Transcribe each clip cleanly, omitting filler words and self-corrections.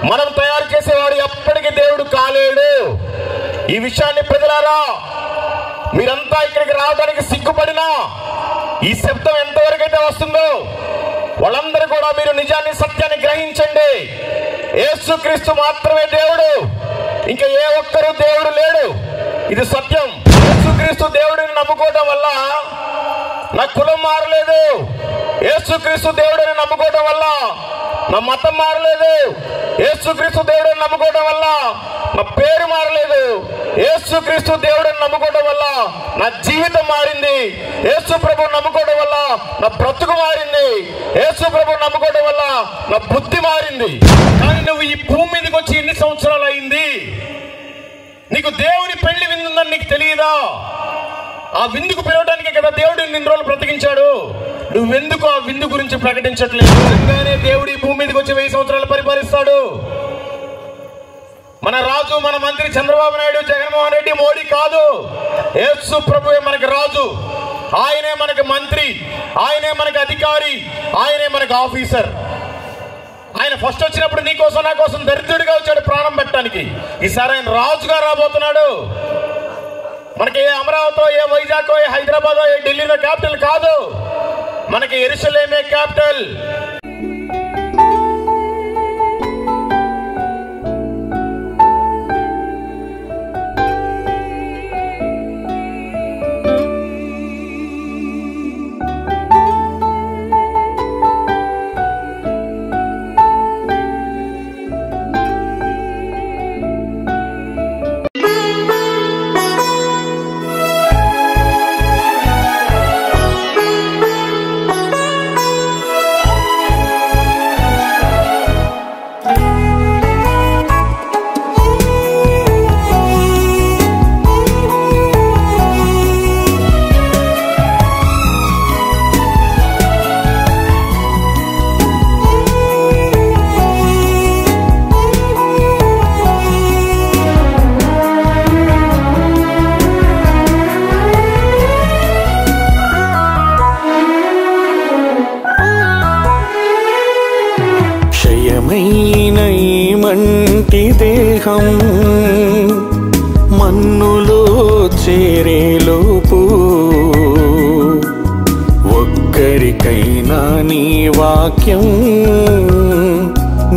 మనం తయారు చేసేవాడు ఎప్పటికీ దేవుడు కాలేడు. ఈ విషయాన్ని ప్రజలారా మీరంతా ఇక్కడికి రావడానికి సిగ్గుపడినా ఈ శబ్దం ఎంతవరకు అయితే వస్తుందో వాళ్ళందరూ కూడా మీరు నిజాన్ని సత్యాన్ని గ్రహించండి. యేసుక్రీస్తు మాత్రమే దేవుడు, ఇంకా ఏ ఒక్కరు దేవుడు లేడు. ఇది సత్యం. యేసుక్రీస్తు దేవుడిని నమ్ముకోవడం వల్ల నా కులం మారలేదు. యేసుక్రీస్తు దేవుడిని నమ్ముకోవడం వల్ల నా మతం మారలేదు. యేసుక్రీస్తు దేవుడిని నమ్ముకోవడం వల్ల నా పేరు మారలేదు. యేసుక్రీస్తు దేవుడిని నమ్ముకోవడం వల్ల నా జీవితం మారింది. యేసు ప్రభువుని నమ్ముకోవడం వల్ల నా బ్రతుకు మారింది. యేసు ప్రభువుని నమ్ముకోవడం వల్ల నా బుద్ధి మారింది. కానీ నువ్వు ఈ భూమి మీదకి వచ్చి ఎన్ని సంవత్సరాలు అయింది? నీకు దేవుని పెళ్లి విందుందని నీకు తెలియదా? ఆ విందుకు పిలవడానికే కదా దేవుడు ఇన్ని రోజులు బ్రతికించాడు. నువ్వెందుకు ఆ విందు గురించి ప్రకటించట్లేదు? నిజంగానే దేవుడు ఈ భూమి మీదకి వచ్చి 1000 సంవత్సరాలు పరిపాలిస్తాడు. మన రాజు, మన మంత్రి చంద్రబాబు నాయుడు, జగన్మోహన్ రెడ్డి, మోడీ కాదు. యేసు ప్రభువే మనకి రాజు, ఆయనే మనకి మంత్రి, ఆయనే మనకి అధికారి, ఆయనే మనకి ఆఫీసర్. ఆయన ఫస్ట్ వచ్చినప్పుడు నీ కోసం నా కోసం దరిద్రుడిగా వచ్చాడు ప్రాణం పెట్టడానికి. ఈసారి ఆయన రాజుగా రాబోతున్నాడు. మనకి ఏ అమరావతి, ఏ వైజాగ్, ఏ హైదరాబాద్, ఏ ఢిల్లీలో క్యాపిటల్ కాదు. మనకి యెరూషలేమే క్యాపిటల్. మంటి దేహం మన్నులో చేరేలోపు ఒక్కరికైనా నీ వాక్యం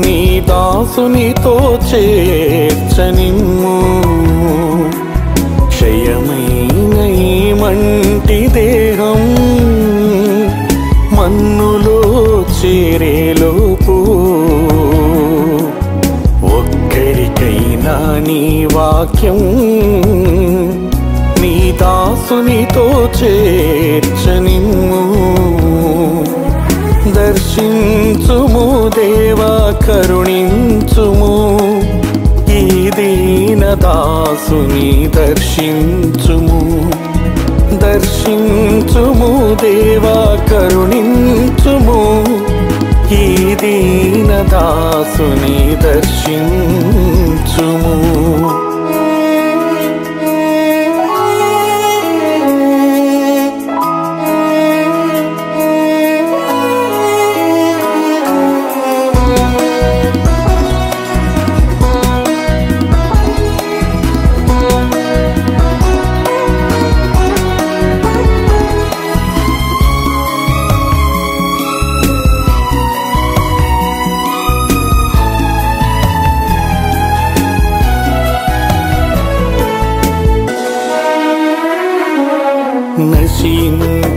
నీ దాసునితో చేర్చనిమ్ము. క్షయమైన ఈ మంటి దేహం మన్నులో చేరేలోపు ఒక్కరికైనా నీ వాక్యం నీ దాసునితో చేర్చనిమ్ము. దర్శించుము దేవా, కరుణించుము ఈ దీన దాసుని దర్శించుము. దర్శించుము దేవా, కరుణించుము ఈ దీన దాసుని దర్శించుము.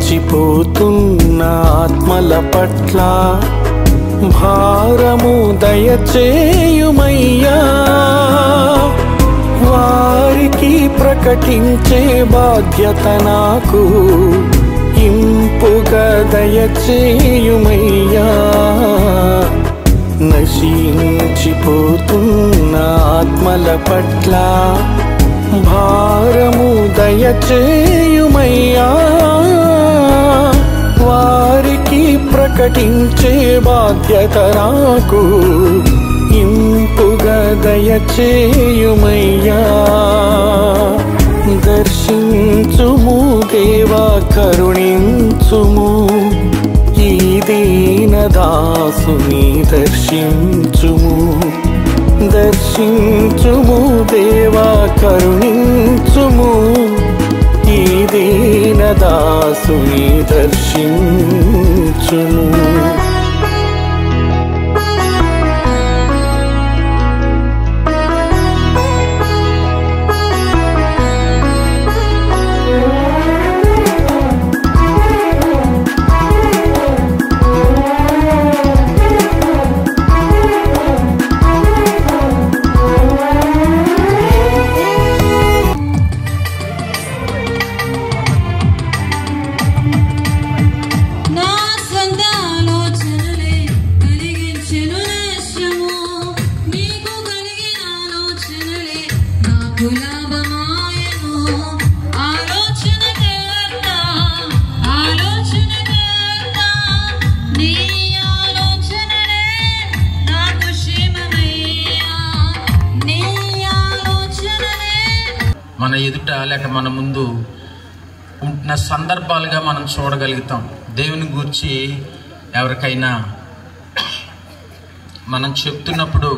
నశించిపోతున్న ఆత్మల పట్ల భారము దయచేయుమయ్యా. వారికి ప్రకటించే బాధ్యత నాకు ఇంపుగా దయచేయుమయ్యా. నశించిపోతున్న ఆత్మల పట్ల భారము దయచేయుమయ్యా. వారికి ప్రకటించే బాధ్యత నాకు ఇంపుగా దయచేయుమయ్యా. దర్శించుము దేవా, కరుణించుము ఈ దీన దాసుని దర్శించుము. దర్శించుము దేవా కరుణించుము ఈ దీనదాసుని దర్శించుము. మన ఎదుట లేక మన ముందు ఉంటున్న సందర్భాలుగా మనం చూడగలుగుతాం. దేవుని గురించి ఎవరికైనా మనం చెప్తున్నప్పుడు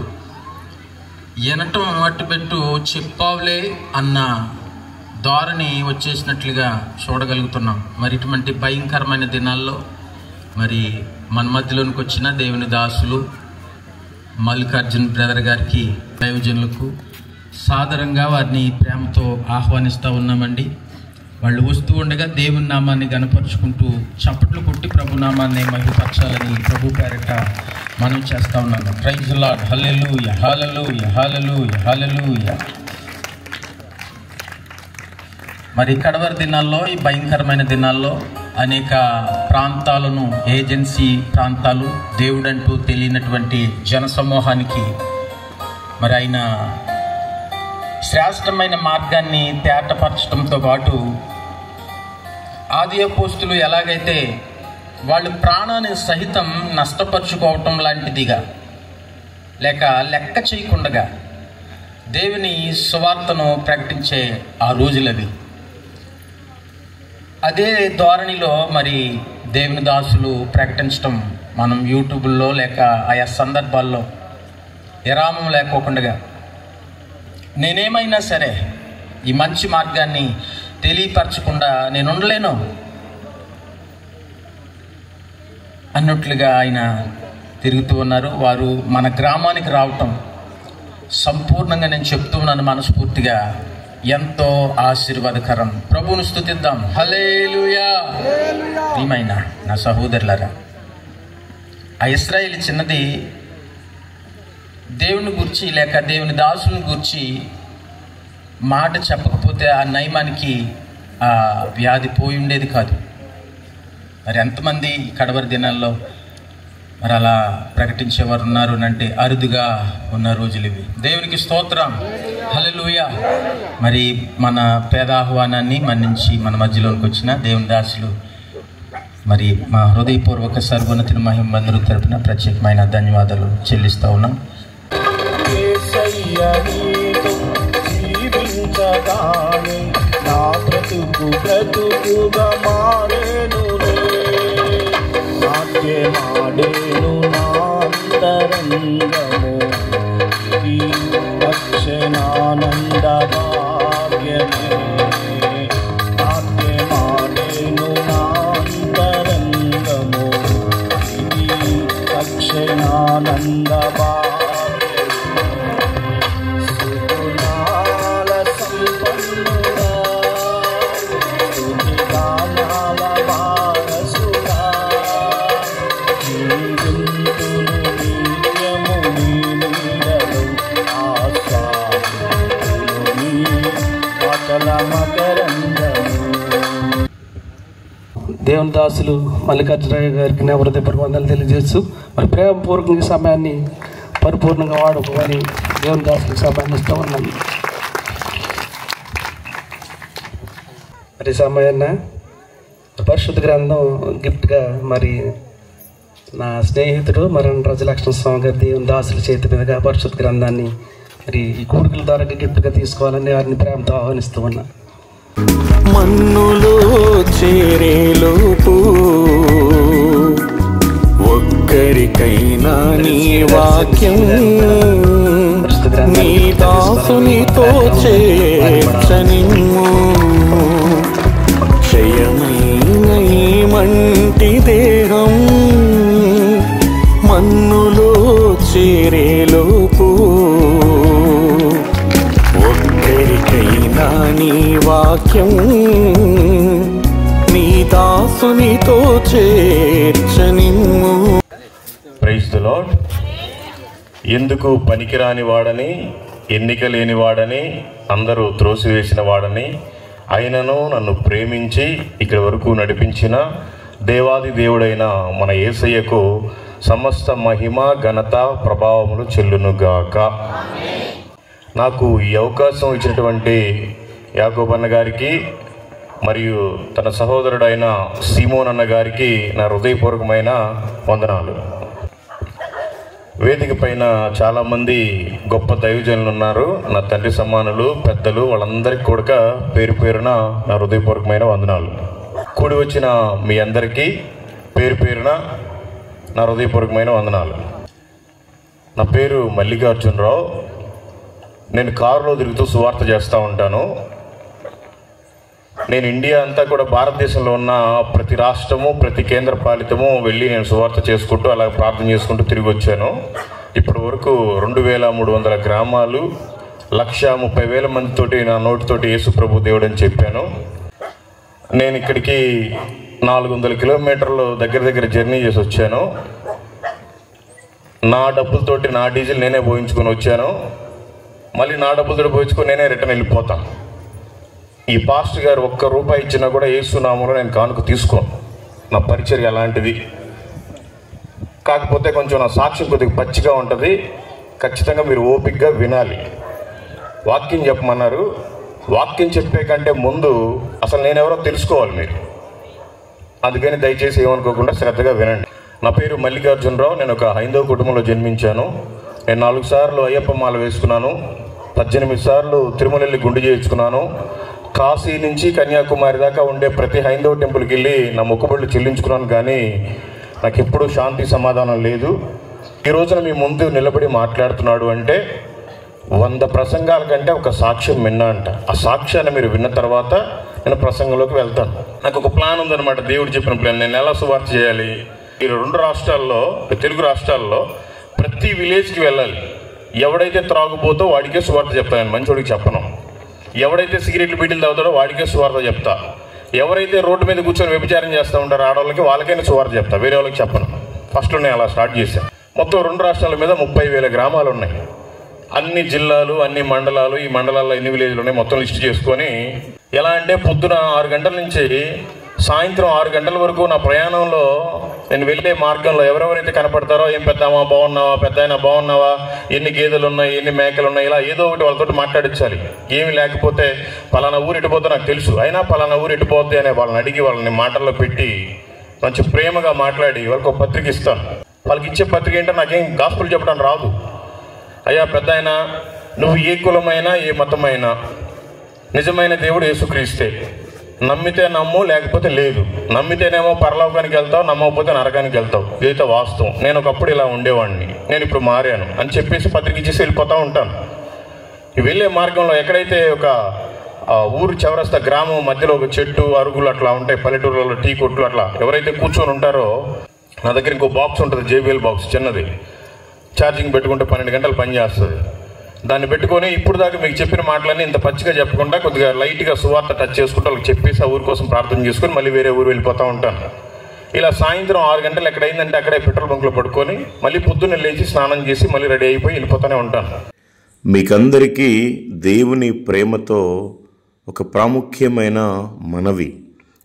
వినటం అట్టుపెట్టు చెప్పావులే అన్న ధోరణి వచ్చేసినట్లుగా చూడగలుగుతున్నాం. మరి ఇటువంటి భయంకరమైన దినాల్లో మరి మన మధ్యలోనికి వచ్చిన దేవుని దాసులు మల్లికార్జున్ బ్రదర్ గారికి, దైవజనులకు సాదరంగా వారిని ప్రేమతో ఆహ్వానిస్తూ ఉన్నామండి. వాళ్ళు వస్తూ ఉండగా దేవుని నామాన్ని గణపరుచుకుంటూ చప్పట్లు కొట్టి ప్రభు నామాన్ని మహిమపరచాలని ప్రభు పేరిట మనం చేస్తూ ఉన్నాము. Praise the Lord. హల్లెలూయా, హల్లెలూయా, హల్లెలూయా, హల్లెలూయా. మరి కడవరి దినాల్లో, ఈ భయంకరమైన దినాల్లో అనేక ప్రాంతాలను, ఏజెన్సీ ప్రాంతాలు, దేవుడంటూ తెలియనటువంటి జనసమూహానికి మరి ఆయన శ్రేష్టమైన మార్గాన్ని తేటపరచడంతో పాటు ఆది అపోస్తులు ఎలాగైతే వాళ్ళు ప్రాణాన్ని సహితం నష్టపరుచుకోవటం లాంటిదిగా లేక లెక్క చేయకుండా దేవుని సువార్తను ప్రకటించే ఆ రోజులవి. అదే ధోరణిలో మరి దేవుని దాసులు ప్రకటించడం మనం యూట్యూబ్లో లేక ఆయా సందర్భాల్లో విరామం లేకోకుండా నేనేమైనా సరే ఈ మంచి మార్గాన్ని తెలియపరచకుండా నేను ఉండలేను అన్నట్లుగా ఆయన తిరుగుతూ ఉన్నారు. వారు మన గ్రామానికి రావటం సంపూర్ణంగా నేను చెప్తూ ఉన్నాను మనస్ఫూర్తిగా ఎంతో ఆశీర్వాదకరం. ప్రభువును స్తుతిద్దాం. హల్లెలూయా. ప్రియమైన నా సహోదరులారా, ఆ ఇశ్రాయేలు చిన్నది దేవుని గురించి లేక దేవుని దాసుని గురించి మాట చెప్పకపోతే ఆ నయమానికి ఆ వ్యాధి పోయి ఉండేది కాదు. మరి ఎంతమంది కడవరి దినాల్లో మరి అలా ప్రకటించేవారు ఉన్నారు అంటే అరుదుగా ఉన్న రోజులు ఇవి. దేవునికి స్తోత్రం. హల్లెలూయా. మరి మన పేద ఆహ్వానాన్ని మన్నించి మన మధ్యలోనికి వచ్చిన దేవుని దాసులు మరి మా హృదయపూర్వక సర్వోన్నతిని మహిమందరూ తరపున ప్రత్యేకమైన ధన్యవాదాలు చెల్లిస్తూ ఉన్నాం. నా బ్రతుకు బ్రతుకుగా మారేనులే, నాట్యమాడేను నా అంతరంగము, ఇది రక్షణానంద భాగ్యమే. నాట్యమాడేను నా అంతరంగము, ఇది రక్షణానంద భాగ్యమే. దేవుని దాసులు మల్లికార్జునరావు గారికి నా హృదయపూర్వక వందనాలు తెలియజేస్తూ మరి ప్రేమపూర్వకంగా సమయాన్ని పరిపూర్ణంగా వాడుకోవాలి దేవుని దాసులకు సమయాన్ని ఇస్తూ ఉన్నాను. మరి సమయాన్న పరిశుద్ధ గ్రంథం గిఫ్ట్గా మరి నా స్నేహితుడు మరి రాజలక్ష్మణ స్వామి గారి దేవుని దాసుల చేతి మీదుగా పరిశుద్ధ గ్రంథాన్ని మరి ఈ కోరికల ద్వారా గిఫ్ట్గా తీసుకోవాలని వారిని ప్రేమతో ఆహ్వానిస్తూ ఉన్నా. మన్నులో చేరేలోపు ఒక్కరికైనా నీ వాక్యం నీ దాసునితో చేర్చనిమ్ము. క్షయమైన ఈ మంటి దేహం మన్నులో చేరేలోపు ఒక్కరికైనా నీ వాక్యం నీ దాసునితో చేర్చనిమ్ము. Praise the Lord. ఎందుకు పనికిరాని వాడని, ఎన్నిక లేని వాడని, అందరూ త్రోసివేసిన వాడని, అయినను నన్ను ప్రేమించి ఇక్కడి వరకు నడిపించిన దేవాది దేవుడైన మన యేసయ్యకు సమస్త మహిమ, ఘనత, ప్రభావములు చెల్లునుగాక. నాకు ఈ అవకాశం ఇచ్చినటువంటి యాకోబు అన్న గారికి మరియు తన సహోదరుడైన సీమోన్ అన్న గారికి నా హృదయపూర్వకమైన వందనాలు. వేదిక పైన చాలామంది గొప్ప దైవజనులు ఉన్నారు. నా తండ్రి సమానులు, పెద్దలు, వాళ్ళందరికీ కూడా పేరు పేరున నా హృదయపూర్వకమైన వందనాలు. కూడి వచ్చిన మీ అందరికీ పేరు పేరున నా హృదయపూర్వకమైన వందనాలు. నా పేరు మల్లికార్జునరావు. నేను కారులో తిరుగుతూ సువార్త చేస్తూ ఉంటాను. నేను ఇండియా అంతా కూడా, భారతదేశంలో ఉన్న ప్రతి రాష్ట్రము, ప్రతి కేంద్ర పాలితము వెళ్ళి నేను సువార్త చేసుకుంటూ అలా ప్రార్థన చేసుకుంటూ తిరిగి వచ్చాను. ఇప్పటి వరకు 2300 గ్రామాలు, 130,000 మందితోటి నా నోటితోటి యేసు ప్రభు దేవుడు అని చెప్పాను. నేను ఇక్కడికి 400 కిలోమీటర్లు దగ్గర జర్నీ చేసి వచ్చాను. నా డబ్బులతోటి నా డీజిల్ నేనే పోయించుకొని వచ్చాను. మళ్ళీ నా డబ్బులతో పోయించుకొని నేనే రిటర్న్ వెళ్ళిపోతాను. ఈ పాస్టర్ గారు ₹1 ఇచ్చినా కూడా యేసునామములో నేను కానుక తీసుకోను. నా పరిచర్య అలాంటిది. కాకపోతే కొంచెం నా సాక్ష్యం కొద్దిగా పచ్చిగా ఉంటుంది. ఖచ్చితంగా మీరు ఓపికగా వినాలి. వాక్యం చెప్పమన్నారు. వాక్యం చెప్పే కంటే ముందు అసలు నేనెవరో తెలుసుకోవాలి మీరు. అందుకని దయచేసి ఏమనుకోకుండా శ్రద్ధగా వినండి. నా పేరు మల్లికార్జునరావు. నేను ఒక హైందవ కుటుంబంలో జన్మించాను. నేను 4 సార్లు అయ్యప్ప మాల వేసుకున్నాను. 18 సార్లు తిరుమల వెళ్ళి గుండు చేయించుకున్నాను. కాశీ నుంచి కన్యాకుమారి దాకా ఉండే ప్రతి హైందవ టెంపుల్కి వెళ్ళి నా మొక్కుబడులు చెల్లించుకున్నాను. కానీ నాకు ఎప్పుడూ శాంతి సమాధానం లేదు. ఈ రోజున మీ ముందు నిలబడి మాట్లాడుతున్నాడు అంటే 100 ప్రసంగాల కంటే ఒక సాక్ష్యం విన్నా అంట. ఆ సాక్ష్యాన్ని మీరు విన్న తర్వాత నేను ప్రసంగంలోకి వెళ్తాను. నాకు ఒక ప్లాన్ ఉందన్నమాట. దేవుడు చెప్పిన ప్లాన్. నేను ఎలా సువార్త చేయాలి? ఈ 2 రాష్ట్రాల్లో, తెలుగు రాష్ట్రాల్లో ప్రతి విలేజ్కి వెళ్ళాలి. ఎవడైతే త్రాగుపోతో వాడికే సువార్త చెప్తాను. నేను మంచోడికి చెప్పను. ఎవడైతే సిగరెట్లు బీటీలు తాగుతాడో వాడికే సువార్త చెప్తా. ఎవరైతే రోడ్డు మీద కూర్చొని వ్యభిచారం చేస్తూ ఉంటారో ఆడవాళ్ళకి, వాళ్ళకైనా సువార్త చెప్తా. వేరే వాళ్ళకి చెప్పను. ఫస్ట్లో నేను అలా స్టార్ట్ చేశాను. మొత్తం 2 రాష్ట్రాల మీద 30,000 గ్రామాలు ఉన్నాయి. అన్ని జిల్లాలు, అన్ని మండలాలు, ఈ మండలాల్లో ఎన్ని విలేజ్లు ఉన్నాయి మొత్తం లిస్ట్ చేసుకొని, ఎలా అంటే పొద్దున 6 గంటల నుంచి సాయంత్రం 6 గంటల వరకు నా ప్రయాణంలో నేను వెళ్ళే మార్గంలో ఎవరెవరైతే కనపడతారో, ఏం పెద్దామా బాగున్నావా, పెద్ద అయినా బాగున్నావా, ఎన్ని గేదెలు ఉన్నాయి, ఎన్ని మేకలు ఉన్నాయి, ఇలా ఏదో ఒకటి వాళ్ళతో మాట్లాడించాలి. ఏమి లేకపోతే పలానా ఊరు ఎటుపోతే నాకు తెలుసు, అయినా పలానా ఊరు ఎటుపోద్ది అనే వాళ్ళని అడిగి వాళ్ళని మాటల్లో పెట్టి మంచి ప్రేమగా మాట్లాడి వాళ్ళకి ఒక పత్రిక ఇస్తాను. వాళ్ళకి ఇచ్చే పత్రిక ఏంటో నాకేం గాస్పుల్ చెప్పడం రాదు. అయ్యా పెద్ద అయినా, నువ్వు ఏ కులమైనా ఏ మతమైనా నిజమైన దేవుడు యేసుక్రీస్తే. నమ్మితే నమ్ము, లేకపోతే లేదు. నమ్మితేనేమో పరలోకానికి వెళ్తావు, నమ్మకపోతే నరకానికి వెళ్తావు. ఇదైతే వాస్తవం. నేను ఒకప్పుడు ఇలా ఉండేవాడిని, నేను ఇప్పుడు మారాను అని చెప్పేసి పత్రిక ఇచ్చేసి వెళ్ళిపోతూ ఉంటాను. వెళ్ళే మార్గంలో ఎక్కడైతే ఒక ఊరు చౌరస్తా గ్రామం మధ్యలో ఒక చెట్టు, అరుగులు అట్లా ఉంటాయి, పల్లెటూరులలో టీ కొట్లు అట్లా ఎవరైతే కూర్చొని ఉంటారో, నా దగ్గర ఇంకో బాక్స్ ఉంటుంది, JBL బాక్స్ చిన్నది. ఛార్జింగ్ పెట్టుకుంటే 12 గంటలు పనిచేస్తుంది. దాన్ని పెట్టుకొని ఇప్పుడు దాకా మీకు చెప్పిన మాటలన్నీ ఇంత పచ్చిగా చెప్పకుండా కొద్దిగా లైట్గా సువార్త టచ్ చేసుకుంటూ వాళ్ళకి చెప్పేసి ఆ ఊరి కోసం ప్రార్థన చేసుకొని మళ్ళీ వేరే ఊరు వెళ్ళిపోతూ ఉంటాను. ఇలా సాయంత్రం 6 గంటలు ఎక్కడైందంటే అక్కడే పెట్రోల్ బంక్లో పడుకొని మళ్ళీ పొద్దున్న లేచి స్నానం చేసి మళ్ళీ రెడీ అయిపోయి వెళ్ళిపోతూనే ఉంటాను. మీకందరికీ దేవుని ప్రేమతో ఒక ప్రాముఖ్యమైన మనవి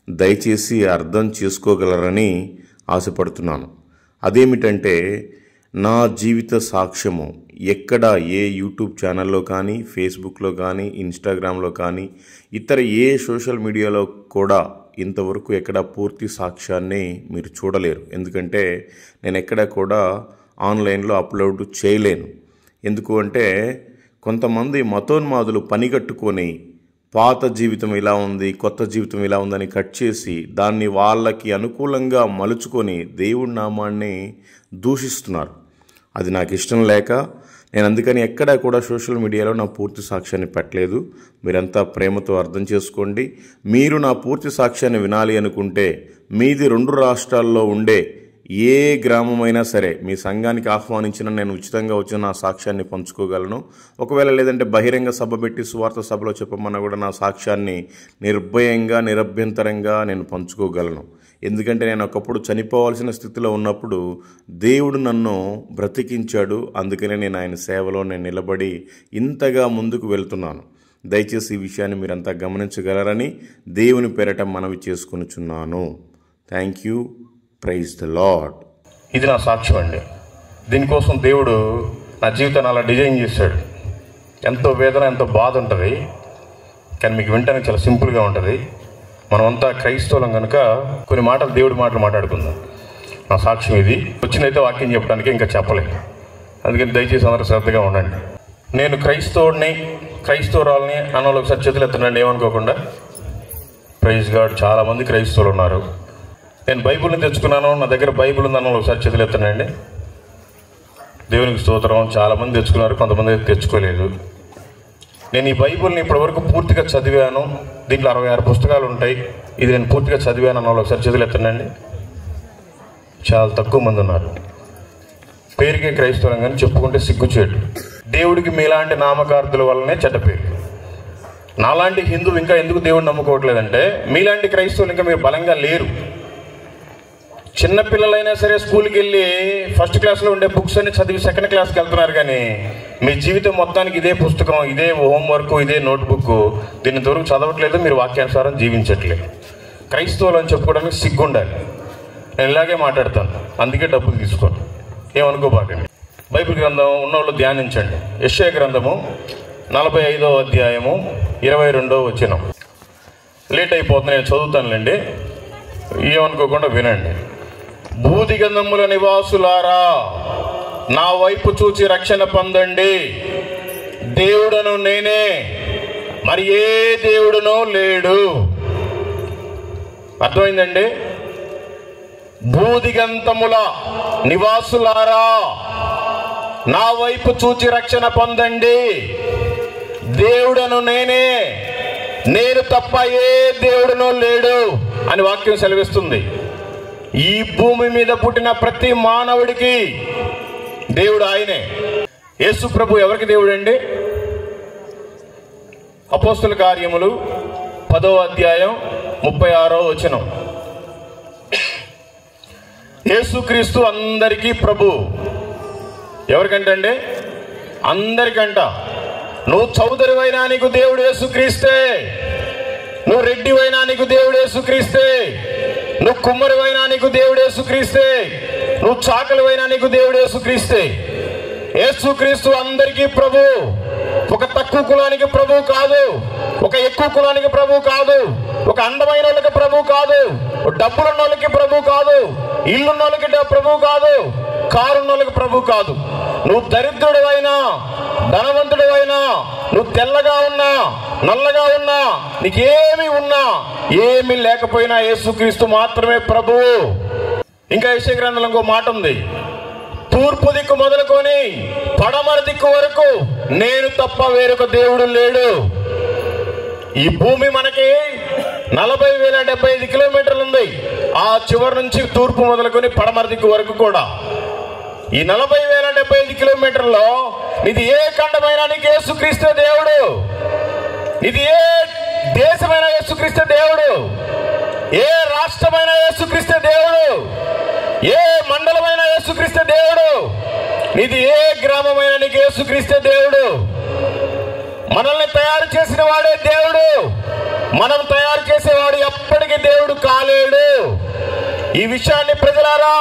దయచేసి అర్థం చేసుకోగలరని ఆశపడుతున్నాను. అదేమిటంటే, నా జీవిత సాక్ష్యము ఎక్కడ ఏ యూట్యూబ్ ఛానల్లో కానీ, ఫేస్బుక్లో కానీ, ఇన్స్టాగ్రామ్లో కానీ, ఇతర ఏ సోషల్ మీడియాలో కూడా ఇంతవరకు ఎక్కడ పూర్తి సాక్ష్యాన్ని మీరు చూడలేరు. ఎందుకంటే నేను ఎక్కడ కూడా ఆన్లైన్లో అప్లోడ్ చేయలేను. ఎందుకు అంటే కొంతమంది మతోన్మాదులు పని కట్టుకొని పాత జీవితం ఇలా ఉంది, కొత్త జీవితం ఇలా ఉందని కట్ చేసి దాన్ని వాళ్ళకి అనుకూలంగా మలుచుకొని దేవుడి నామాన్ని దూషిస్తున్నారు. అది నాకు ఇష్టం లేక నేను అందుకని ఎక్కడా కూడా సోషల్ మీడియాలో నా పూర్తి సాక్ష్యాన్ని పెట్టలేదు. మీరంతా ప్రేమతో అర్థం చేసుకోండి. మీరు నా పూర్తి సాక్ష్యాన్ని వినాలి అనుకుంటే మీది 2 రాష్ట్రాల్లో ఉండే ఏ గ్రామమైనా సరే మీ సంఘానికి ఆహ్వానించిన నేను ఉచితంగా వచ్చిన నా సాక్ష్యాన్ని పంచుకోగలను. ఒకవేళ లేదంటే బహిరంగ సభ పెట్టి సువార్త సభలో చెప్పమన్నా కూడా నా సాక్ష్యాన్ని నిర్భయంగా నిరభ్యంతరంగా నేను పంచుకోగలను. ఎందుకంటే నేను ఒకప్పుడు చనిపోవాల్సిన స్థితిలో ఉన్నప్పుడు దేవుడు నన్ను బ్రతికించాడు. అందుకనే నేను ఆయన సేవలో నేను నిలబడి ఇంతగా ముందుకు వెళ్తున్నాను. దయచేసి ఈ విషయాన్ని మీరంతా గమనించగలరని దేవుని పేరట మనవి చేసుకొనుచున్నాను. Thank you. Praise the Lord. ఇది నా సాక్ష్యం అండి. దీనికోసం దేవుడు నా జీవితాన్ని అలా డిజైన్ చేశాడు. ఎంతో వేదన, ఎంతో బాధ ఉంటుంది, కానీ మీకు వినడానికి చాలా సింపుల్గా ఉంటుంది. మనమంతా క్రైస్తవులం కనుక కొన్ని మాటలు దేవుడి మాటలు మాట్లాడుకుందాం. నా సాక్ష్యం ఇది. వచ్చినైతే వాక్యం చెప్పడానికి ఇంకా చెప్పలేదు, అందుకని దయచేసి అందరూ శ్రద్ధగా ఉండండి. నేను క్రైస్తవుడిని, క్రైస్తవురాలని అన్నోళ్ళు ఒకసారి చేతులు ఎత్తండి, ఏమనుకోకుండా. Praise God. చాలామంది క్రైస్తవులు ఉన్నారు. నేను బైబిల్ని తెచ్చుకున్నాను, నా దగ్గర బైబిల్ ఉంది అన్నోళ్ళు ఒకసారి చేతులు ఎత్తండి. దేవునికి స్తోత్రం. చాలామంది తెచ్చుకున్నారు, కొంతమంది తెచ్చుకోలేదు. నేను ఈ బైబిల్ని ఇప్పటివరకు పూర్తిగా చదివాను. దీంట్లో 66 పుస్తకాలు ఉంటాయి. ఇది నేను పూర్తిగా చదివాను అన్న వాళ్ళు ఒకసారి చేతులు ఎత్తండి. చాలా తక్కువ మంది ఉన్నారు. పేరుకే క్రైస్తవులం కానీ చెప్పుకుంటే సిగ్గుచేటు. దేవుడికి మీలాంటి నామకార్థుల వల్లనే చెడ్డ పేరు. నాలాంటి హిందువు ఇంకా ఎందుకు దేవుడిని నమ్ముకోవట్లేదంటే మీలాంటి క్రైస్తవులు ఇంకా మీరు బలంగా లేరు. చిన్నపిల్లలైనా సరే స్కూల్కి వెళ్ళి ఫస్ట్ క్లాస్లో ఉండే బుక్స్ అన్ని చదివి సెకండ్ క్లాస్కి వెళ్తున్నారు, కానీ మీ జీవితం మొత్తానికి ఇదే పుస్తకం, ఇదే హోంవర్క్, ఇదే నోట్బుక్. దీన్ని దొరకు చదవట్లేదు, మీరు వాక్యానుసారం జీవించట్లేదు. క్రైస్తవులు అని చెప్పుకోవడానికి సిగ్గుండాలి. నేను ఇలాగే మాట్లాడతాను, అందుకే డబ్బులు తీసుకోండి, ఏమనుకోబాకండి. బైబిల్ గ్రంథం ఉన్నవాళ్ళు ధ్యానించండి. యెషయా గ్రంథము 45వ అధ్యాయము 22వ వచనం. లేట్ అయిపోతుంది, నేను చదువుతానులేండి, ఏమనుకోకుండా వినండి. భూదిగంధముల నివాసులారా, నా వైపు చూచి రక్షణ పొందండి. దేవుడను నేనే, మరి ఏ దేవుడునో లేడు. అర్థమైందండి? భూదిగంతముల నివాసులారా, నా వైపు చూచి రక్షణ పొందండి. దేవుడను నేనే, నేను తప్ప ఏ దేవుడునో లేడు అని వాక్యం సెలవిస్తుంది. ఈ భూమి మీద పుట్టిన ప్రతి మానవుడికి దేవుడు ఆయనే. యేసు ప్రభు ఎవరికి దేవుడు అండి? అపోస్తుల కార్యములు 10వ అధ్యాయం 36వ వచనం. యేసుక్రీస్తు అందరికీ ప్రభు. ఎవరికంటే అండి? అందరికంట. నువ్వు చౌదరివైనా నీకు దేవుడు యేసుక్రీస్తే, నువ్వు రెడ్డివైనా నీకు దేవుడు యేసుక్రీస్తే, నువ్వు కుమ్మరివైనా నీకు దేవుడు యేసుక్రీస్తే, నువ్వు చాకలివైనా నీకు దేవుడు యేసుక్రీస్తే. యేసుక్రీస్తు అందరికీ ప్రభు. ఒక తక్కువ కులానికి ప్రభు కాదు, ఒక ఎక్కువ కులానికి ప్రభు కాదు, ఒక అందమైన వాళ్ళకి ప్రభు కాదు, డబ్బులున్న వాళ్ళకి ప్రభు కాదు, ఇల్లున్న వాళ్ళకి ప్రభు కాదు, కారున్న వాళ్ళకి ప్రభు కాదు. నువ్వు దరిద్రుడివైనా ధనవంతుడివైనా, నువ్వు తెల్లగా ఉన్నా నల్లగా ఉన్నా, నీకేమి ఉన్నా ఏమీ లేకపోయినా యేసుక్రీస్తు మాత్రమే ప్రభువు. ఇంకా యెషయా గ్రంథంలో ఇంకో మాట ఉంది. తూర్పు దిక్కు మొదలుకొని పడమర దిక్కు వరకు నేను తప్ప వేరొక దేవుడు లేడు. ఈ భూమి మనకి 40,075 కిలోమీటర్లు ఉంది. ఆ చివరి నుంచి తూర్పు మొదలుకొని పడమర దిక్కు వరకు కూడా. ఈ 40,075 కిలోమీటర్లో ఇది ఏ ఖండమైనా నీకు యేసుక్రీస్తు దేవుడు. ఇది ఏ దేశమైన యేసుక్రీస్తు దేవుడు, ఏ రాష్ట్రమైన యేసుక్రీస్తు దేవుడు, ఏ మండలమైన యేసుక్రీస్తు దేవుడు, ఇది ఏ గ్రామమైన నీకు యేసుక్రీస్తు దేవుడు. మనల్ని తయారు చేసిన వాడే దేవుడు. మనం తయారు చేసేవాడు ఎప్పటికీ దేవుడు కాలేడు. ఈ విషయాన్ని ప్రజలారా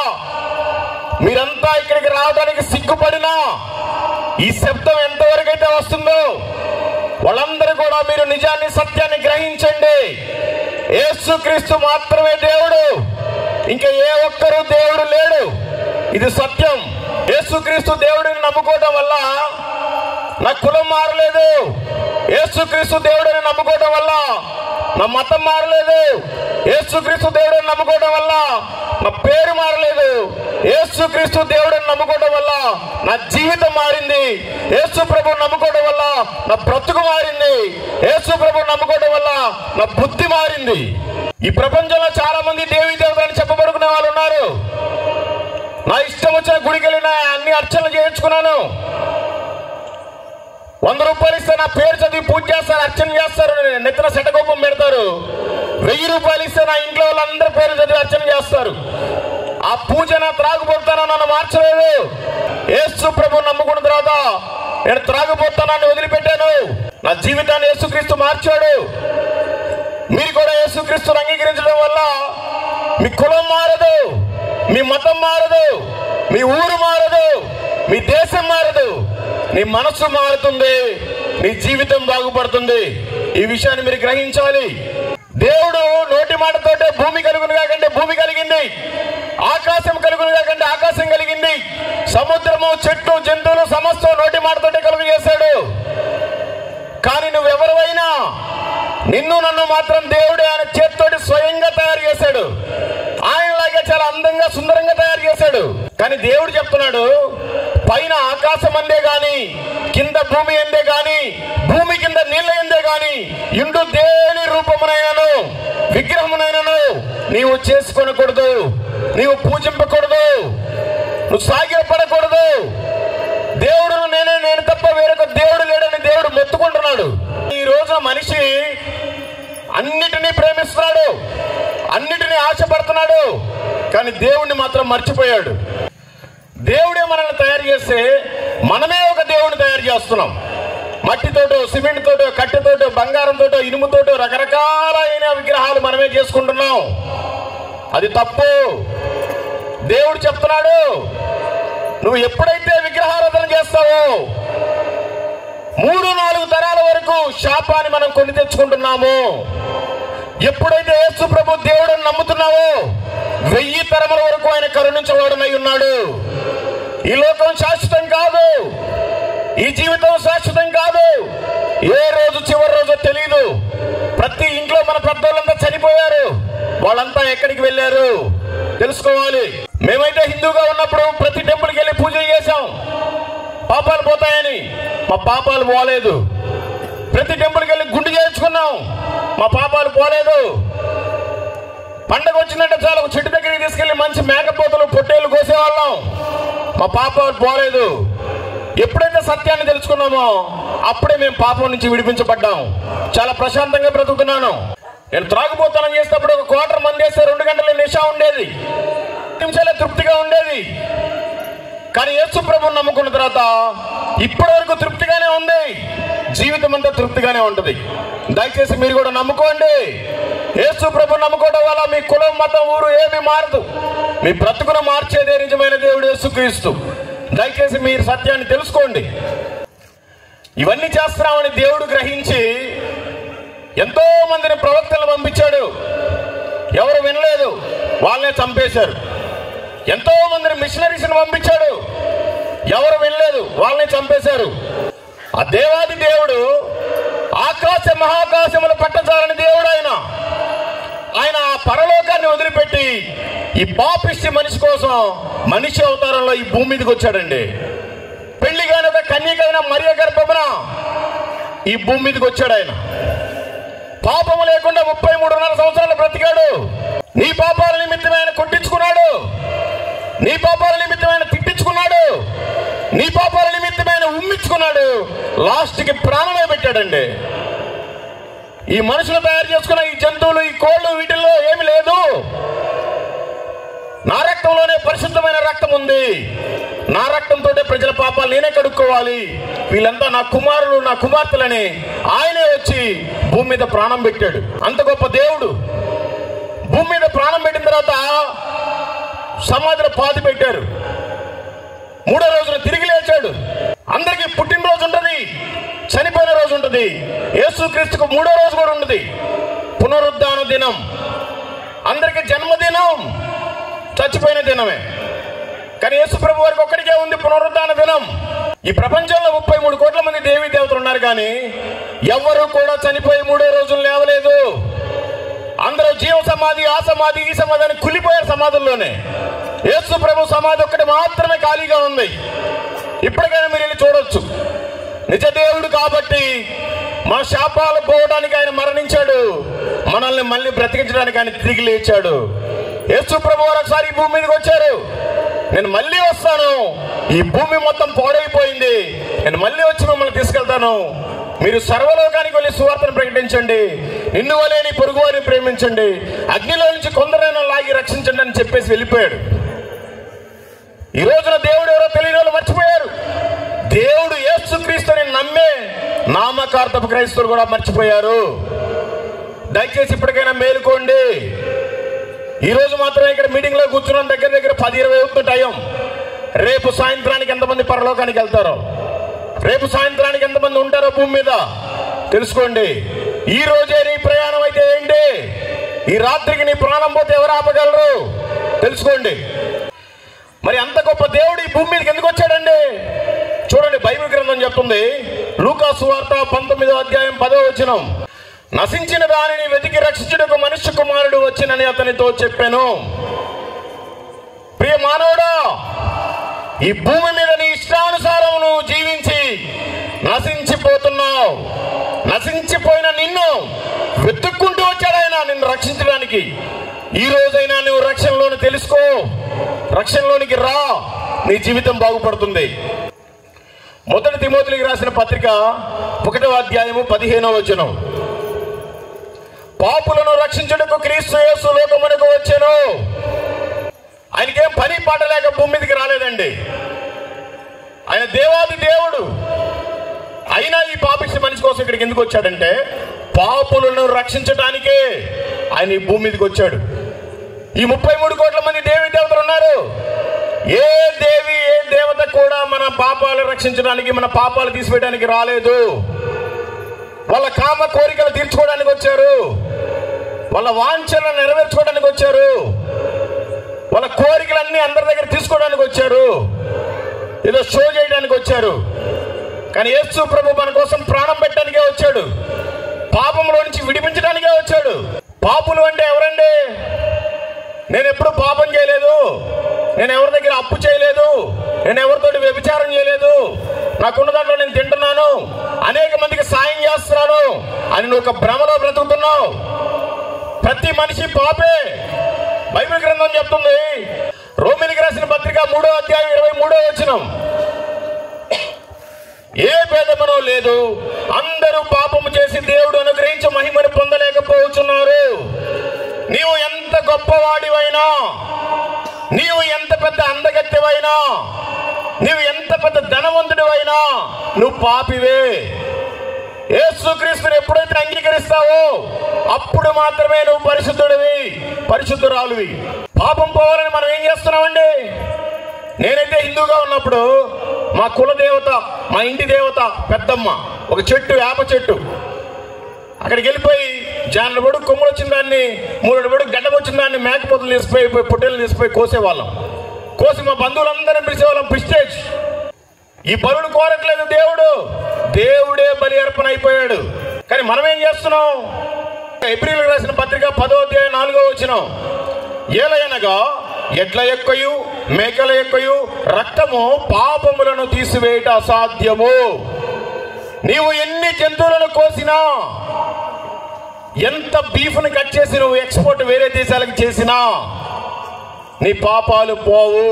మీరంతా ఇక్కడికి రావడానికి సిగ్గుపడినా ఈ శబ్దం ఎంతవరకు అయితే వస్తుందో వాళ్ళందరూ కూడా మీరు నిజాన్ని సత్యాన్ని గ్రహించండి. యేసుక్రీస్తు మాత్రమే దేవుడు, ఇంకా ఏ ఒక్కరు దేవుడు లేడు. ఇది సత్యం. యేసుక్రీస్తు దేవుడిని నమ్ముకోవడం వల్ల నా కులం మారలేదు. యేసుక్రీస్తు దేవుడిని నమ్ముకోవడం వల్ల నా మతం మారలేదు. యేసుక్రీస్తు దేవుడిని నమ్ముకోవడం వల్ల నా పేరు మారలేదు. యేసుక్రీస్తు దేవుడిని నమ్ముకోవడం వల్ల నా జీవితం మారింది. యేసు ప్రభువుని నమ్ముకోవడం వల్ల నా బ్రతుకు మారింది. యేసు ప్రభువుని నమ్ముకోవడం వల్ల నా బుద్ధి మారింది. ఈ ప్రపంచంలో చాలా మంది దేవీ దేవతలు చెప్పబడుకునే వాళ్ళు ఉన్నారు. నా ఇష్టం వచ్చిన గుడికి వెళ్ళిన అన్ని అర్చనలు చేయించుకున్నాను. 100 రూపాయలు ఇస్తే నా పేరు చదివి పూజ చేస్తారు, అర్చన చేస్తారు, నెత్తిన శటకోపం పెడతారు. 1000 రూపాయలు ఇస్తే నా ఇంట్లో వాళ్ళందరూ పేరు చదివి అర్చన చేస్తారు. ఆ పూజ నా త్రాగుబోతానో నన్ను మార్చలేదు. యేసు ప్రభువుని నమ్ముకున్న తర్వాత నేను త్రాగుబోతానాన్ని వదిలిపెట్టాను. నా జీవితాన్ని యేసుక్రీస్తు మార్చాడు. మీరు కూడా యేసుక్రీస్తుని అంగీకరించడం వల్ల మీ కులం మారదు, మీ మతం మారదు, మీ ఊరు మారదు, మీ దేశం మారదు, నీ మనస్సు మారుతుంది, నీ జీవితం బాగుపడుతుంది. ఈ విషయాన్ని మీరు గ్రహించాలి. దేవుడు నోటి మాటతోటే భూమి కలుగును కాకంటే భూమి కలిగింది, ఆకాశం కలుగును కాకంటే ఆకాశం కలిగింది, సముద్రము, చెట్టు, జంతువులు సమస్తం నోటి మాటతోటే కలుగు చేశాడు. కానీ నువ్వెవరివైనా నిన్ను నన్ను మాత్రం దేవుడు ఆయన చేతితోటి స్వయంగా తయారు చేశాడు. ఆయనలాగే చాలా అందంగా సుందరంగా తయారు చేశాడు. కానీ దేవుడు చెప్తున్నాడు, పైన ఆకాశం అందే గాని, కింద భూమి అందే గాని, భూమి కింద నీళ్ళ ఎందే గాని ఇండు దేని రూపమునైనను విగ్రహమునైనను నీవు చేసుకొనకూడదు, నీవు పూజింపకూడదు, నువ్వు సాగిలపడకూడదు. దేవుడును నేను తప్ప వేరొక దేవుడు లేడని దేవుడు మొత్తుకుంటున్నాడు. ఈ రోజు మనిషి అన్నిటినీ ప్రేమిస్తున్నాడు, అన్నిటినీ ఆశపడుతున్నాడు, కానీ దేవుణ్ణి మాత్రం మర్చిపోయాడు. దేవుడే మనల్ని తయారు చేస్తే మనమే ఒక దేవుడిని తయారు చేస్తున్నాం. మట్టితోటో, సిమెంట్ తోటో, కట్టెతోటో, బంగారంతోటో, ఇనుముతోటో రకరకాలైన విగ్రహాలు మనమే చేసుకుంటున్నాం. అది తప్పు. దేవుడు చెప్తున్నాడు, నువ్వు ఎప్పుడైతే విగ్రహారాధన చేస్తావో 3-4 తరాల వరకు శాపాన్ని మనం కొని తెచ్చుకుంటున్నాము. ఎప్పుడైతే యేసు ప్రభు దేవుడిని నమ్ముతున్నావో 1000 తరముల వరకు ఆయన కరుణించబడనై ఉన్నాడు. ఈ లోకం శాశ్వతం కాదు, ఈ జీవితం శాశ్వతం కాదు. ఏ రోజు చివరి రోజు తెలియదు. ప్రతి ఇంట్లో మన పెద్దోళ్ళంతా చనిపోయారు. వాళ్ళంతా ఎక్కడికి వెళ్ళారు తెలుసుకోవాలి. మేమైతే హిందూగా ఉన్నప్పుడు ప్రతి టెంపుల్కి వెళ్ళి పూజలు చేశాం, పాపాలు పోతాయని. మా పాపాలు పోలేదు. ప్రతి టెంపుల్కి వెళ్ళి గుండు చేయించుకున్నాం, మా పాపాలు పోలేదు. పండగ వచ్చిందంటే చాలా ఒక చెట్టు దగ్గరికి తీసుకెళ్లి మంచి మేకపోతలు, పొట్టేళ్లు కోసేవాళ్ళం, మా పాపాలు పోలేదు. ఎప్పుడైతే సత్యాన్ని తెలుసుకున్నామో అప్పుడే మేము పాపం నుంచి విడిపించబడ్డాం. చాలా ప్రశాంతంగా బ్రతుకుతున్నాను. నేను త్రాగుబోతనం చేసినప్పుడు ఒక క్వార్టర్ మంది వేస్తే 2 గంటల నిశా ఉండేది, 2 నిమిషాలే తృప్తిగా ఉండేది. కానీ యేసు ప్రభువుని నమ్ముకున్న తర్వాత ఇప్పటి వరకు తృప్తిగానే ఉంది, జీవితం అంతా తృప్తిగానే ఉంటుంది. దయచేసి మీరు కూడా నమ్ముకోండి. యేసు ప్రభువుని నమ్ముకోవడం వల్ల మీ కులం, మతం, ఊరు ఏమీ మారదు. మీ బ్రతుకును మార్చేదే నిజమైన దేవుడు యేసుక్రీస్తు. దయచేసి మీరు సత్యాన్ని తెలుసుకోండి. ఇవన్నీ చేస్తున్నామని దేవుడు గ్రహించి ఎంతో మందిని ప్రవక్తలు పంపించాడు. ఎవరు వినలేదు, వాళ్ళనే చంపేశారు. ఎంతో మందిని మిషనరీస్ని పంపించాడు, ఎవరు వినలేదు, వాళ్ళని చంపేశారు. ఆ దేవాది దేవుడు ఆకాశ మహాకాశములు పట్టజాలని దేవుడు ఆయన ఆ పరలోకాన్ని వదిలిపెట్టి ఈ పాపిష్టి మనిషి కోసం మనిషి అవతారంలో ఈ భూమి మీదకి వచ్చాడండి. పెళ్లి కాని ఒక కన్యకైన మరియ గర్భమున ఈ భూమి మీదకి వచ్చాడు. ఆయన పాపము లేకుండా 33.5 సంవత్సరాలు బ్రతికాడు. నీ పాపాల నిమిత్తం ఆయన కొట్టించుకున్నాడు, నీ పాపాల నిమిత్తం ఆయన తిట్టించుకున్నాడు, నీ పాపాల నిమిత్తం ఆయన ఉమ్మించుకున్నాడు, లాస్ట్కి ప్రాణమే పెట్టాడండి. ఈ మనుషులు తయారు చేసుకున్న ఈ జంతువులు, ఈ కోళ్ళు, వీటిల్లో ఏమి లేదు. నా రక్తంలోనే పరిశుద్ధమైన రక్తం ఉంది. నా రక్తంతో ప్రజల పాపాలు నేనే కడుక్కోవాలి. వీళ్ళంతా నా కుమారులు, నా కుమార్తెలని ఆయనే వచ్చి భూమి మీద ప్రాణం పెట్టాడు. అంత గొప్ప దేవుడు. భూమి మీద ప్రాణం పెట్టిన తర్వాత సమాధిలో పాతి పెట్టారు. 3వ రోజున తిరిగి లేచాడు. అందరికీ పుట్టినరోజు ఉంటుంది, చనిపోయిన రోజు ఉంటుంది. యేసుక్రీస్తుకు 3వ రోజు కూడా ఉంటుంది, పునరుద్ధాన దినం. అందరికీ జన్మదినం చచ్చిపోయిన దినమే. కానీ యేసు ప్రభు వారికి ఒక్కడికే ఉంది పునరుద్ధాన దినం. ఈ ప్రపంచంలో 33 కోట్ల మంది దేవీ దేవతలు ఉన్నారు, కానీ ఎవరు కూడా చనిపోయి 3వ రోజులు లేవలేదు. అందరూ జీవ సమాధి, ఆ సమాధి, ఈ సమాధి అని కులిపోయారు సమాధుల్లోనే. యేసు ప్రభు సమాధి ఒక్కటి మాత్రమే ఖాళీగా ఉంది. ఇప్పటికైనా మీరు వెళ్ళి చూడొచ్చు. నిజ దేవుడు కాబట్టి మన శాపాలు పోవడానికి ఆయన మరణించాడు, మనల్ని మళ్ళీ బ్రతికించడానికి ఆయన తిరిగి లేచాడు. యేసు ప్రభు వారు ఒకసారి ఈ భూమి మీదకి వచ్చారు, నేను మళ్ళీ వస్తాను, ఈ భూమి మొత్తం పాడైపోయింది, నేను మళ్ళీ వచ్చి మిమ్మల్ని తీసుకెళ్తాను, మీరు సర్వలోకానికి వెళ్ళి సువార్తను ప్రకటించండి, నిన్ను వలే నీ పొరుగు వారిని ప్రేమించండి, అగ్నిలో నుంచి కొందరైనా లాగి రక్షించండి అని చెప్పేసి వెళ్ళిపోయాడు. ఈ రోజున దేవుడు ఎవరో తెలియని వాళ్ళు మర్చిపోయారు. దేవుడు యేసుక్రీస్తుని నమ్మే నామకార్థపు క్రైస్తవులు కూడా మర్చిపోయారు. దయచేసి ఇప్పటికైనా మేలుకోండి. ఈ రోజు మాత్రమే ఇక్కడ మీటింగ్ లో కూర్చున్నాం, దగ్గర దగ్గర 10-20 అవుతుంది టైం. రేపు సాయంత్రానికి ఎంతమంది పరలోకానికి వెళ్తారో, రేపు సాయంత్రానికి ఎంతమంది ఉంటారో భూమి మీద తెలుసుకోండి. ఈ రోజే నీ ప్రయాణం అయితే ఏంటి, ఈ రాత్రికి నీ ప్రాణం పోతే ఎవరు ఆపగలరు తెలుసుకోండి. మరి అంత గొప్ప దేవుడు ఈ భూమి మీదకి ఎందుకు వచ్చాడండి? చూడండి, బైబిల్ గ్రంథం చెప్తుంది, లూకా సువార్త 19వ అధ్యాయం 10వ వచనం, నశించిన దానిని వెతికి రక్షించుటకు మనుష్య కుమారుడు వచ్చినని అతనితో చెప్పాను. ప్రియ మానవుడా, ఈ భూమి మీద నీ ఇష్టానుసారం నువ్వు జీవించి నశించిపోతున్నావు. నశించిపోయిన నిన్ను వెతుక్కుంటూ వచ్చాడు ఆయన నిన్ను రక్షించడానికి. ఈ రోజైనా నువ్వు రక్షణలోని తెలుసుకో, రక్షణలోనికి రా, నీ జీవితం బాగుపడుతుంది. మొదటి తిమోతికి రాసిన పత్రిక 1వ అధ్యాయము 15వ వచనం, పాపులను రక్షించుటకు క్రీస్తు యేసు లోకమునకు వచ్చెను. ఆయనకేం పని పాట లేక భూమి మీదకి రాలేదండి. ఆయన దేవాది దేవుడు. అయినా ఈ పాపిష్టి మనిషి కోసం ఇక్కడికి ఎందుకు వచ్చాడంటే, పాపులను రక్షించడానికే ఆయన ఈ భూమి మీదకి వచ్చాడు. ఈ 33 కోట్ల మంది దేవి దేవతలు ఉన్నారు. ఏ దేవి, ఏ దేవత కూడా మన పాపాలు రక్షించడానికి, మన పాపాలు తీసివేయడానికి రాలేదు. వాళ్ళ కామ కోరికలు తీర్చుకోవడానికి వచ్చారు, వాళ్ళ వాంఛలను నెరవేర్చుకోవడానికి వచ్చారు, వాళ్ళ కోరికలన్నీ అందరి దగ్గర తీసుకోవడానికి వచ్చారు, ఏదో షో చేయడానికి వచ్చారు. కానీ యేసు ప్రభు మన కోసం ప్రాణం పెట్టడానికే వచ్చాడు, పాపంలో నుంచి విడిపించడానికే వచ్చాడు. పాపులు అంటే ఎవరండి? నేను ఎప్పుడు పాపం చేయలేదు, నేను ఎవరి దగ్గర అప్పు చేయలేదు, నేను ఎవరితోటి వ్యభిచారం చేయలేదు, నాకున్న దాంట్లో నేను తింటున్నాను, అనేక మందికి సాయం చేస్తున్నాను అని నువ్వు ఒక భ్రమలో బ్రతుకుతున్నావు. ప్రతి మనిషి పాపే. బైబిల్ గ్రంథం చెప్తుంది, రోమిలికి రాసిన పత్రిక 3వ అధ్యాయం 23వ వచనం, ఏ భేదమునో లేదు, అందరూ పాపము చేసి దేవుడు అనుగ్రహించి మహిమను పొందలేకపోతున్నారు. నీవు ఎంత గొప్పవాడివైనా, నీవు ఎంత పెద్ద అందగత్తెవైనా, నీవు ఎంత పెద్ద ధనవంతుడివైనా, నువ్వు పాపివే. యేసుక్రీస్తుని ఎప్పుడైతే అంగీకరిస్తావో అప్పుడు మాత్రమే నువ్వు పరిశుద్ధుడివి, పరిశుద్ధురాలువి. పాపం పోవాలని మనం ఏం చేస్తున్నామండి? నేనైతే హిందూగా ఉన్నప్పుడు మా కుల దేవత, మా ఇంటి దేవత పెద్దమ్మ, ఒక చెట్టు, వేప చెట్టు, అక్కడికి వెళ్ళిపోయి జానబడు కొమ్ములు వచ్చిన దాన్ని, 3 బడు గడ్డం వచ్చిన దాన్ని మేకపోతులు తీసిపోయి, పొట్టేలు తీసిపోయి కోసేవాళ్ళం. కోసి మా బంధువులందరినీ పిలిచేవాళ్ళం ప్రిస్టేజ్. ఈ బలుడు కోరట్లేదు దేవుడు, దేవుడే బలి అర్పణ అయిపోయాడు. కానీ మనం ఏం చేస్తున్నాం? ఎబ్రీయులకు రాసిన పత్రిక 10వ అధ్యాయం 4వ వచనం, ఏలయనగా ఎడ్ల యొక్కయు మేకల యొక్కయు రక్తము పాపములను తీసివేయట అసాధ్యము. నీవు ఎన్ని జంతువులను కోసినా, ఎంత బీఫ్ను కట్ చేసి నువ్వు ఎక్స్పోర్ట్ వేరే దేశాలకు చేసినా నీ పాపాలు పోవు.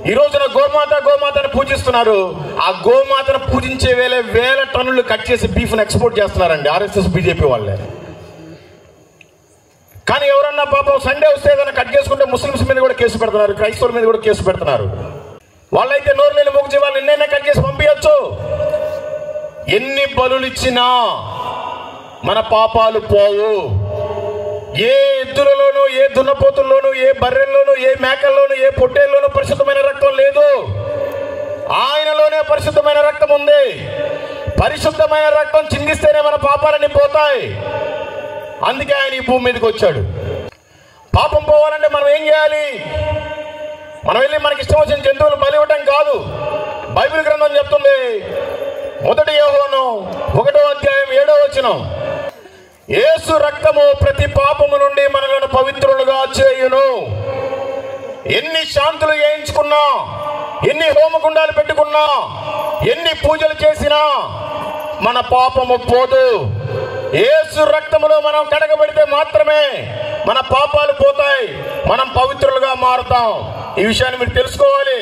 ఈ రోజున గోమాతను పూజిస్తున్నారు. ఆ గోమాతను పూజించే వేల టన్నులు కట్ చేసి బీఫ్ను ఎక్స్పోర్ట్ చేస్తున్నారండి ఆర్ఎస్ఎస్ బీజేపీ వాళ్ళే. కానీ ఎవరన్నా పాపం సండే వస్తే ఏదైనా కట్ చేసుకుంటే ముస్లిమ్స్ మీద కూడా కేసు పెడుతున్నారు, క్రైస్తవుల మీద కూడా కేసు పెడుతున్నారు. వాళ్ళైతే నోరు నీళ్ళు మొగ్గు వాళ్ళు ఎన్నైనా కట్ చేసి పంపించచ్చు. ఎన్ని బలులు ఇచ్చినా మన పాపాలు పోవు. ఏ ఎద్దులలోనూ, ఏ దున్నపోతుల్లోనూ, ఏ బర్రెల్లోనూ, ఏ మేకల్లోనూ, ఏ పొట్టేల్లోనూ పరిశుద్ధమైన రక్తం లేదు. ఆయనలోనే పరిశుద్ధమైన రక్తం ఉంది. పరిశుద్ధమైన రక్తం చిందిస్తేనే మన పాపాలన్నీ పోతాయి. అందుకే ఆయన ఈ భూమి మీదకి వచ్చాడు. పాపం పోవాలంటే మనం ఏం చేయాలి? మనం వెళ్ళి మనకి ఇష్టం వచ్చిన జంతువులు బలి ఇవ్వటం కాదు. బైబిల్ గ్రంథం చెప్తుంది, 1 యోహాను 1వ అధ్యాయం 7వ వచనం, యేసు రక్తము ప్రతి పాపము నుండి మనలను పవిత్రులుగా చేయును. ఎన్ని శాంతులు చేయించుకున్నా, ఎన్ని హోమగుండాలు పెట్టుకున్నా, ఎన్ని పూజలు చేసినా మన పాపము పోదు. యేసు రక్తములో మనం కడగబడితే మాత్రమే మన పాపాలు పోతాయి, మనం పవిత్రులుగా మారుతాం. ఈ విషయాన్ని మీరు తెలుసుకోవాలి.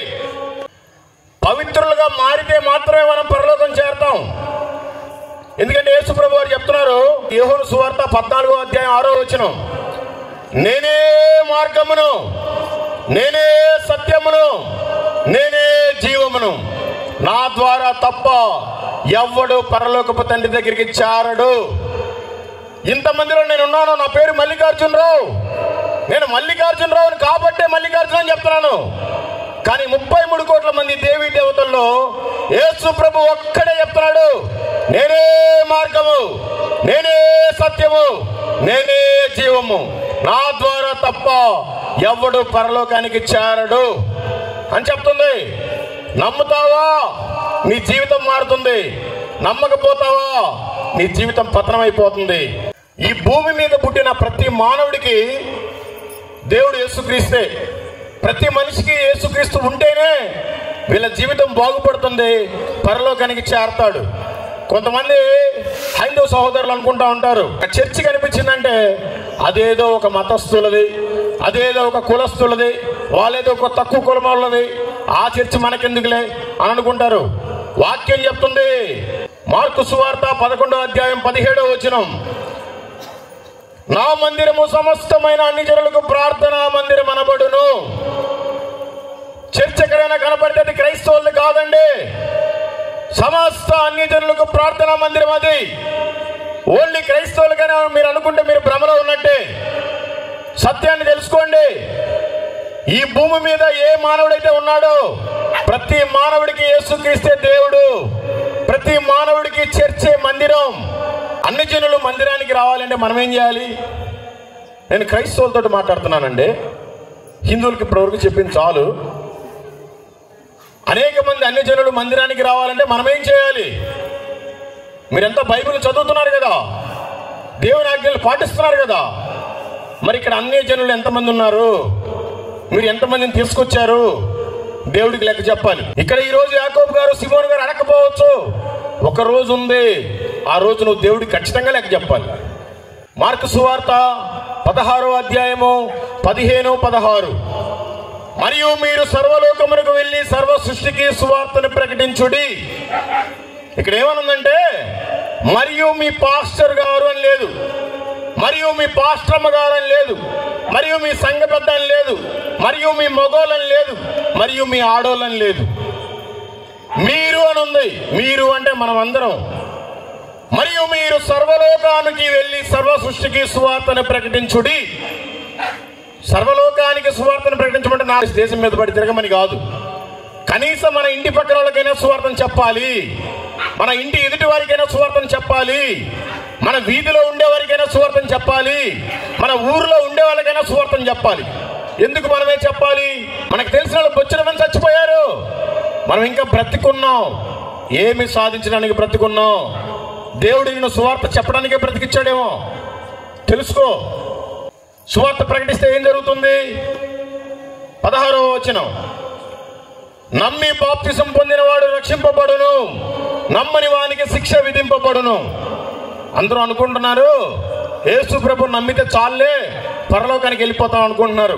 పవిత్రులుగా మారితే మాత్రమే మనం పరలోకం చేరుతాం. ఎందుకంటే యేసు ప్రభు వారు చెప్తున్నారు, యోహాను సువార్త 14వ అధ్యాయం 6వ వచనం, నేనే మార్గమును, నేనే సత్యమును, నేనే జీవమును, నా ద్వారా తప్ప ఎవ్వడు పరలోకపు తండ్రి దగ్గరికి చేరడు. ఇంతమందిలో నేను ఉన్నాను, నా పేరు మల్లికార్జునరావు, నేను మల్లికార్జునరావుని కాబట్టే మల్లికార్జున అని చెప్తున్నాను. కానీ 33 కోట్ల మంది దేవీ దేవతల్లో యేసు ప్రభు ఒక్కడే చెప్తున్నాడు, నేనే మార్గము, నేనే సత్యము, నేనే జీవము, నా ద్వారా తప్ప ఎవ్వడు పరలోకానికి చేరడు అని చెప్తుంది. నమ్ముతావా నీ జీవితం మారుతుంది, నమ్మకపోతావా నీ జీవితం పతనమైపోతుంది. ఈ భూమి మీద పుట్టిన ప్రతి మానవుడికి దేవుడు యేసుక్రీస్తే. ప్రతి మనిషికి యేసుక్రీస్తు ఉంటేనే వీళ్ళ జీవితం బాగుపడుతుంది, పరలోకానికి చేరతాడు. కొంతమంది హైందవ సహోదరులు అనుకుంటా ఉంటారు, చర్చి కనిపించిందంటే అదేదో ఒక మతస్థులది, అదేదో ఒక కులస్థులది, వాళ్ళేదో ఒక తక్కువ కులం వాళ్ళది, ఆ చర్చి మనకెందుకులే అని అనుకుంటారు. వాక్యం చెప్తుంది, మార్కు సువార్త 11వ అధ్యాయం 17వ వచనం, నా మందిరము సమస్తమైన అన్ని జనులకు ప్రార్థనా మందిరం అనబడును. చర్చ్ ఎక్కడైనా కనపడితే అది క్రైస్తవులు కాదండి, సమస్త అన్ని జనులకు ప్రార్థనా మందిరం. అది ఓన్లీ క్రైస్తవులకైనా మీరు అనుకుంటే మీరు భ్రమలో ఉన్నట్టే. సత్యాన్ని తెలుసుకోండి. ఈ భూమి మీద ఏ మానవుడైతే ఉన్నాడో ప్రతి మానవుడికి యేసుక్రీస్తే దేవుడు, ప్రతి మానవుడికి చర్చే మందిరం. అన్ని జనులు మందిరానికి రావాలంటే మనం ఏం చేయాలి? నేను క్రైస్తవులతో మాట్లాడుతున్నానండి, హిందువులకి ఇప్పటివరకు చెప్పింది చాలు. అనేక మంది అన్ని జనులు మందిరానికి రావాలంటే మనం ఏం చేయాలి? మీరంతా బైబిల్ చదువుతున్నారు కదా, దేవుని ఆజ్ఞలు పాటిస్తున్నారు కదా, మరి ఇక్కడ అన్ని జనులు ఎంతమంది ఉన్నారు? మీరు ఎంతమందిని తీసుకొచ్చారు? దేవుడికి లెక్క చెప్పాలి. ఇక్కడ ఈ రోజు యాకోబు గారు, సిమోన్ గారు అడగకపోవచ్చు, ఒక రోజు ఉంది, ఆ రోజు నువ్వు దేవుడికి ఖచ్చితంగా లెక్క చెప్పాలి. మార్కు సువార్త 16వ అధ్యాయము 15, 16, మరియు మీరు సర్వలోకమునకు వెళ్ళి సర్వ సృష్టికి సువార్తను ప్రకటించుడి. ఇక్కడ ఏమనుందంటే మరియు మీ పాస్టర్ గారు అని లేదు, మరియు మీ పాస్టర్మ్మ గారు అని లేదు, మరియు మీ సంఘ పెద్ద అని లేదు, మరియు మీ మగోళ్ళని లేదు, మరియు మీ ఆడోళ్ళని లేదు, మీరు అని ఉంది. మీరు అంటే మనం అందరం. మరియు మీరు సర్వలోకానికి వెళ్ళి సర్వ సృష్టికి సువార్తను ప్రకటించుడి. సర్వలోకానికి సువార్తను ప్రకటించమంటే నా దేశం మీద పడి తిరగమని కాదు, కనీసం మన ఇంటి పక్కన వాళ్ళకైనా సువార్తను చెప్పాలి, మన ఇంటి ఎదుటి వారికైనా సువార్తను చెప్పాలి, మన వీధిలో ఉండే వారికైనా సువార్తను చెప్పాలి, మన ఊరిలో ఉండే వాళ్ళకైనా సువార్తను చెప్పాలి. ఎందుకు మనమే చెప్పాలి? మనకు తెలిసిన వాళ్ళు బొచ్చిన మంది చచ్చిపోయారు, మనం ఇంకా బ్రతికున్నాం. ఏమి సాధించడానికి బ్రతికున్నాం? దేవుడు నిన్ను సువార్త చెప్పడానికే బ్రతికిచ్చాడేమో తెలుసుకో. సువార్త ప్రకటిస్తే ఏం జరుగుతుంది? 16వ వచనం, నమ్మి బాప్తిసం పొందినవాడు రక్షింపబడును, నమ్మని వానికి శిక్ష విధింపబడును. అందరూ అనుకుంటున్నారు యేసు ప్రభు నమ్మితే చాలే పరలోకానికి వెళ్ళిపోతాం అనుకుంటున్నారు.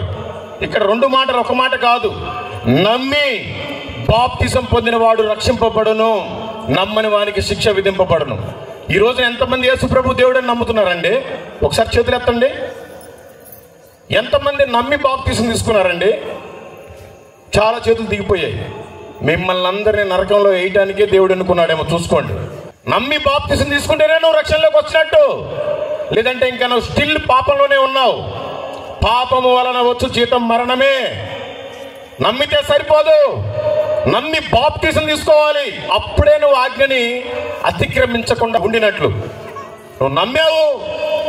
ఇక్కడ రెండు మాటలు, ఒక మాట కాదు. నమ్మి బాప్తిసం పొందినవాడు రక్షింపబడును, నమ్మని వానికి శిక్ష విధింపబడును. ఈ రోజు ఎంతమంది యేసు ప్రభు దేవుడని నమ్ముతున్నారండి? ఒకసారి చేతులు ఎత్తండి. ఎంతమంది నమ్మి బాప్తిసం తీసుకున్నారండి? చాలా చేతులు దిగిపోయాయి. మిమ్మల్ని అందరినీ నరకంలో వేయటానికే దేవుడు అనుకున్నాడేమో చూసుకోండి. నమ్మి బాప్తిసం తీసుకుంటేనే నువ్వు రక్షణలోకి వచ్చినట్టు, లేదంటే ఇంకా నువ్వు స్టిల్ పాపంలోనే ఉన్నావు. పాపము వలన వచ్చు జీతం మరణమే. నమ్మితే సరిపోదు, నమ్మి బాప్తిసం తీసుకోవాలి. అప్పుడే నువ్వు ఆజ్ఞని అతిక్రమించకుండా ఉండినట్లు. నువ్వు నమ్మావు,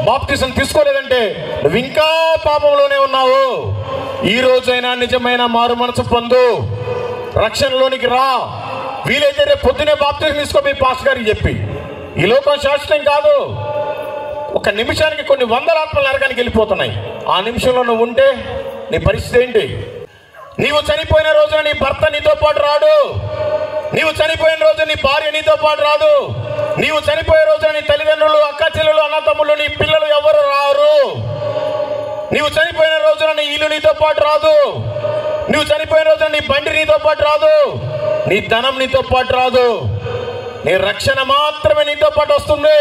బాప్తిసం తీసుకోలేదంటే నువ్వు ఇంకా పాపంలోనే ఉన్నావు. ఈ రోజైనా నిజమైన మారు మనసు పొందు, రక్షణలోనికి రా. వీలైతే రేపు పొద్దునే బాప్తిసం తీసుకో మీ పాస్టర్ గారికి చెప్పి. ఈ లోకం శాశ్వతం కాదు. ఒక ఒక్క నిమిషానికి కొన్ని వందల ఆత్మలు నరకానికి వెళ్ళిపోతున్నాయి. ఆ నిమిషంలో నువ్వు ఉంటే నీ పరిస్థితి ఏంటి? నీవు చనిపోయిన రోజున నీ భర్త నీతో పాటు రాడు. నీవు చనిపోయిన రోజు నీ భార్య నీతో పాటు రాదు. నీవు చనిపోయే రోజున నీ తల్లిదండ్రులు, అక్క చెల్లెలు, అన్న తమ్ముళ్ళు, నీ పిల్లలు ఎవరు రారు. నీవు చనిపోయిన రోజున నీ ఇల్లు నీతో పాటు రాదు. నువ్వు చనిపోయిన రోజున నీ బండి నీతో పాటు రాదు. నీ ధనం నీతో పాటు రాదు. నీ రక్షణ మాత్రమే నీతో పాటు వస్తుంది.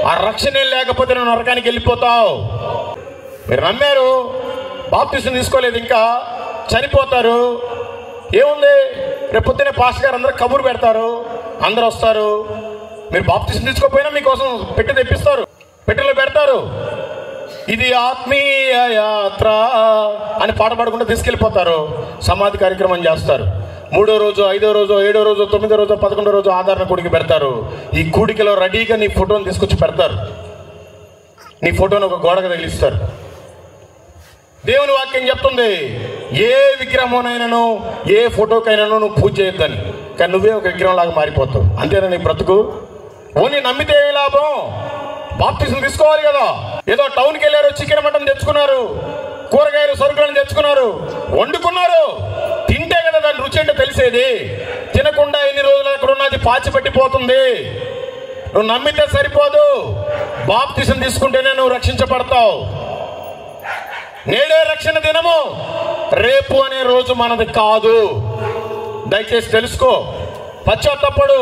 ఆ రక్షణ లేకపోతే నువ్వు నరకానికి వెళ్ళిపోతావు. మీరు నమ్మారు, బాప్తిసం తీసుకోలేదు, ఇంకా చనిపోతారు. ఏముంది, రేపు పొద్దున్నే పాస్టర్ గారు అందరూ కబురు పెడతారు, అందరు వస్తారు. మీరు బాప్తిసం తీసుకోకపోయినా మీకోసం పెట్టి తెప్పిస్తారు, పెట్టెలో పెడతారు. ఇది ఆత్మీయ యాత్ర అని పాట పాడుకుంటూ తీసుకెళ్ళిపోతారు. సమాధి కార్యక్రమం చేస్తారు. 3వ రోజు, 5వ రోజు, 7వ రోజు, 9వ రోజు, 11వ రోజు ఆదరణ కూడిక పెడతారు. ఈ కూడికలో రెడీగా నీ ఫోటోని తీసుకొచ్చి పెడతారు. నీ ఫోటోని ఒక గోడకు తగిలిస్తారు. దేవుని వాక్యం చెప్తుంది, ఏ విగ్రహంనైనాను, ఏ ఫోటోకైనాను నువ్వు పూజ చేయొద్దని. కానీ నువ్వే ఒక విగ్రహం లాగా మారిపోతావు. అంతేనా నీ బ్రతుకు? ఓన్లీ నమ్మితే ఏ లాభం? బాప్తిసం తీసుకోవాలి కదా. ఏదో టౌన్కి వెళ్ళారు, చికెన్ మటన్ తెచ్చుకున్నారు, కూరగాయలు సరుకులను తెచ్చుకున్నారు, వండుకున్నారు. తింటే కదా దాని రుచి అంటే తెలిసేది. తినకుండా ఎన్ని రోజులు అక్కడ ఉన్నది పాచిపట్టిపోతుంది. నువ్వు నమ్మితే సరిపోదు, బాప్తిసం తీసుకుంటేనే నువ్వు రక్షించబడతావు. నేడే రక్షణ దినము, రేపు అనే రోజు మనది కాదు. దయచేసి తెలుసుకో, పశ్చాత్తపడు.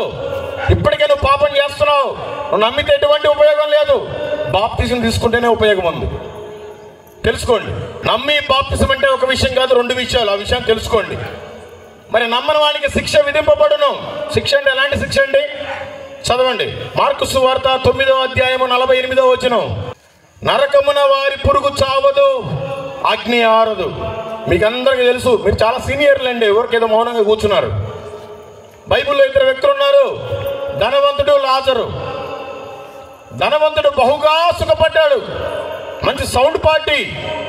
ఇప్పటికే నువ్వు పాపం చేస్తున్నావు, నువ్వు నమ్మితే ఎటువంటి ఉపయోగం లేదు. బాప్తిసం తీసుకుంటేనే ఉపయోగం ఉంది. తెలుసుకోండి. నమ్మి బాప్తిసం అంటే ఒక విషయం కాదు, 2 విషయాలు. ఆ విషయం తెలుసుకోండి. మరి నమ్మని వానికి శిక్ష విధింపబడును. శిక్ష అంటే ఎలాంటి శిక్ష అండి? చదవండి. మార్కు సువార్త 9వ అధ్యాయము 48వ వచనం. నరకమున వారి పురుగు చావదు, అగ్ని ఆరదు. మీకు అందరికీ తెలుసు, మీరు చాలా సీనియర్లండి, ఎవరికేదో మౌనంగా కూర్చున్నారు. బైబిల్లో 2 వ్యక్తులు ఉన్నారు, ధనవంతుడు, లాజరు. ధనవంతుడు బహుగా సుఖపడ్డాడు, మంచి సౌండ్ పార్టీ,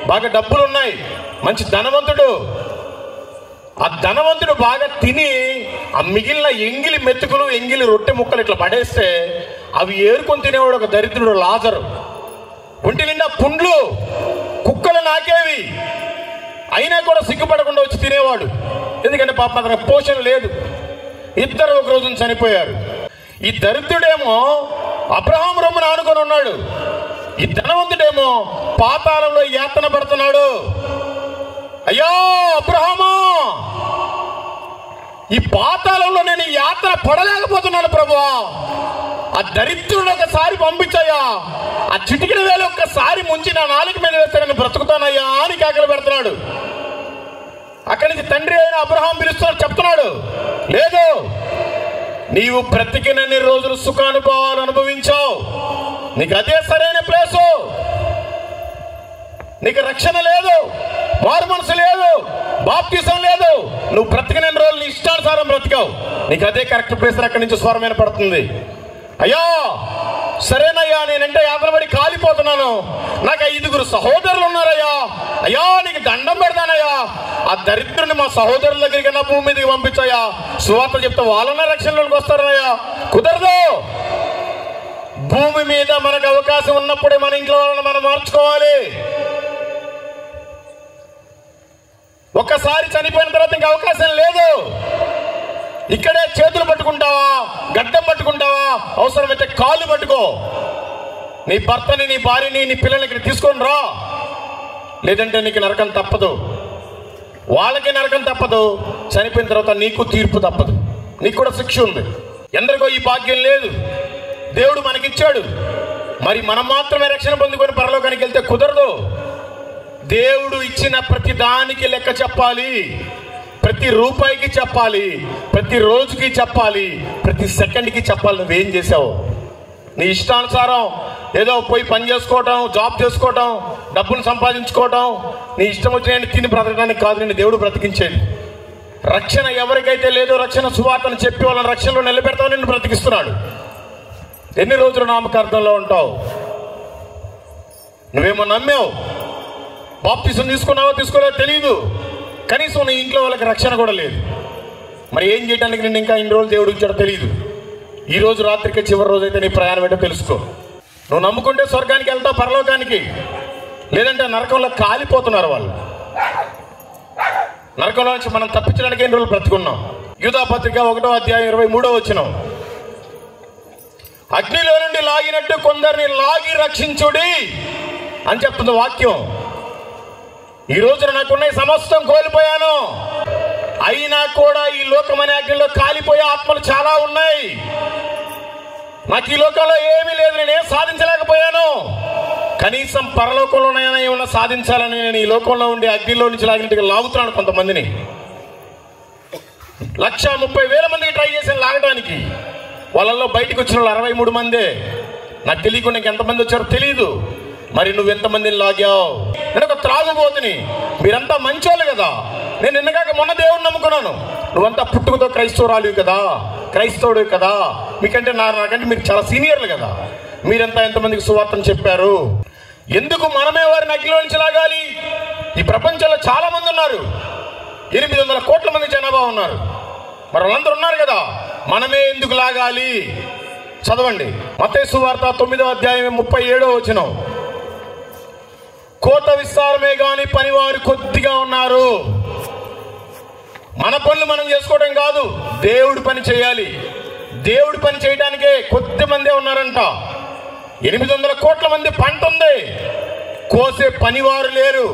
బాగా డబ్బులు ఉన్నాయి, మంచి ధనవంతుడు. ఆ ధనవంతుడు బాగా తిని ఆ మిగిలిన ఎంగిలి మెతుకులు, ఎంగిలి రొట్టె ముక్కలు ఇట్లా పడేస్తే అవి ఏరుకొని తినేవాడు ఒక దరిద్రుడు, లాజరు. ఒంటి నిండా పుండ్లు, కుక్కలు నాకేవి, అయినా కూడా సిగ్గుపడకుండా వచ్చి తినేవాడు. ఎందుకంటే పాపం అతనికి పోషణ లేదు. ఇద్దరు ఒక రోజున చనిపోయారు. ఈ దరిద్రుడేమో అబ్రహాం రొమ్మున ఆనుకొని ఉన్నాడు, ఈ ధనవంతుడేమో పాతాళంలో యాతన పడుతున్నాడు. అయ్యో అబ్రహాము, ఈ పాతాళంలో నేను యాతన పడలేకపోతున్నాను ప్రభువా, ఆ దరిద్రుడు ఒకసారి పంపించయ్యా, ఆ చిటికిన వేలు ఒక్కసారి ముంచి నా నాలుక మీద వేస్తే నేను బ్రతుకుతానయ్యా అని కేకలు పెడుతున్నాడు. అక్కడి నుంచి తండ్రి అయిన అబ్రహాం పిలుస్తున్నాడు, చెప్తున్నాడు, లేదు, నీవు బ్రతికినన్ని రోజులు సుఖానుభవాలు అనుభవించావు, నీకు అదే సరైన ప్లేసు. నీకు రక్షణ లేదు, మారు మనసు లేదు, బాప్తిసం లేదు, నువ్వు బ్రతికినన్ని రోజులు నీ ఇష్టానుసారం బ్రతికావు, నీకు అదే కరెక్ట్ ప్లేస్. అక్కడి నుంచి స్వరమైన పడుతుంది, అయ్యా సరేనయ్యా, నేనంటే యాతనపడి కాలిపోతున్నాను, నాకు 5 సహోదరులు ఉన్నారయ్యా, అయ్యా నీకు దండం పెడతానయ్యా, ఆ దరిద్రుని మా సహోదరుల దగ్గరికి నా భూమి మీదకి పంపించయ్యా, సువార్త చెప్తే వాళ్ళన్న రక్షణలోకి వస్తారయ్యా. కుదరదు. భూమి మీద మనకు అవకాశం ఉన్నప్పుడే మన ఇంట్లో వాళ్ళని మనం మార్చుకోవాలి. ఒక్కసారి చనిపోయిన తర్వాత ఇంకా అవకాశం లేదు. ఇక్కడే చేతులు పట్టుకుంటావా, గడ్డం పట్టుకుంటావా, అవసరమైతే కాళ్ళు పట్టుకో. నీ భర్తని, నీ భార్యని, నీ పిల్లల్ని ఇక్కడ తీసుకొని రా, లేదంటే నీకు నరకం తప్పదు, వాళ్ళకి నరకం తప్పదు, చనిపోయిన తర్వాత నీకు తీర్పు తప్పదు, నీకు కూడా శిక్ష ఉంది. ఎందరికో ఈ భాగ్యం లేదు, దేవుడు మనకిచ్చాడు. మరి మనం మాత్రమే రక్షణ పొందుకొని పరలోకానికి వెళ్తే కుదరదు. దేవుడు ఇచ్చిన ప్రతి దానికి లెక్క చెప్పాలి, ప్రతి రూపాయికి చెప్పాలి, ప్రతి రోజుకి చెప్పాలి, ప్రతి సెకండ్కి చెప్పాలి. నువ్వేం చేసావు? నీ ఇష్టానుసారం ఏదో పోయి పని చేసుకోవటం, జాబ్ చేసుకోవటం, డబ్బులు సంపాదించుకోవటం, నీ ఇష్టం వచ్చిన తిని బ్రతకడానికి కాదు నిన్ను దేవుడు బ్రతికించేది. రక్షణ ఎవరికైతే లేదో రక్షణ సువార్తను చెప్పి వాళ్ళని రక్షణలో నిలబెడతావు, నిన్ను బ్రతికిస్తున్నాడు. ఎన్ని రోజులు నామకార్థంలో ఉంటావు? నువ్వేమో నమ్మావు, బాప్తిసం తీసుకున్నావో తీసుకోలేదో తెలియదు, కనీసం నీ ఇంట్లో వాళ్ళకి రక్షణ కూడా లేదు. మరి ఏం చేయడానికి నిన్ను ఇంకా ఇన్ని రోజులు దేవుడు ఇచ్చాడో తెలియదు. ఈ రోజు రాత్రికి చివరి రోజు అయితే నీ ప్రయాణం ఏంటో తెలుసుకో. నువ్వు నమ్ముకుంటే స్వర్గానికి వెళ్తావు, పరలోకానికి. లేదంటే నరకంలో కాలిపోతున్నారు వాళ్ళు. నరకంలో నుంచి మనం తప్పించడానికి ఎన్ని రోజులు బ్రతుకున్నాం? యూదా పత్రిక 1వ అధ్యాయం 23వ వచనం, అగ్నిలో నుండి లాగినట్టు కొందరిని లాగి రక్షించుడి అని చెప్తుంది వాక్యం. ఈ రోజున నాకున్న సమస్తం కోల్పోయాను, అయినా కూడా ఈ లోకమనే అగ్నిలో కాలిపోయే ఆత్మలు చాలా ఉన్నాయి. నాకు ఈ లోకంలో ఏమీ లేదు, నేనేం సాధించలేకపోయాను. కనీసం పరలోకంలోనైనా ఏమన్నా సాధించాలని నేను ఈ లోకంలో ఉండి అగ్నిలో నుంచి లాగినట్టుగా లాగుతున్నాను కొంతమందిని. 130,000 మందికి ట్రై చేశాను లాగడానికి. వాళ్ళల్లో బయటకు వచ్చిన వాళ్ళు 63 మందే. నాకు తెలియకుండా ఎంతమంది వచ్చారో తెలియదు. మరి నువ్వు ఎంతమందిని లాగావు? నేను ఒక త్రాగుబోతుని, మీరంతా మంచోళ్ళు కదా. నేను నిన్నగాక మొన్న దేవుడిని నమ్ముకున్నాను. నువ్వంతా పుట్టుకతో క్రైస్తవురాలు కదా, క్రైస్తవుడు కదా, మీకంటే నాకంటే మీరు చాలా సీనియర్లు కదా. మీరంతా ఎంతమందికి సువార్తను చెప్పారు? ఎందుకు మనమే వారిని అగ్నిలో నుంచి లాగాలి? ఈ ప్రపంచంలో చాలా మంది ఉన్నారు, 800 కోట్ల మంది జనాభా ఉన్నారు. మరి వాళ్ళందరూ ఉన్నారు కదా, మనమే ఎందుకు లాగాలి? చదవండి మత్తయి సువార్త 9వ అధ్యాయం 37వ వచనం, కోత విస్తారమే గాని పనివారు కొద్దిగా ఉన్నారు. మన పనులు మనం చేసుకోవడం కాదు, దేవుడి పని చేయాలి. దేవుడి పని చేయడానికే కొద్ది మందే ఉన్నారంట. 800 కోట్ల మంది పంట ఉంది, కోసే పనివారు లేరు.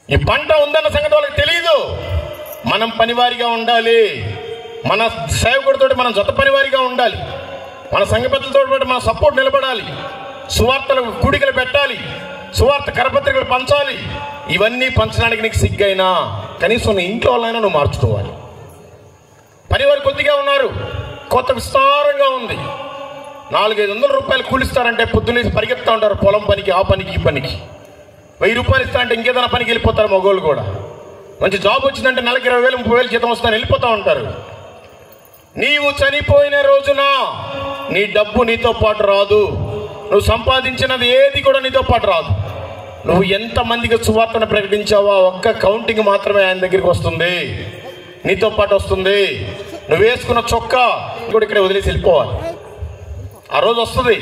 ఈ పంట ఉందన్న సంగతి వాళ్ళకి తెలియదు. మనం పనివారిగా ఉండాలి. మన సేవకుడితో మనం జత పనివారిగా ఉండాలి. మన సంఘ పెద్దలతో మన సపోర్ట్ నిలబడాలి. సువార్తలకు కూడికలు పెట్టాలి, సువార్త కరపత్రికలు పంచాలి. ఇవన్నీ పంచడానికి నీకు సిగ్గైనా కనీసం నీ ఇంట్లో వాళ్ళైనా నువ్వు మార్చుకోవాలి. పనివారు కొద్దిగా ఉన్నారు, కొత్త విస్తారంగా ఉంది. 400-500 రూపాయలు కూలిస్తారంటే పొద్దున్నేసి పరిగెత్తా ఉంటారు పొలం పనికి, ఆ పనికి, ఈ పనికి. 1000 రూపాయలు ఇస్తారంటే ఇంకేదైనా పనికి వెళ్ళిపోతారు. మగోళ్ళు కూడా మంచి జాబ్ వచ్చిందంటే నెలకి 20,000-30,000 జీతం వస్తాను వెళ్ళిపోతూ ఉంటారు. నీవు చనిపోయిన రోజున నీ డబ్బు నీతో పాటు రాదు. నువ్వు సంపాదించినది ఏది కూడా నీతో పాటు రాదు. నువ్వు ఎంతమందికి సువార్తను ప్రకటించావో ఒక్క కౌంటింగ్ మాత్రమే ఆయన దగ్గరికి వస్తుంది, నీతో పాటు వస్తుంది. నువ్వు వేసుకున్న చొక్కా కూడా ఇక్కడే వదిలేసి వెళ్ళిపోవాలి. ఆ రోజు వస్తుంది.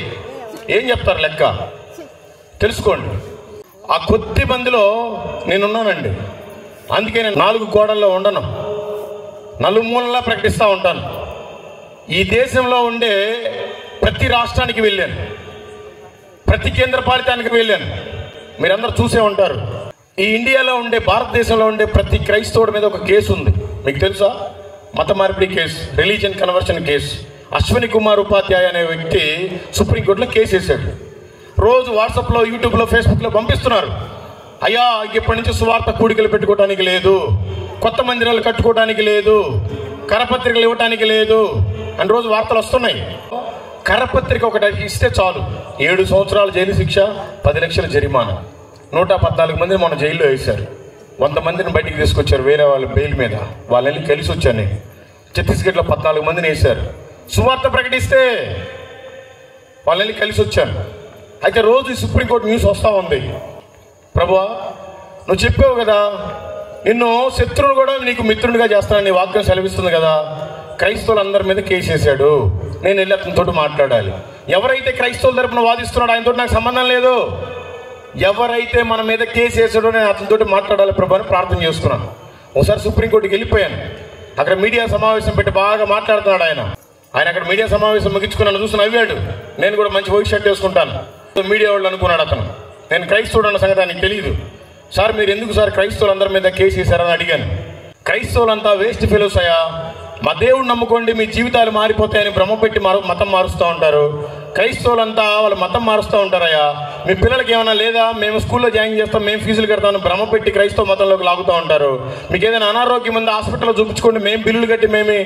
ఏం చెప్తారు లెక్క తెలుసుకోండి. ఆ కొద్ది మందిలో నేనున్నానండి. అందుకే నేను 4 గోడల్లో ఉండను, నలుమూలలా ప్రకటిస్తూ ఉంటాను. ఈ దేశంలో ఉండే ప్రతి రాష్ట్రానికి వెళ్ళాను, ప్రతి కేంద్ర పాలితానికి వెళ్ళాను. మీరందరూ చూసే ఉంటారు. ఈ ఇండియాలో ఉండే, భారతదేశంలో ఉండే ప్రతి క్రైస్తవుడి మీద ఒక కేసు ఉంది. మీకు తెలుసా? మత మార్పిడి case, religion conversion case. Ashwini Kumar ఉపాధ్యాయ అనే వ్యక్తి సుప్రీంకోర్టులో కేసు వేశాడు. రోజు వాట్సాప్లో, యూట్యూబ్లో, ఫేస్బుక్లో పంపిస్తున్నారు. అయ్యా ఇప్పటి నుంచి సువార్త కూడికలు పెట్టుకోవడానికి లేదు, కొత్త మందిరాలు కట్టుకోవడానికి లేదు, కరపత్రికలు ఇవ్వడానికి లేదు అని రోజు వార్తలు వస్తున్నాయి. కరపత్రిక ఒకటి ఇస్తే చాలు 7 సంవత్సరాల జైలు శిక్ష, 10 లక్షల జరిమానా. 114 మందిని మన జైల్లో వేశారు. 100 మందిని బయటికి తీసుకొచ్చారు వేరే వాళ్ళు బెయిల్ మీద. వాళ్ళని కలిసి వచ్చాను నేను. ఛత్తీస్గఢ్లో 14 మందిని వేశారు. సువార్త ప్రకటిస్తే వాళ్ళని కలిసి వచ్చాను. అయితే రోజు సుప్రీంకోర్టు న్యూస్ వస్తూ ఉంది. ప్రభువా నువ్వు చెప్పావు కదా, నిన్ను శత్రువును కూడా నీకు మిత్రునిగా చేస్తానని వాక్యం సెలవిస్తుంది కదా. క్రైస్తవులందరి మీద కేసు వేశాడు. నేను వెళ్ళి అతనితో మాట్లాడాలి. ఎవరైతే క్రైస్తవుల తరపున వాదిస్తున్నాడో ఆయనతో నాకు సంబంధం లేదు. ఎవరైతే మన మీద కేసు వేసాడో నేను అతనితో మాట్లాడాలి ప్రభు అని ప్రార్థన చేసుకున్నాను. ఒకసారి సుప్రీంకోర్టుకి వెళ్ళిపోయాను. అక్కడ మీడియా సమావేశం పెట్టి బాగా మాట్లాడుతున్నాడు ఆయన. అక్కడ మీడియా సమావేశం ముగించుకున్నాను, చూసి నవ్వాడు. నేను కూడా మంచి వైట్ షర్ట్ వేసుకుంటాను. మీడియా వాళ్ళు అనుకున్నాడు అతను నేను క్రైస్తవుడు అన్న సంగతి ఆయనకు తెలియదు. సార్ మీరు ఎందుకు సార్ క్రైస్తవులందరి మీద కేసు వేశారని అడిగాను. క్రైస్తవులంతా వేస్ట్ ఫెలోస్ అయ్యా, మా దేవుడు నమ్ముకోండి మీ జీవితాలు మారిపోతాయని భ్రమ పెట్టి మతం మారుస్తూ ఉంటారు. క్రైస్తవులంతా వాళ్ళు మతం మారుస్తూ ఉంటారయ్యా. మీ పిల్లలకి ఏమైనా లేదా, మేము స్కూల్లో జాయిన్ చేస్తాం, మేము ఫీజులు కడతామని భ్రమ పెట్టి క్రైస్తవ మతంలోకి లాగుతూ ఉంటారు. మీకు ఏదైనా అనారోగ్యం ఉంది హాస్పిటల్లో చూపించుకోండి, మేము బిల్లులు కట్టి మేమే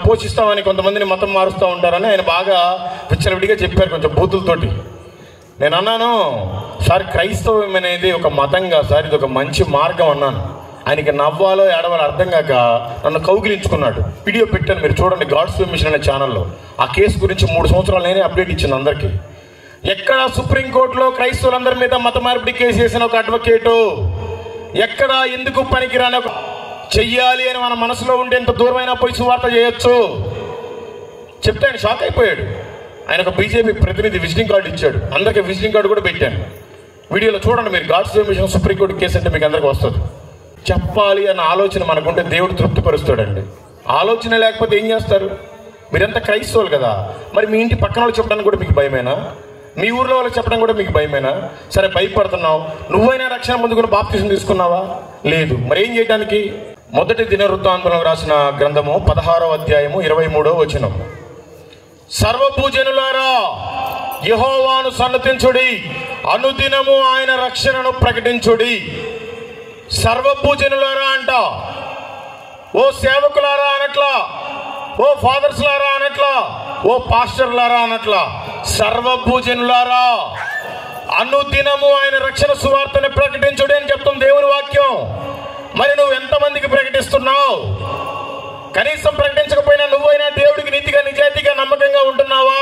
పోషిస్తామని కొంతమందిని మతం మారుస్తూ ఉంటారని ఆయన బాగా విచ్చలవిడిగా చెప్పారు కొంచెం బూతులతోటి. నేను అన్నాను సార్ క్రైస్తవం అనేది ఒక మతంగా సార్, ఇది ఒక మంచి మార్గం అన్నాను. ఆయనకి నవ్వాలో ఏడవాలో అర్థం కాక నన్ను కౌగిలించుకున్నాడు. వీడియో పెట్టాను, మీరు చూడండి గాడ్స్ మిషన్ అనే ఛానల్లో. ఆ కేసు గురించి 3 సంవత్సరాలు నేనే అప్డేట్ ఇచ్చింది అందరికీ. ఎక్కడ సుప్రీంకోర్టులో క్రైస్తవులందరి మీద మత మార్పిడి కేసు వేసిన ఒక అడ్వకేటు, ఎక్కడ ఎందుకు పనికిరాని ఒక చెయ్యాలి అని మన మనసులో ఉండే ఎంత దూరమైనా పోయి సువార్త చేయొచ్చు చెప్తే ఆయన షాక్ అయిపోయాడు. ఆయన ఒక బీజేపీ ప్రతినిధి విజిటింగ్ కార్డు ఇచ్చాడు. అందరికీ విజిటింగ్ కార్డు కూడా పెట్టాను. వీడియోలో చూడండి మీరు. గాడ్స్ మిషన్ సుప్రీంకోర్టు కేసు అంటే మీకు అందరికీ వస్తుంది. చెప్పాలి అన్న ఆలోచన మనకుంటే దేవుడు తృప్తిపరుస్తాడండి. ఆలోచన లేకపోతే ఏం చేస్తారు? మీరంతా క్రైస్తవులు కదా, మరి మీ ఇంటి పక్కన వాళ్ళు చెప్పడానికి కూడా మీకు భయమేనా? మీ ఊర్లో వాళ్ళకి చెప్పడం కూడా మీకు భయమేనా? సరే, భయపడుతున్నావు. నువ్వైనా రక్షణ పొందుకుని బాప్తిసం తీసుకున్నావా? లేదు. మరి ఏం చేయడానికి? మొదటి దినవృత్తాంతంలో రాసిన గ్రంథము 16వ అధ్యాయము 23వ వచనం. సర్వభూజనులారా యెహోవాను సన్నతించుడి, అనుదినము ఆయన రక్షణను ప్రకటించుడి. సర్వభూజనులారా అంట. ఓ సేవకులారా అనట్లా, ఓ ఫాదర్స్ లారా అనట్లా, ఓ పాస్టర్లారా అనట్లా. సర్వభూజనులారా అనుదినము ఆయన రక్షణ సువార్తని ప్రకటించుడి అని చెప్తుంది దేవుని వాక్యం. మరి నువ్వు ఎంతమందికి ప్రకటిస్తున్నావు? కనీసం ప్రకటించకపోయినా నువ్వైనా దేవుడికి నీతిగా నిజాయితీగా నమ్మకంగా ఉంటున్నావా?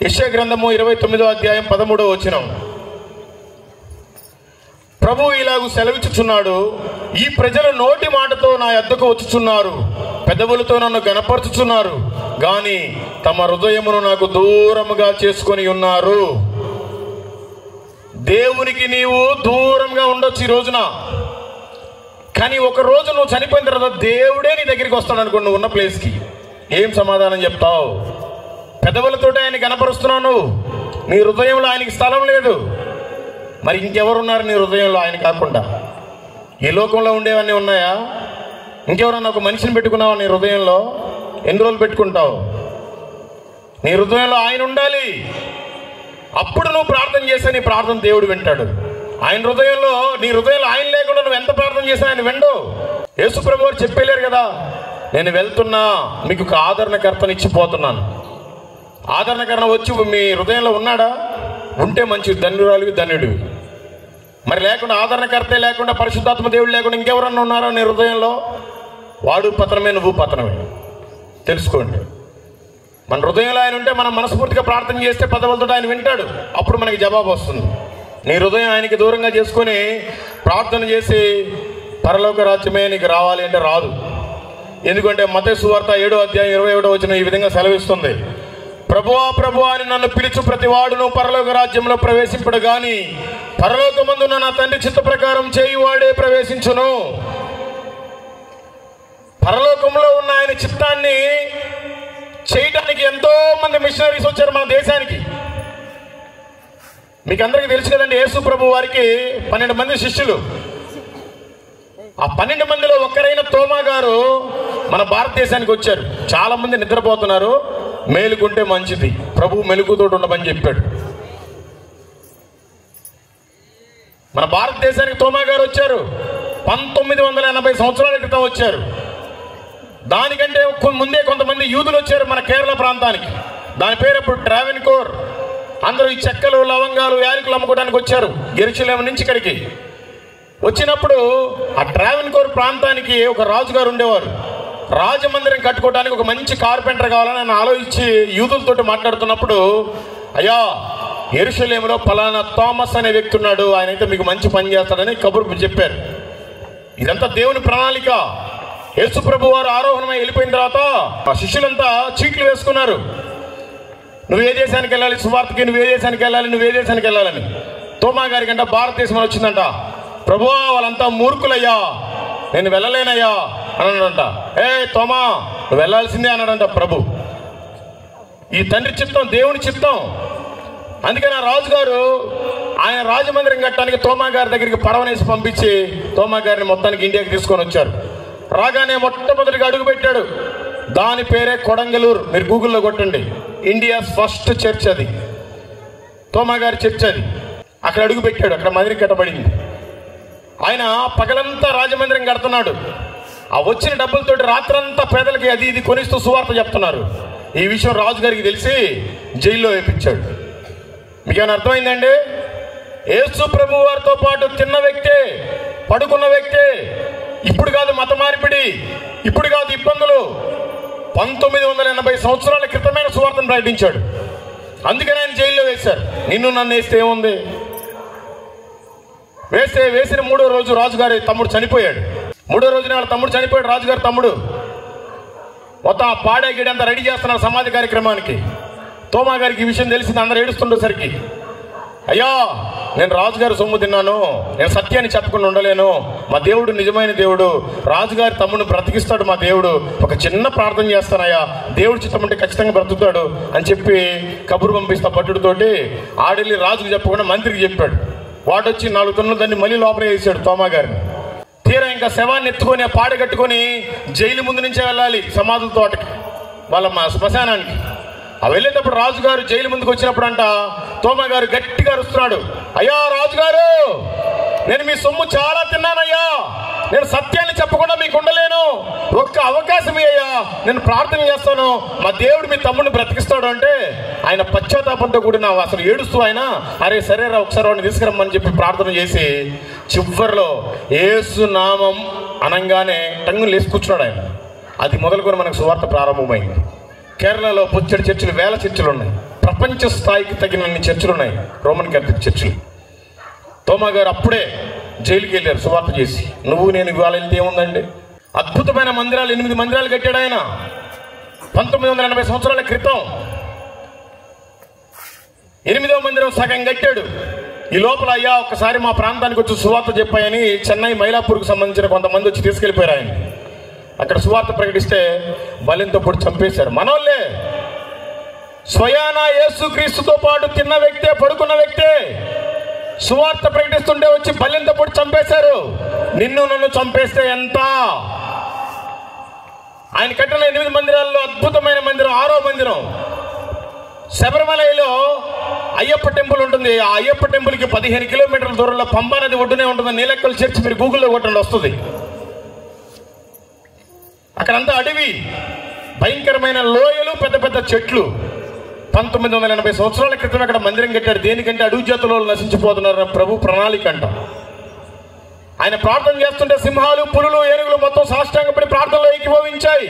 యెషయా గ్రంథము 29వ అధ్యాయం 13వ వచనం. ప్రభువు ఇలాగు సెలవిచ్చుచున్నాడు, ఈ ప్రజలు నోటి మాటతో నా యొద్దకు వచ్చుచున్నారు, పెదవులతో నన్ను గనపరచుచున్నారు, గాని తమ హృదయమును నాకు దూరముగా చేసుకొని ఉన్నారు. దేవునికి నీవు దూరంగా ఉండొచ్చు ఈ రోజున, కానీ ఒక రోజు నువ్వు చనిపోయిన తర్వాత దేవుడే నీ దగ్గరికి వస్తాడు అనుకో. నువ్వు ఉన్న ప్లేస్కి ఏం సమాధానం చెప్తావు? పెదవులతోటే ఆయన కనపరుస్తున్నావు నువ్వు, నీ హృదయంలో ఆయనకి స్థలం లేదు. మరి ఇంకెవరున్నారు నీ హృదయంలో ఆయన కాకుండా? ఈ లోకంలో ఉండేవన్నీ ఉన్నాయా? ఇంకెవరన్నా ఒక మనిషిని పెట్టుకున్నావా నీ హృదయంలో? ఎన్ని రోజులు పెట్టుకుంటావు? నీ హృదయంలో ఆయన ఉండాలి. అప్పుడు నువ్వు ప్రార్థన చేస్తే నీ ప్రార్థన దేవుడు వింటాడు. ఆయన హృదయంలో, నీ హృదయంలో ఆయన లేకుండా నువ్వు ఎంత ప్రార్థన చేసినా ఆయన విండు. యేసు ప్రభు వారు చెప్పలేరు కదా, నేను వెళ్తున్నా, మీకు ఒక ఆదరణకర్తను ఇచ్చిపోతున్నాను. ఆదరణకరణ వచ్చి మీ హృదయంలో ఉన్నాడా? ఉంటే మంచి ధన్యురాలివి, ధన్యుడివి. మరి లేకుండా, ఆదరణకర్తే లేకుండా, పరిశుద్ధాత్మ దేవుడు లేకుండా ఇంకెవరన్నా ఉన్నారా నీ హృదయంలో? వాడు పతనమే, నువ్వు పతనమే. తెలుసుకోండి. మన హృదయంలో ఆయన ఉంటే మనం మనస్ఫూర్తిగా ప్రార్థన చేస్తే పదవులతో ఆయన వింటాడు. అప్పుడు మనకి జవాబు వస్తుంది. నీ హృదయం ఆయనకి దూరంగా చేసుకొని ప్రార్థన చేసి పరలోక రాజ్యమే నీకు రావాలి అంటే రాదు. ఎందుకంటే మత్తయి సువార్త 7వ అధ్యాయం 21వ వచనం ఈ విధంగా సెలవిస్తుంది, ప్రభువా ప్రభువా అని నన్ను పిలుచు ప్రతి వాడును పరలోక రాజ్యంలో ప్రవేశింపడు గాని పరలోకమందున్న నా తండ్రి చిత్త ప్రకారం చేయువాడే ప్రవేశించును. పరలోకంలో ఉన్న ఆయన చిత్తాన్ని చేయడానికి ఎంతో మంది మిషనరీస్ వచ్చారు మన దేశానికి. మీకు అందరికీ తెలుసు కదండి, యేసు ప్రభు వారికి 12 మంది శిష్యులు. ఆ 12 మందిలో ఒక్కరైన తోమా గారు మన భారతదేశానికి వచ్చారు. చాలా మంది నిద్రపోతున్నారు, మేలుకుంటే మంచిది, ప్రభు మెలుగుతోటి ఉండమని చెప్పాడు. మన భారతదేశానికి తోమా గారు వచ్చారు. 1980 సంవత్సరాల క్రితం వచ్చారు. దానికంటే ముందే కొంతమంది యూదులు వచ్చారు మన కేరళ ప్రాంతానికి. దాని పేరు ఇప్పుడు ట్రావెన్కోర్. అందరూ ఈ చెక్కలు, లవంగాలు, యాలకులు అమ్ముకోవడానికి వచ్చారు యెరూషలేము నుంచి ఇక్కడికి. వచ్చినప్పుడు ఆ ట్రావెన్కోర్ ప్రాంతానికి ఒక రాజుగారు ఉండేవారు. రాజమందిరం కట్టుకోవడానికి ఒక మంచి కార్పెంటర్ కావాలని ఆయన ఆలోచించి యూదులతో మాట్లాడుతున్నప్పుడు, అయ్యా యెరూషలేములో పలానా థామస్ అనే వ్యక్తి ఉన్నాడు, ఆయన అయితే మీకు మంచి పని చేస్తాడని కబురు చెప్పారు. ఇదంతా దేవుని ప్రణాళిక. యేసు ప్రభు వారు ఆరోహణమై వెళ్ళిపోయిన తర్వాత ఆ శిష్యులంతా చీట్లు వేసుకున్నారు. నువ్వు ఏ దేశానికి వెళ్ళాలి సువార్తకి, నువ్వు ఏ దేశానికి వెళ్ళాలి, నువ్వు ఏ దేశానికి వెళ్ళాలని. తోమా గారికి అంట భారతదేశం వచ్చిందంట. ప్రభువా వాళ్ళంతా మూర్ఖులయ్యా, నేను వెళ్ళలేనయ్యా అన్నాడంట. తోమా నువ్వు వెళ్ళాల్సిందే అన్నాడంట ప్రభు. ఈ తండ్రి చిత్తం, దేవుని చిత్తం. అందుకని ఆ రాజుగారు ఆయన రాజమందిరం కట్టడానికి తోమా గారి దగ్గరికి పడవనేసి పంపించి తోమా గారిని మొత్తానికి ఇండియాకి తీసుకొని వచ్చారు. రాగానే మొట్టమొదటిగా అడుగు పెట్టాడు. దాని పేరే కొడంగలూరు. మీరు గూగుల్లో కొట్టండి, ఇండియా ఫస్ట్ చర్చ్ అది, తోమా గారి చర్చ్ అది. అక్కడ అడుగు పెట్టాడు. అక్కడ మందిరం కట్టబడింది. ఆయన పగలంతా రాజమందిరం కడుతున్నాడు. ఆ వచ్చిన డబ్బులతోటి రాత్రంతా పేదలకి అది ఇది కొనిస్తూ సువార్త చెప్తున్నారు. ఈ విషయం రాజుగారికి తెలిసి జైల్లో వేయించాడు. మీకేమైనా అర్థమైందండి? యేసు ప్రభు వారితో పాటు తిన్న వ్యక్తే, పడుకున్న వ్యక్తే. ఇప్పుడు కాదు మత మార్పిడి, ఇప్పుడు కాదు ఇబ్బందులు. 1980 సంవత్సరాల క్రితమైన సువార్తను ప్రకటించాడు. అందుకని ఆయన జైల్లో వేశారు. నిన్ను నన్ను వేస్తే ఏముంది? వేసిన 3వ రోజు రాజుగారి తమ్ముడు చనిపోయాడు. 3వ రోజున వాళ్ళ తమ్ముడు చనిపోయాడు. రాజుగారి తమ్ముడు మొత్తం ఆ పాడే గిడంతా రెడీ చేస్తున్నారు సమాధి కార్యక్రమానికి. తోమా గారికి ఈ విషయం తెలిసింది. అందరూ ఏడుస్తుండేసరికి, అయ్యా నేను రాజుగారి సొమ్ము తిన్నాను, నేను సత్యాన్ని చెప్పకుండా ఉండలేను, మా దేవుడు నిజమైన దేవుడు, రాజుగారి తమ్ముడిని బ్రతికిస్తాడు మా దేవుడు, ఒక చిన్న ప్రార్థన చేస్తానయ్యా, దేవుడు చిత్తం అంటే ఖచ్చితంగా బ్రతుకుతాడు అని చెప్పి కబురు పంపిస్తా పట్టుడితోటి. ఆడెళ్ళి రాజుకు చెప్పకుండా మంత్రికి చెప్పాడు. వాడొచ్చి 4 టన్నులు దాన్ని మళ్ళీ లోపల వేసాడు తోమా గారిని. తీరా ఇంకా శవాన్ని ఎత్తుకొని పాడ కట్టుకొని జైలు ముందు నుంచే వెళ్ళాలి సమాధుల తోటకి, వాళ్ళ మా శ్మశానానికి. ఆ వెళ్ళేటప్పుడు రాజుగారు జైలు ముందుకు వచ్చినప్పుడు అంట తోమా గారు గట్టిగా అరుస్తున్నాడు, అయ్యా రాజుగారు, నేను మీ సొమ్ము చాలా తిన్నానయ్యా, నేను సత్యాన్ని చెప్పకుండా మీకు ఉండలేను, ఒక్క అవకాశం అయ్యా, నేను ప్రార్థన చేస్తాను, మా దేవుడు మీ తమ్ముడిని బ్రతికిస్తాడు అంటే ఆయన పశ్చాత్తాపంతో కూడిన అసలు ఏడుస్తూ ఆయన, అరే సరేరా ఒకసారి వాడిని తీసుకురమ్మని చెప్పి ప్రార్థన చేసి చివరిలో యేసు నామం అనగానే టంగులు వేసి కూర్చున్నాడు ఆయన. అది మొదలుకొని మనకు సువార్త ప్రారంభమైంది. కేరళలో పొచ్చడి చర్చిలు, వేల చర్చిలు ఉన్నాయి, ప్రపంచ స్థాయికి తగినన్ని చర్చిలు ఉన్నాయి, రోమన్ క్యాథలిక్ చర్చిలు. తోమా గారు అప్పుడే జైలుకి వెళ్ళారు సువార్త చేసి. నువ్వు నేను ఇవాళ వెళ్తే ఏముందండి, అద్భుతమైన మందిరాలు, 8 మందిరాలు కట్టాడు ఆయన 1980 సంవత్సరాల క్రితం. 8వ మందిరం సగం కట్టాడు. ఈ లోపల అయ్యా ఒక్కసారి మా ప్రాంతానికి వచ్చి సువార్త చెప్పాయని చెన్నై మైలాపూర్కు సంబంధించిన కొంతమంది వచ్చి తీసుకెళ్ళిపోయారు ఆయన. అక్కడ సువార్త ప్రకటిస్తే బలింతో పొడి చంపేశారు. మనోళ్ళే, స్వయానా యేసుక్రీస్తుతో పాటు తిన్న వ్యక్తే, పడుకున్న వ్యక్తే సువార్త ప్రకటిస్తుంటే వచ్చి బలింతో పొడి చంపేశారు. నిన్ను నన్ను చంపేస్తే ఎంత? ఆయన కట్టిన 8 మందిరాల్లో అద్భుతమైన మందిరం 6వ మందిరం శబరిమలలో అయ్యప్ప టెంపుల్ ఉంటుంది. ఆ అయ్యప్ప టెంపుల్కి 15 కిలోమీటర్ల దూరంలో పంబా నది ఒడ్డునే ఉంటుంది నీలక్కల్ చర్చ్. మీరు గూగుల్లో కొట్టండి వస్తుంది. అక్కడంతా అడవి, భయంకరమైన లోయలు, పెద్ద పెద్ద చెట్లు. 1980 సంవత్సరాల క్రితం అక్కడ మందిరం కట్టాడు. దేనికంటే అడవి జాతుల నశించిపోతున్నారు ప్రభు ప్రణాళిక అంట. ఆయన ప్రార్థన చేస్తుంటే సింహాలు, పులులు, ఏనుగులు మొత్తం సాష్టాంగపడి ప్రార్థనలో ఏకీభవించాయి.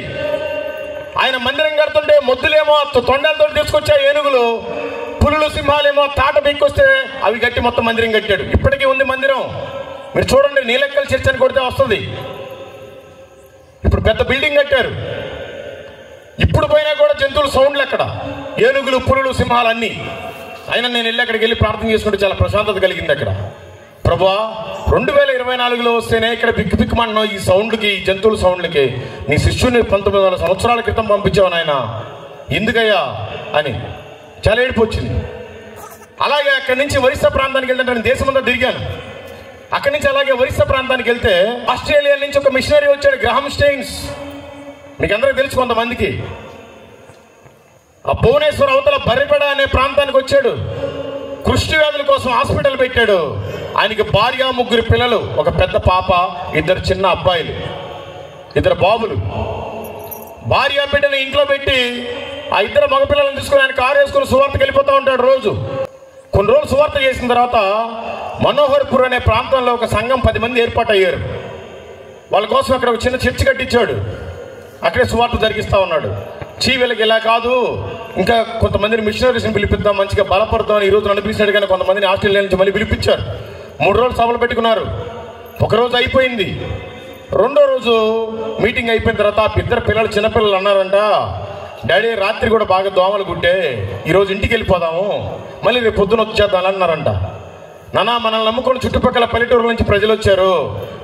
ఆయన మందిరం కడుతుంటే మొద్దులేమో తొండాలతో తీసుకొచ్చాయి ఏనుగులు, పులులు, సింహాలేమో తాట పెక్కొస్తే అవి గట్టి మొత్తం మందిరం కట్టాడు. ఇప్పటికీ ఉంది మందిరం. మీరు చూడండి, నీలక్కల్ చర్చ్ అని కొడితే వస్తుంది. ఇప్పుడు పెద్ద బిల్డింగ్ కట్టారు. ఇప్పుడు పోయినా కూడా జంతువుల సౌండ్లు అక్కడ, ఏనుగులు, పులులు, సింహాలు అన్నీ. అయినా నేను వెళ్ళి అక్కడికి వెళ్ళి ప్రార్థన చేసుకుంటే చాలా ప్రశాంతత కలిగింది అక్కడ. ప్రభువా 2024లో వస్తేనే ఇక్కడ బిక్కుమన్నావు ఈ సౌండ్కి, ఈ జంతువుల సౌండ్లకి. నీ శిష్యుని 1900 సంవత్సరాల క్రితం పంపించావు నాయన, ఎందుకయ్యా అని చాలా ఏడుపు వచ్చింది. అలాగే అక్కడి నుంచి ఒరిస్సా ప్రాంతానికి వెళ్తే నేను దేశమంతా తిరిగాను. అక్కడి నుంచి అలాగే ఒరిస్సా ప్రాంతానికి వెళ్తే ఆస్ట్రేలియా నుంచి ఒక మిషనరీ వచ్చాడు, గ్రహం స్టెయిన్స్. మీకు అందరికీ తెలుసు కొంతమందికి. ఆ భువనేశ్వర్ అవతల బర్రెపేడ అనే ప్రాంతానికి వచ్చాడు. కుష్టి వ్యాధుల కోసం హాస్పిటల్ పెట్టాడు. ఆయనకి భార్య, 3 పిల్లలు, ఒక పెద్ద పాప, 2 చిన్న అబ్బాయిలు, 2 బాబులు. భార్య బిడ్డని ఇంట్లో పెట్టి ఆ 2 మగపిల్లలను తీసుకుని ఆయన కారు వేసుకుని సువార్తకి వెళ్ళిపోతూ ఉంటాడు రోజు. కొన్ని రోజులు సువార్త చేసిన తర్వాత మనోహర్పూర్ అనే ప్రాంతంలో ఒక సంఘం 10 మంది ఏర్పాటు అయ్యారు. వాళ్ళ కోసం అక్కడ ఒక చిన్న చర్చి కట్టించాడు. అక్కడే సువార్త జరిగిస్తూ ఉన్నాడు. వీళ్ళకి ఇలా కాదు, ఇంకా కొంతమందిని మిషనరీస్ని పిలిపిద్దాం, మంచిగా బలపడతాం. ఈ రోజు అనిపించాడు కానీ కొంతమందిని ఆస్ట్రేలియా నుంచి మళ్ళీ పిలిపించారు. 3 రోజులు సభలు పెట్టుకున్నారు. ఒక రోజు అయిపోయింది. 2వ రోజు మీటింగ్ అయిపోయిన తర్వాత 2 పిల్లలు, చిన్నపిల్లలు అన్నారంట, డాడీ రాత్రి కూడా బాగా దోమలు గుట్టే, ఈరోజు ఇంటికి వెళ్ళిపోదాము, మళ్ళీ రేపు పొద్దున వచ్చేద్దాం అన్నారంట. నానా మనల్ని నమ్ముకొని చుట్టుపక్కల పల్లెటూరుల నుంచి ప్రజలు వచ్చారు,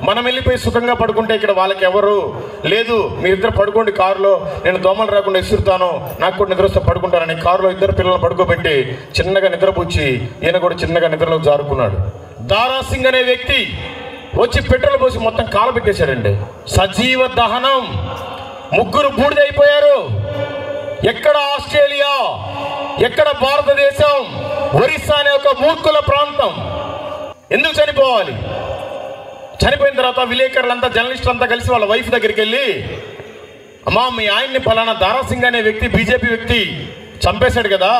మనం వెళ్ళిపోయి సుఖంగా పడుకుంటే ఇక్కడ వాళ్ళకి ఎవరు లేదు, మీరిద్దరు పడుకోండి కారులో, నేను దోమలు రాకుండా ఇసురుతాను, నాకు కూడా నిద్ర వస్తే పడుకుంటానని కారులో 2 పిల్లలు పడుకోబెట్టి చిన్నగా నిద్రపుచ్చి ఈయన కూడా చిన్నగా నిద్రలో జారుకున్నాడు. దారాసింగ్ అనే వ్యక్తి వచ్చి పెట్రోల్ పోసి మొత్తం కాలబెట్టేశాడండి. సజీవ దహనం. 3 బూడిదైపోయారు. ఎక్కడ ఆస్ట్రేలియా, ఎక్కడ భారతదేశం, ఒరిస్సా అనే ఒక మూర్ఖుల ప్రాంతం. ఎందుకు చనిపోవాలి? చనిపోయిన తర్వాత విలేకరులంతా, జర్నలిస్టులు అంతా కలిసి వాళ్ళ వైఫ్ దగ్గరికి వెళ్ళి, అమ్మా మీ ఆయన్ని ఫలానా దారాసింగ్ అనే వ్యక్తి, బీజేపీ వ్యక్తి చంపేశాడు కదా,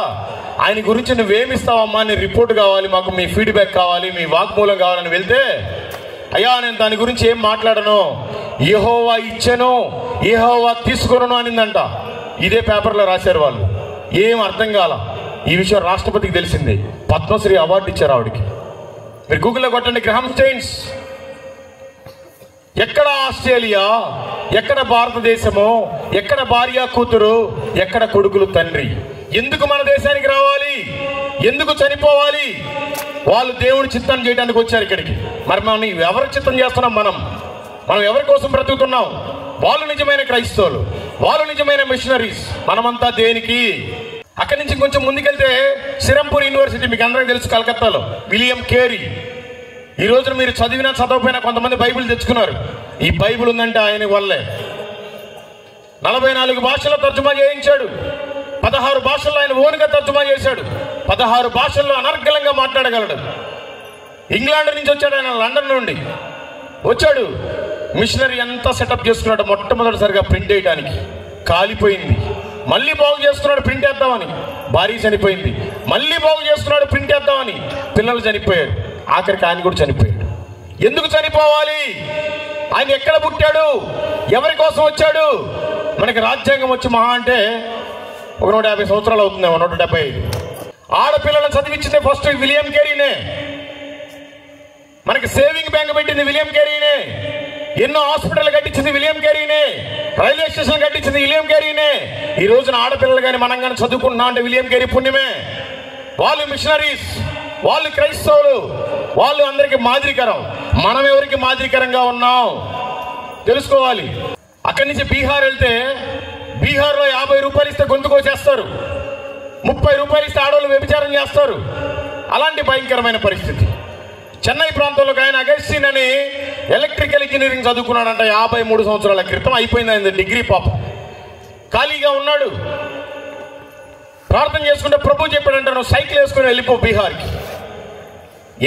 ఆయన గురించి నువ్వేమిస్తావమ్మా, నీ రిపోర్ట్ కావాలి, మాకు మీ ఫీడ్బ్యాక్ కావాలి, మీ వాగ్మూలం కావాలని వెళ్తే, అయ్యా నేను దాని గురించి ఏం మాట్లాడను, యెహోవా ఇచ్చెను యెహోవా తీసుకొనును అనిందంట. ఇదే పేపర్లో రాశారు వాళ్ళు. ఏం అర్థం కాల. ఈ విషయం రాష్ట్రపతికి తెలిసింది. పద్మశ్రీ అవార్డు ఇచ్చారు ఆవిడికి. మీరు గూగుల్లో కొట్టండి, గ్రహం స్టెయిన్స్. ఎక్కడ ఆస్ట్రేలియా, ఎక్కడ భారతదేశము, ఎక్కడ భార్య కూతురు, ఎక్కడ కొడుకులు తండ్రి, ఎందుకు మన దేశానికి రావాలి, ఎందుకు చనిపోవాలి? వాళ్ళు దేవుడి చిత్తాన్ని చేయడానికి వచ్చారు ఇక్కడికి. మరి మనం ఎవరి చిత్తం చేస్తున్నాం? మనం ఎవరి కోసం బ్రతుకుతున్నాం? వాళ్ళు నిజమైన క్రైస్తవులు, వాళ్ళు నిజమైన మిషనరీస్. మనమంతా దేనికి? అక్కడి నుంచి కొంచెం ముందుకెళ్తే సిరంపూర్ యూనివర్సిటీ, మీకు అందరికీ తెలుసు, కలకత్తాలో విలియం కేరీ. ఈ రోజున మీరు చదివినా చదవకపోయినా కొంతమంది బైబిల్ తెచ్చుకున్నారు. ఈ బైబిల్ ఉందంటే ఆయన వల్లే. 44 భాషల్లో తర్జుమా చేయించాడు. 16 భాషల్లో ఆయన ఓన్గా తర్జుమా చేశాడు. 16 భాషల్లో అనర్గళంగా మాట్లాడగలడు. ఇంగ్లాండ్ నుంచి వచ్చాడు ఆయన, లండన్ నుండి వచ్చాడు. మిషనరీ అంతా సెటప్ చేసుకున్నాడు. మొట్టమొదటిసారిగా ప్రింట్ వేయడానికి కాలిపోయింది. మళ్ళీ బాగు చేస్తున్నాడు ప్రింట్ వేద్దామని, భార్య చనిపోయింది. మళ్ళీ బాగు చేస్తున్నాడు ప్రింట్ వేద్దామని, పిల్లలు చనిపోయారు. ఆఖరికి ఆయన కూడా చనిపోయాడు. ఎందుకు చనిపోవాలి? ఆయన ఎక్కడ పుట్టాడు? ఎవరి కోసం వచ్చాడు? మనకి రాజ్యాంగం వచ్చి మహా అంటే ఒక 150 సంవత్సరాలు అవుతుందేమో, 175. ఆడపిల్లలను చదివించింది ఫస్ట్ విలియం కేరీనే. మనకి సేవింగ్ బ్యాంక్ పెట్టింది విలియం కేరీనే. ఎన్నో హాస్పిటల్ కట్టించింది విలియం కేరీనే. రైల్వే స్టేషన్ కట్టించింది విలియం కేరీనే. ఈ రోజున ఆడపిల్లలు కానీ మనం కానీ చదువుకుంటున్నాం అంటే విలియం కేరీ పుణ్యమే. వాళ్ళు మిషనరీస్, వాళ్ళు క్రైస్తవులు, వాళ్ళు అందరికీ మాదిరికరం. మనం ఎవరికి మాదిరికరంగా ఉన్నాం తెలుసుకోవాలి. అక్కడి నుంచి బీహార్ వెళ్తే, బీహార్లో 50 రూపాయలు ఇస్తే గొంతు కోసేస్తారు, 30 రూపాయలు ఇస్తే ఆడవాళ్ళు వ్యభిచారం చేస్తారు. అలాంటి భయంకరమైన పరిస్థితి. చెన్నై ప్రాంతంలో ఆయన అగస్టిన్ అని ఎలక్ట్రికల్ ఇంజనీరింగ్ చదువుకున్నాడంట 53 సంవత్సరాల క్రితం. అయిపోయింది ఆయన డిగ్రీ. పాపం ఖాళీగా ఉన్నాడు. ప్రార్థన చేసుకుంటే ప్రభు చెప్పాడంట, నువ్వు సైకిల్ వేసుకుని వెళ్ళిపో బీహార్కి.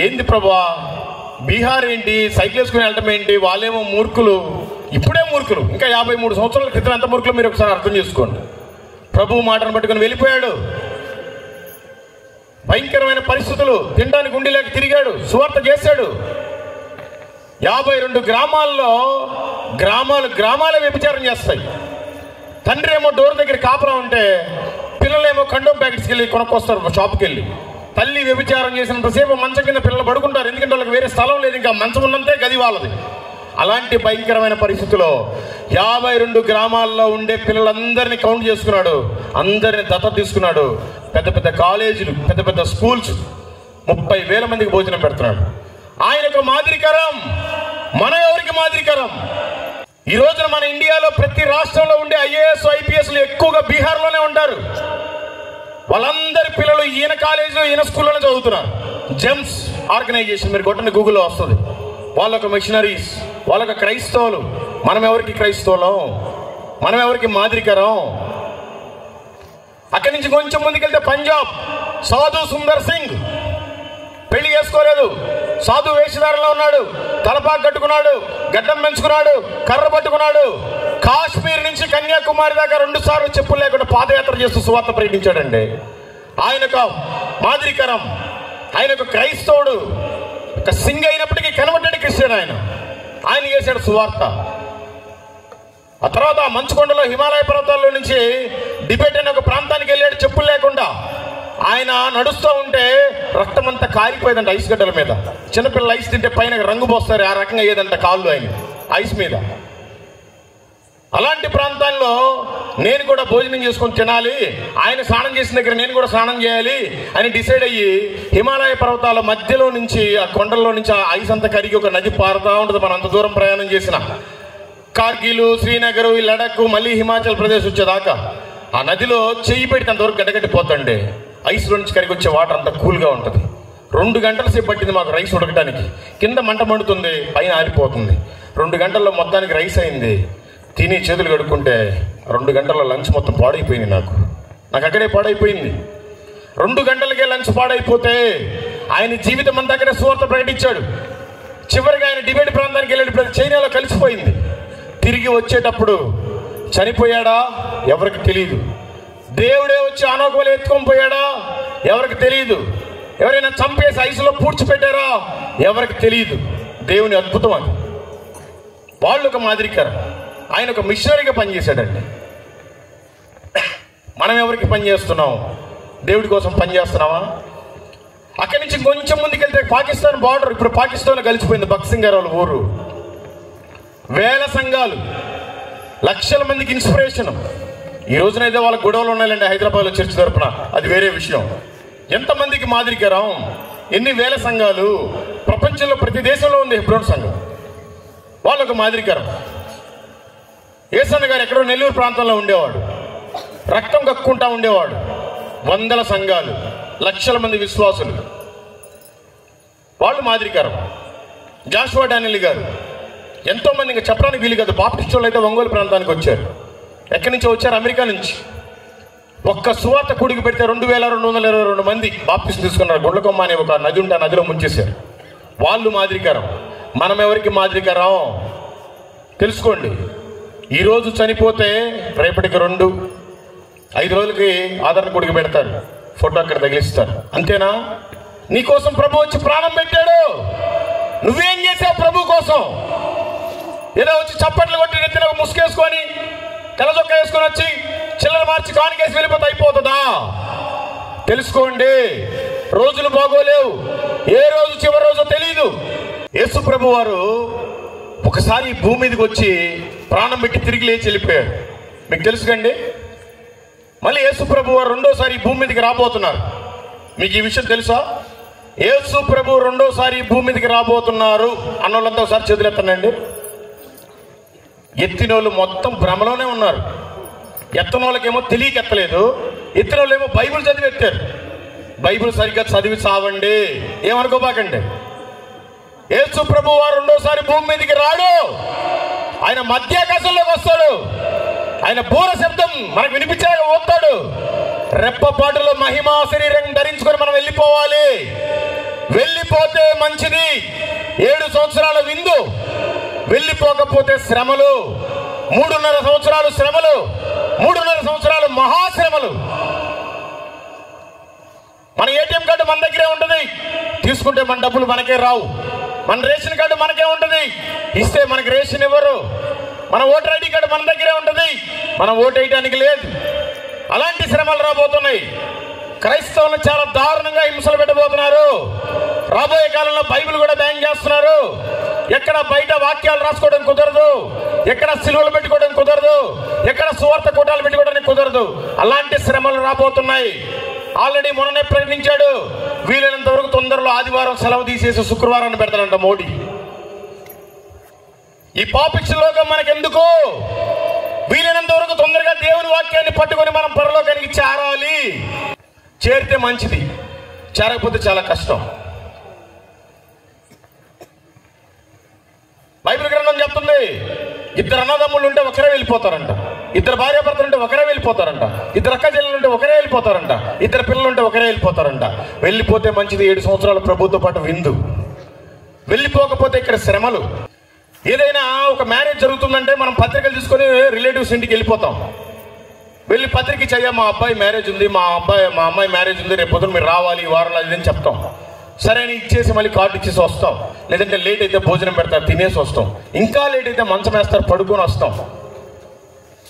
ఏంది ప్రభువా, బీహార్ ఏంటి, సైకిల్ వేసుకుని వెళ్ళటం ఏంటి? వాళ్ళేమో మూర్ఖులు, ఇప్పుడే మూర్ఖులు. ఇంకా 53 సంవత్సరాల క్రితం ఎంత మూర్ఖులు మీరు ఒకసారి అర్థం చేసుకోండి. ప్రభు మాటను పట్టుకుని వెళ్ళిపోయాడు. భయంకరమైన పరిస్థితులు. తినడానికి ఉండి లేక తిరిగాడు, సువార్త చేశాడు. 52 గ్రామాల్లో గ్రామాలే వ్యభిచారం చేస్తాయి. తండ్రి ఏమో డోర్ దగ్గర కాపలా ఉంటే పిల్లలేమో కండోమ్ ప్యాకెట్స్కి వెళ్ళి కొనుక్కొస్తారు షాప్కి వెళ్ళి. తల్లి వ్యభిచారం చేసినంతసేపు మంచం కింద పిల్లలు పడుకుంటారు, ఎందుకంటే వాళ్ళకి వేరే స్థలం లేదు, ఇంకా మంచం ఉన్నంతే గది వాళ్ళది. అలాంటి భయంకరమైన పరిస్థితిలో 52 గ్రామాల్లో ఉండే పిల్లలందరినీ కౌంట్ చేసుకున్నాడు, అందరిని దత్తత తీసుకున్నాడు. పెద్ద పెద్ద కాలేజీలు, పెద్ద పెద్ద స్కూల్స్, 30,000 మందికి భోజనం పెడుతున్నాడు. ఆయనకు మాదిరికరం. మనం ఎవరికి మాదిరికరం? ఈ రోజున మన ఇండియాలో ప్రతి రాష్ట్రంలో ఉండే ఐఏఎస్ ఐపీఎస్లు ఎక్కువగా బీహార్లోనే ఉంటారు. వాళ్ళందరి పిల్లలు ఈయన కాలేజీలో ఈయన స్కూల్లోనే చదువుతున్నారు. జెమ్స్ ఆర్గనైజేషన్ మీరు కొట్టండి, గూగుల్లో వస్తుంది. వాళ్ళొక మిషనరీస్, వాళ్ళొక క్రైస్తవులు. మనం ఎవరికి క్రైస్తవులం? మనం ఎవరికి మాదిరికరం? అక్కడి నుంచి కొంచెం ముందుకెళ్తే పంజాబ్, సాధు సుందర్ సింగ్ పెళ్లి చేసుకోలేదు, సాధు వేషధారంలో ఉన్నాడు, తలపాకు కట్టుకున్నాడు, గడ్డం పెంచుకున్నాడు, కర్ర పట్టుకున్నాడు. కాశ్మీర్ నుంచి కన్యాకుమారి దాకా 2 సార్లు చెప్పులు లేకుండా పాదయాత్ర చేస్తూ సువార్త ప్రకటించాడండి. ఆయనకు మాదిరికరం. ఆయనకు క్రైస్తవుడు. ఒక సింగ్ అయినప్పటికీ కన్వర్టెడ్ క్రిస్టియన్ ఆయన చేశాడు సువార్త. ఆ తర్వాత మంచుకొండలో హిమాలయ పర్వతాల్లో నుంచి డిబేట్ అనే ఒక ప్రాంతానికి వెళ్ళాడు చెప్పులు లేకుండా. ఆయన నడుస్తూ ఉంటే రక్తం అంతా కారిపోయేదంట ఐస్ గడ్డల మీద. చిన్నపిల్లలు ఐస్ తింటే పైన రంగు పోస్తారు, ఆ రకంగా అయ్యేదంట కాళ్ళు ఆయన ఐస్ మీద. అలాంటి ప్రాంతాల్లో నేను కూడా భోజనం చేసుకొని తినాలి, ఆయన స్నానం చేసిన దగ్గర నేను కూడా స్నానం చేయాలి అని డిసైడ్ అయ్యి హిమాలయ పర్వతాల మధ్యలో నుంచి, ఆ కొండల్లో నుంచి ఆ ఐస్ అంతా కరిగి ఒక నది పారుతూ ఉంటుంది. మనం అంత దూరం ప్రయాణం చేసిన కార్గిల్, శ్రీనగర్, లడక్, మళ్ళీ హిమాచల్ ప్రదేశ్ వచ్చేదాకా ఆ నదిలో చెయ్యి పెడితే అంతవరకు గడ్డగట్టిపోతండి. ఐస్లో నుంచి కరిగి వచ్చే వాటర్ అంతా కూల్గా ఉంటుంది. 2 గంటల సేపు పట్టింది మాకు రైస్ ఉడకడానికి. కింద మంట మండుతుంది, పైన ఆరిపోతుంది. 2 గంటల్లో మొత్తానికి రైస్ అయింది. తిని చేతులు కడుక్కుంటే 2 గంటల లంచ్ మొత్తం పాడైపోయింది. నాకు అక్కడే పాడైపోయింది. 2 గంటలకే లంచ్ పాడైపోతే ఆయన జీవితం అంతా అక్కడే సువార్త ప్రకటించాడు. చివరిగా ఆయన డిబేట్ ప్రాంతానికి వెళ్ళేటప్పుడు చైనాలో కలిసిపోయింది. తిరిగి వచ్చేటప్పుడు చనిపోయాడా ఎవరికి తెలియదు. దేవుడే వచ్చి ఆనోకవలు ఎత్తుకొని పోయాడా ఎవరికి తెలియదు. ఎవరైనా చంపేసి ఐసులో పూడ్చిపెట్టారా ఎవరికి తెలియదు. దేవుని అద్భుతం అది. వాళ్ళు ఒక మాదిరికరం. ఆయన ఒక మిషనరీగా పనిచేశాడండి. మనం ఎవరికి పనిచేస్తున్నాం? దేవుడి కోసం పనిచేస్తున్నావా? అక్కడి నుంచి కొంచెం ముందుకెళ్తే పాకిస్తాన్ బార్డర్, ఇప్పుడు పాకిస్తాన్లో కలిసిపోయింది బక్సింగర్ వాళ్ళ ఊరు. వేల సంఘాలు, లక్షల మందికి ఇన్స్పిరేషన్. ఈ రోజునైతే వాళ్ళ గొడవలు ఉన్నాయండి హైదరాబాద్లో చర్చ్ తరపున, అది వేరే విషయం. ఎంతమందికి మాదిరికరం, ఎన్ని వేల సంఘాలు ప్రపంచంలో ప్రతి దేశంలో ఉంది హెబ్రోన్ సంఘం. వాళ్ళొక మాదిరికరం. ఏసన్న గారు ఎక్కడో నెల్లూరు ప్రాంతంలో ఉండేవాడు, రక్తం కక్కుంటా ఉండేవాడు. వందల సంఘాలు, లక్షల మంది విశ్వాసులు, వాళ్ళు మాదిరికరం. జాషువా డానియల్ గారు ఎంతోమంది, ఇంకా చెప్పడానికి వీలు కాదు. బాప్టిస్ట్ వాళ్ళు అయితే ఒంగోలు ప్రాంతానికి వచ్చారు. ఎక్కడి నుంచి వచ్చారు? అమెరికా నుంచి. ఒక్క సువార్త కూడికి పెడితే 2222 మంది బాప్టిస్ట్ తీసుకున్నారు. గుండ్లకొమ్మ అనే ఒక నది ఉంటే ఆ నదిలో ముంచేశారు. వాళ్ళు మాదిరికరం. మనం ఎవరికి మాదిరికరం తెలుసుకోండి. ఈరోజు చనిపోతే రేపటికి 2-5 రోజులకి ఆదరణ కూడికి పెడతారు, ఫోటో అక్కడ తగిలిస్తారు. అంతేనా? నీకోసం ప్రభు వచ్చి ప్రాణం పెట్టాడు. నువ్వేం చేసావు ప్రభు కోసం? ఏదో వచ్చి చప్పట్లు కొట్టి నెత్తిన ముసుకేసుకొని తెల్లచొక్క వేసుకొని వచ్చి చిల్లర మార్చి కానికేసి వెళ్ళిపోతే అయిపోతుందా? తెలుసుకోండి, రోజులు బాగోలేవు. ఏ రోజు చివరి రోజు తెలియదు. యేసు ప్రభు వారు ఒకసారి భూమి మీదకి వచ్చి ప్రాణం పెట్టి తిరిగి లేచి వెళ్ళిపోయారు. మీకు తెలుసుకండి. మళ్ళీ యేసు ప్రభు వారు రెండోసారి భూమి మీదకి రాబోతున్నారు. మీకు ఈ విషయం తెలుసా? యేసు ప్రభు రెండోసారి భూమి మీదకి రాబోతున్నారు అన్నోళ్ళంతా ఒకసారి చేతులు ఎత్తనండి. ఎత్తినోళ్ళు మొత్తం భ్రమలోనే ఉన్నారు. ఎత్తనోళ్ళకేమో తెలియక ఎత్తలేదు, ఎత్తినోళ్ళేమో బైబిల్ చదివి ఎత్తారు. బైబిల్ సరిగ్గా చదివి చావండి, ఏమనుకోబాకండి. యేసు ప్రభు వారు రెండోసారి భూమి మీదకి రాడు. ఆయన మధ్యాకాశంలోకి వస్తాడు. ఆయన బూర శబ్దం మనకు వినిపించాక పోతాడు. రెప్పపాటులో మహిమా శరీరం ధరించుకొని మనం వెళ్ళిపోవాలి. వెళ్ళిపోతే మంచిది, 7 సంవత్సరాల విందు. వెళ్ళిపోకపోతే శ్రమలు, 3.5 సంవత్సరాలు శ్రమలు, 3.5 సంవత్సరాలు మహాశ్రమలు. మన ఏటీఎం కార్డు మన దగ్గరే ఉంటుంది, తీసుకుంటే మన డబ్బులు మనకే రావు. మన రేషన్ కార్డు మనకే ఉంటుంది, ఇస్తే మనకి రేషన్ ఇవ్వరు. మన ఓటర్ ఐడి కార్డు మన దగ్గరే ఉంటుంది, మనం ఓటు వేయడానికి లేదు. అలాంటి శ్రమలు రాబోతున్నాయి. క్రైస్తవులను చాలా దారుణంగా హింసలు పెట్టబోతున్నారు. రాబోయే కాలంలో బైబిల్ కూడా బ్యాన్ చేస్తున్నారు. ఎక్కడ బయట వాక్యాలు రాసుకోవడం కుదరదు, ఎక్కడ సిలువలు పెట్టుకోవడం కుదరదు, ఎక్కడ సువార్త కూటాలు పెట్టుకోవడానికి కుదరదు. అలాంటి శ్రమలు రాబోతున్నాయి. ఆల్రెడీ మొన్ననే ప్రకటించాడు, వీలైనంత వరకు తొందరలో ఆదివారం సెలవు తీసేసి శుక్రవారాన్ని పెడతాడంట మోడీ. ఈ పాపిక్ష లోకం మనకెందుకు? వీలైనంత వరకు తొందరగా దేవుని వాక్యాన్ని పట్టుకొని మనం పరలోకానికి చేరాలి. చేరితే మంచిది, చేరకపోతే చాలా కష్టం. బైబిల్ గ్రంథం చెప్తుంది, 2 అన్నదమ్ములు ఉంటే ఒకరే వెళ్ళిపోతారంట, 2 భార్యాభర్తలు ఉంటే ఒకరే వెళ్ళిపోతారంట, 2 అక్క చెల్లెలు ఉంటే ఒకరే వెళ్ళిపోతారంట, 2 పిల్లలు ఉంటే ఒకరే వెళ్ళిపోతారంట. వెళ్ళిపోతే మంచిది. 7 సంవత్సరాల ప్రభుత్వ పాటు విందు. వెళ్ళిపోకపోతే ఇక్కడ శ్రమలు. ఏదైనా ఒక మ్యారేజ్ జరుగుతుందంటే మనం పత్రికలు తీసుకొని రిలేటివ్స్ ఇంటికి వెళ్ళిపోతాం. వెళ్ళి పత్రిక చెయ్య, మా అబ్బాయి మ్యారేజ్ ఉంది, మా అమ్మాయి మ్యారేజ్ ఉంది, రేపు పొద్దున మీరు రావాలి, ఈ వారంలో అది అని చెప్తాం. సరే అని ఇచ్చేసి మళ్ళీ కార్డు ఇచ్చేసి వస్తాం. లేదంటే లేట్ అయితే భోజనం పెడతారు, తినేసి వస్తాం. ఇంకా లేట్ అయితే మంచం వేస్తారు, పడుకొని వస్తాం.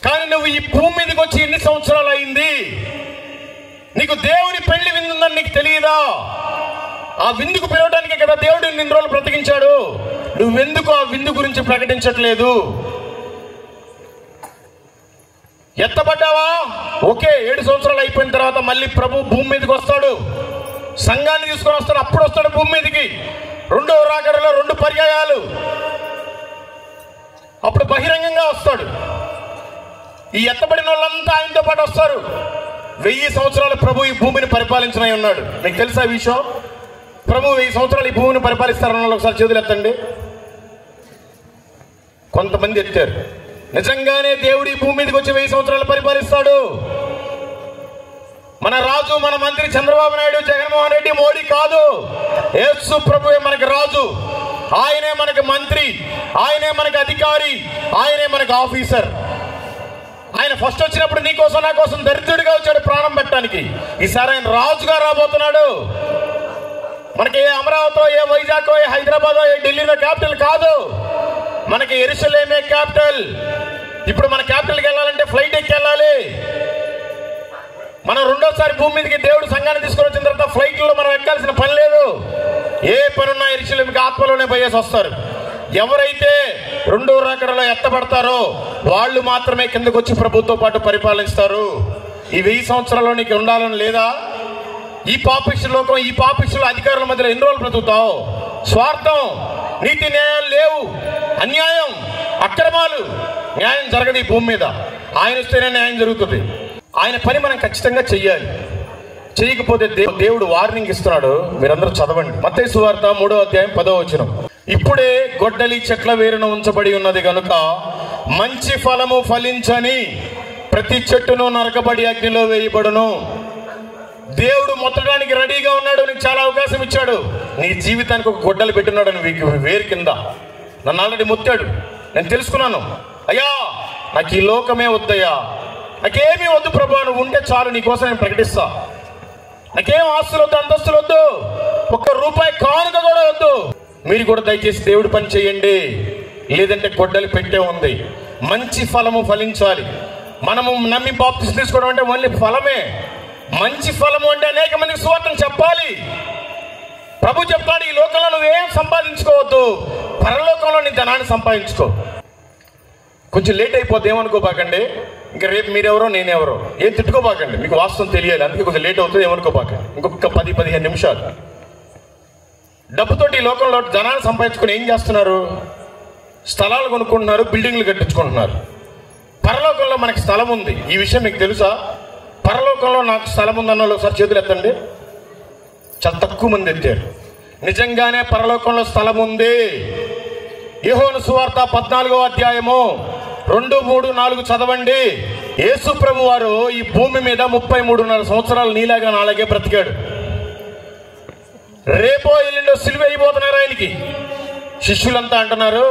కానీ నువ్వు ఈ భూమి మీదకి వచ్చి ఎన్ని సంవత్సరాలు అయింది? నీకు దేవుని పెళ్లి విందుందని నీకు తెలియదా? ఆ విందుకు పిలవడానికే కదా దేవుడు ఇన్ని రోజులు బ్రతికించాడు. నువ్వెందుకు ఆ విందు గురించి ప్రకటించట్లేదు? ఎత్తబడ్డావా? ఓకే, 7 సంవత్సరాలు అయిపోయిన తర్వాత మళ్ళీ ప్రభు భూమి మీదకి వస్తాడు, సంఘాన్ని తీసుకొని వస్తాడు. అప్పుడు వస్తాడు భూమి మీదకి. 2వ రాకడలో 2 పర్యాయాలు. అప్పుడు బహిరంగంగా వస్తాడు. ఈ ఎత్తబడిన వాళ్ళంతా ఆయనతో పాటు వస్తారు. 1000 సంవత్సరాలు ప్రభు ఈ భూమిని పరిపాలించనై ఉన్నాడు. మీకు తెలుసా ఈ విషయం? ప్రభు 1000 సంవత్సరాలు ఈ భూమిని పరిపాలిస్తారన్న ఒకసారి చేతులు ఎత్తండి. కొంతమంది ఎత్తారు. నిజంగానే దేవుడు ఈ భూమి మీదకి వచ్చి 1000 సంవత్సరాలు పరిపాలిస్తాడు. మన రాజు, మన మంత్రి చంద్రబాబు నాయుడు, జగన్మోహన్ రెడ్డి, మోడీ కాదు. యేసు ప్రభువే మనకి రాజు, ఆయనే మనకి మంత్రి, ఆయనే మనకి అధికారి, ఆయనే మనకి ఆఫీసర్. ఆయన ఫస్ట్ వచ్చినప్పుడు నీ కోసం నా కోసం దరిద్రుడిగా వచ్చాడు ప్రాణం పెట్టడానికి. ఈసారి ఆయన రాజుగా రాబోతున్నాడు. మనకి ఏ అమరావతి, ఏ వైజాగ్, ఏ హైదరాబాద్, ఏ ఢిల్లీలో క్యాపిటల్ కాదు. మనకి యెరూషలేమే క్యాపిటల్. ఇప్పుడు మన క్యాపిటల్కి వెళ్ళాలంటే ఫ్లైట్ ఎక్కి వెళ్ళాలి. మనం రెండోసారి భూమి మీదకి దేవుడు సంఘాన్ని తీసుకొని వచ్చిన తర్వాత ఫ్లైట్లో మనం ఎక్కాల్సిన పని లేదు. ఏ పనున్నా యెరూషలేముకి ఆత్మలోనే పోయేసి వస్తారు. ఎవరైతే రెండో రాకడలో ఎత్తబడతారో వాళ్ళు మాత్రమే కిందకు వచ్చి ప్రభుతో పాటు పరిపాలిస్తారు. ఈ 1000 సంవత్సరాల్లో నీకు ఉండాలని లేదా? ఈ పాపిష్టి లోకం, ఈ పాపిష్టుల అధికారుల మధ్యలో ఎన్ని రోజులు బ్రతుకుతావు? స్వార్థం, నీతి న్యాయాలు లేవు, అన్యాయం, అక్రమాలు, న్యాయం జరగదు ఈ భూమి మీద. ఆయన వస్తేనే న్యాయం జరుగుతుంది. ఆయన పని మనం ఖచ్చితంగా చెయ్యాలి. చేయకపోతే దేవుడు వార్నింగ్ ఇస్తున్నాడు. మీరందరూ చదవండి. మత్తయి సువార్త 3వ అధ్యాయం 10వ వచనం. ఇప్పుడే గొడ్డలి చెట్ల వేరున ఉంచబడి ఉన్నది కనుక మంచి ఫలము ఫలించని ప్రతి చెట్టును నరకబడి అగ్నిలో వేయబడును. దేవుడు మొత్తడానికి రెడీగా ఉన్నాడు. నీకు చాలా అవకాశం ఇచ్చాడు. నీ జీవితానికి ఒక గొడ్డలు పెట్టున్నాడు. నీకు వేరు కింద నన్ను ఆల్రెడీ మొత్తాడు. నేను తెలుసుకున్నాను. అయ్యా నాకు ఈ లోకమే వద్దయ్యా, నాకేమీ వద్దు ప్రభు, నువ్వు ఉంటే చాలు, నీకోసం నేను ప్రకటిస్తా. నాకేం ఆస్తులు వద్దు, అంతస్తులు వద్దు, ₹1 కానుక కూడా వద్దు. మీరు కూడా దయచేసి దేవుడి పని చేయండి. లేదంటే గొడ్డలి పెట్టే ఉంది. మంచి ఫలము ఫలించాలి. మనము నమ్మి బాప్తిసం తీసుకోవడం అంటే ఓన్లీ ఫలమే. మంచి ఫలము అంటే అనేక మందికి సువార్తను చెప్పాలి. ప్రభు చెప్తాడు, ఈ లోకంలో నువ్వేం సంపాదించుకోవద్దు, పరలోకంలో నీ ధనాన్ని సంపాదించుకో. కొంచెం లేట్ అయిపోద్ది, ఏమనుకోబాకండి. ఇంకా రేపు మీరెవరో నేనెవరో ఏం తిట్టుకోబాకండి. మీకు వాస్తవం తెలియాలి, అందుకే కొంచెం లేట్ అవుతుంది, ఏమనుకోబాకండి. ఇంకొక 10-15 నిమిషాలు. డబ్బుతోటి ఈ లోకంలో ధనాన్ని సంపాదించుకుని ఏం చేస్తున్నారు? స్థలాలు కొనుక్కుంటున్నారు, బిల్డింగ్లు కట్టించుకుంటున్నారు. పరలోకంలో మనకి స్థలం ఉంది. ఈ విషయం మీకు తెలుసా? పరలోకంలో నాకు స్థలం ఉందన్న వాళ్ళు ఒకసారి చేతులు ఎత్తండి. చాలా తక్కువ మంది ఎత్తారు. నిజంగానే పరలోకంలో స్థలం ఉంది. యోహాను సువార్త 14వ అధ్యాయము 2, 3, 4 చదవండి. యేసు ప్రభు వారు ఈ భూమి మీద 33.5 సంవత్సరాలు నీలాగా నాలాగే బ్రతికాడు. రేపో ఎల్లుండో సిలువ అయిపోతున్నారు ఆయనకి. శిష్యులంతా అంటున్నారు,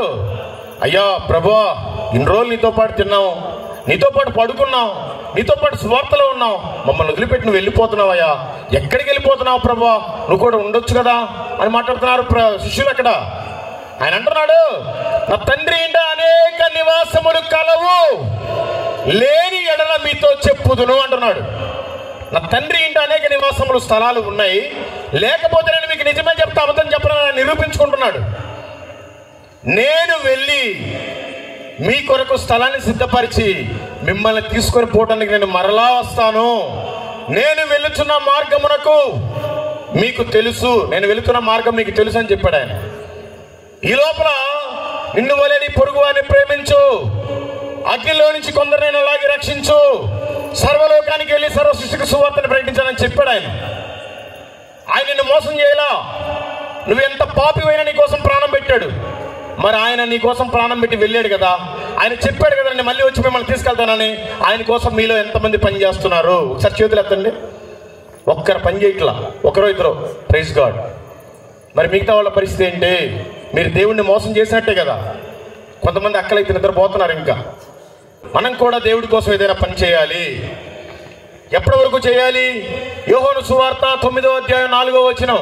అయ్యా ప్రభువా, ఇన్ని రోజులు నీతో పాటు తిన్నాం, నీతో పాటు పడుకున్నాం, నీతో పాటు స్వార్థలో ఉన్నాం, మమ్మల్ని వదిలిపెట్టి నువ్వు వెళ్ళిపోతున్నావయ్యా, ఎక్కడికి వెళ్ళిపోతున్నావు ప్రభువా, నువ్వు కూడా ఉండొచ్చు కదా అని మాట్లాడుతున్నారు శిష్యులు అక్కడ. ఆయన అంటున్నాడు, నా తండ్రి ఇంట అనేక నివాసములు కలవు, లేని ఎడల మీతో చెప్పుదును అంటున్నాడు. నా తండ్రి ఇంట అనేక నివాసములు, స్థలాలు ఉన్నాయి, లేకపోతే నేను మీకు నిజమే చెప్తా, అబద్ధం చెప్పనని నిరూపించుకుంటున్నాడు. నేను వెళ్ళి మీ కొరకు స్థలాన్ని సిద్ధపరిచి మిమ్మల్ని తీసుకొని పోవడానికి నేను మరలా వస్తాను. నేను వెళుతున్న మార్గమునకు మీకు తెలుసు, నేను వెళుతున్న మార్గం మీకు తెలుసు అని చెప్పాడు ఆయన. ఈ లోపల నిన్ను వలె నీ పొరుగు వారిని ప్రేమించు, అగ్నిలో నుంచి కొందరు నేను అలాగే రక్షించు, సర్వలోకానికి వెళ్ళి సర్వ సృష్టికి సువార్తను ప్రకటించాలని చెప్పాడు ఆయన. ఆయన నిన్ను మోసం చేయలా. నువ్వు ఎంత పాపివైనా నీ కోసం ప్రాణం పెట్టాడు. మరి ఆయన నీ కోసం ప్రాణం పెట్టి వెళ్ళాడు కదా. ఆయన చెప్పాడు కదా, నేను మళ్ళీ వచ్చి మిమ్మల్ని తీసుకెళ్తానని. ఆయన కోసం మీలో ఎంతమంది పని చేస్తున్నారు? ఒకసారి చేతులు ఎత్తండి. ఒక్కరు పని చేయట్లా, ఒకరో ఇద్దరు. Praise god. మరి మిగతా వాళ్ళ పరిస్థితి ఏంటి? మీరు దేవుణ్ణి మోసం చేసినట్టే కదా. కొంతమంది అక్కలైతే నిద్రపోతున్నారు. ఇంకా మనం కూడా దేవుడి కోసం ఏదైనా పని చేయాలి. ఎప్పటి వరకు చేయాలి? యోహాను సువార్త 9వ అధ్యాయం 4వ వచనం.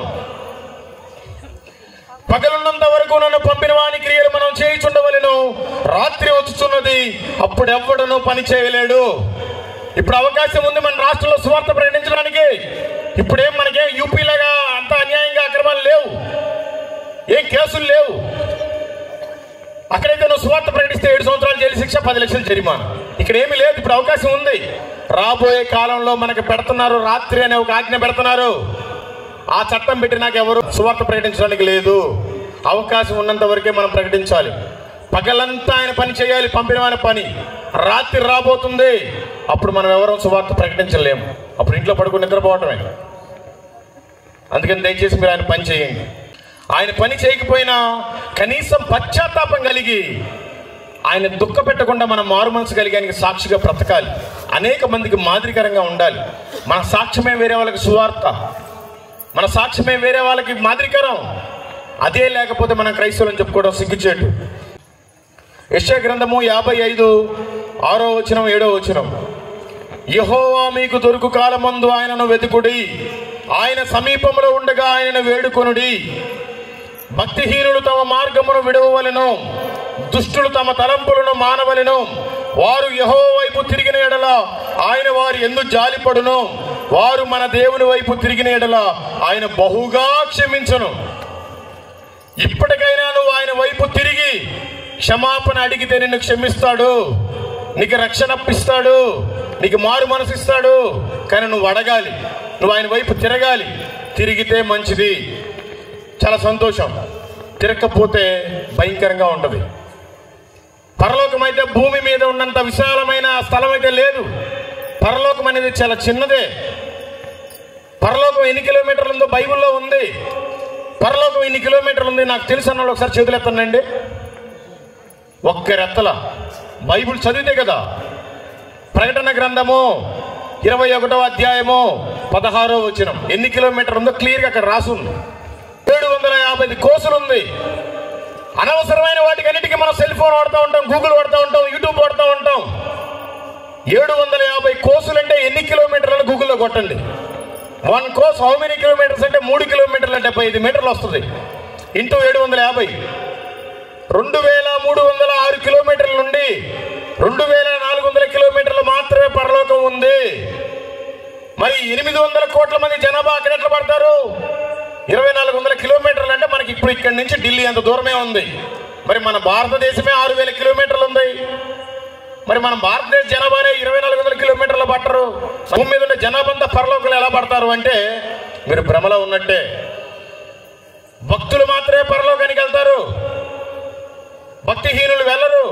పగలున్నంత వరకు నన్ను పంపిన వాని క్రియలు మనం చేయుచుండవలెను, రాత్రి వచ్చుచున్నది, అప్పుడు ఎవ్వడను పని చేయలేడు. ఇప్పుడు అవకాశం ఉంది మన రాష్ట్రంలో సువార్త ప్రకటించడానికి. ఇప్పుడేం మనకేం యూపీలాగా అంత అన్యాయంగా అక్రమాలు లేవు, ఏం కేసులు లేవు. అక్కడైతే నువ్వు సువార్త ప్రకటిస్తే 7 సంవత్సరాలు జైలు శిక్ష, 10 లక్షలు జరిమానా. ఇక్కడ ఏమీ లేదు. ఇప్పుడు అవకాశం ఉంది. రాబోయే కాలంలో మనకు పెడుతున్నారు, రాత్రి అనే ఒక ఆజ్ఞ పెడుతున్నారు. ఆ చట్టం పెట్టి నాకు ఎవరు సువార్త ప్రకటించడానికి లేదు. అవకాశం ఉన్నంత వరకే మనం ప్రకటించాలి. పగలంతా ఆయన పని చేయాలి, పంపిన ఆయన పని. రాత్రి రాబోతుంది, అప్పుడు మనం ఎవరో సువార్త ప్రకటించలేము. అప్పుడు ఇంట్లో పడుకుని నిద్రపోవటమే. అందుకని దయచేసి మీరు ఆయన పని చేయండి. ఆయన పని చేయకపోయినా కనీసం పశ్చాత్తాపం కలిగి ఆయన దుఃఖ పెట్టకుండా మనం మారు మనసు కలిగి ఆయనకి సాక్షిగా బ్రతకాలి. అనేక మందికి మాదిరికరంగా ఉండాలి. మన సాక్ష్యమే వేరే వాళ్ళకి సువార్త, మన సాక్ష్యమే వేరే వాళ్ళకి మాదిరికరం. అదే లేకపోతే మనం క్రైస్తవులను చెప్పుకోవడం సిగ్గుచేటు. యెషయా గ్రంథము 55:6వ వచనం 7వ వచనం. యెహోవా మీకు దొరుకు కాలమందు ఆయనను వెతుకుడి, ఆయన సమీపంలో ఉండగా ఆయనను వేడుకొనుడి. భక్తిహీనులు తమ మార్గమును విడవవలెను, దుష్టులు తమ తలంపులను మానవలెను. వారు యెహోవా వైపు తిరిగిన ఎడల ఆయన వారి యందు జాలిపడును, వారు మన దేవుని వైపు తిరిగిన ఎడల ఆయన బహుగా క్షమించును. ఇప్పటికైనా నువ్వు ఆయన వైపు తిరిగి క్షమాపణ అడిగితే నిన్ను క్షమిస్తాడు, నీకు రక్షణ ఇస్తాడు, నీకు మారు మనసు ఇస్తాడు. కానీ నువ్వు అడగాలి, నువ్వు ఆయన వైపు తిరగాలి. తిరిగితే మంచిది, చాలా సంతోషం. తిరగకపోతే భయంకరంగా ఉంటుంది. పరలోకం అయితే భూమి మీద ఉన్నంత విశాలమైన స్థలం అయితే లేదు. పరలోకం అనేది చాలా చిన్నదే. పరలోకం ఎన్ని కిలోమీటర్లు ఉందో బైబిల్లో ఉంది. పరలోకం ఎన్ని కిలోమీటర్లు ఉంది నాకు తెలుసు అన్నాడు. ఒకసారి చేతులు ఎత్తండి. ఒక్కరెత్తల బైబిల్ చదివితే కదా. ప్రకటన గ్రంథము 21వ అధ్యాయము 16వ వచనం ఎన్ని కిలోమీటర్లు ఉందో క్లియర్గా అక్కడ రాసుంది. 750 కోసులు ఉంది. అనవసరమైన వాటికి అన్నిటికీ మనం సెల్ ఫోన్ వాడుతూ ఉంటాం, గూగుల్ వాడుతూ ఉంటాం, యూట్యూబ్ వాడుతూ ఉంటాం. 750 కోసులు అంటే ఎన్ని కిలోమీటర్లను గూగుల్లో కొట్టండి. 1 కోర్స్ హౌ మెనీ కిలోమీటర్స్ అంటే 3 కిలోమీటర్ల 75 మీటర్లు వస్తుంది. ఇంటూ 750 2306 కిలోమీటర్ల నుండి 2400 కిలోమీటర్లు మాత్రమే పరలోకం ఉంది. మరి 800 కోట్ల మంది జనాభా అక్కడ ఎట్లా పడతారు? 2400 కిలోమీటర్లు అంటే మనకి ఇప్పుడు ఇక్కడి నుంచి ఢిల్లీ అంత దూరమే ఉంది. మరి మన భారతదేశమే 6000 కిలోమీటర్లు ఉంది. మరి మన భారతదేశ జనాభానే 2400 కిలోమీటర్లు పట్టరు. భూమి మీద ఉండే జనాభా అంతా పరలోకంలో ఎలా పడతారు అంటే మీరు భ్రమలో ఉన్నట్టే. భక్తులు మాత్రమే పరలోకానికి వెళ్తారు, భక్తిహీనులు వెళ్ళరు.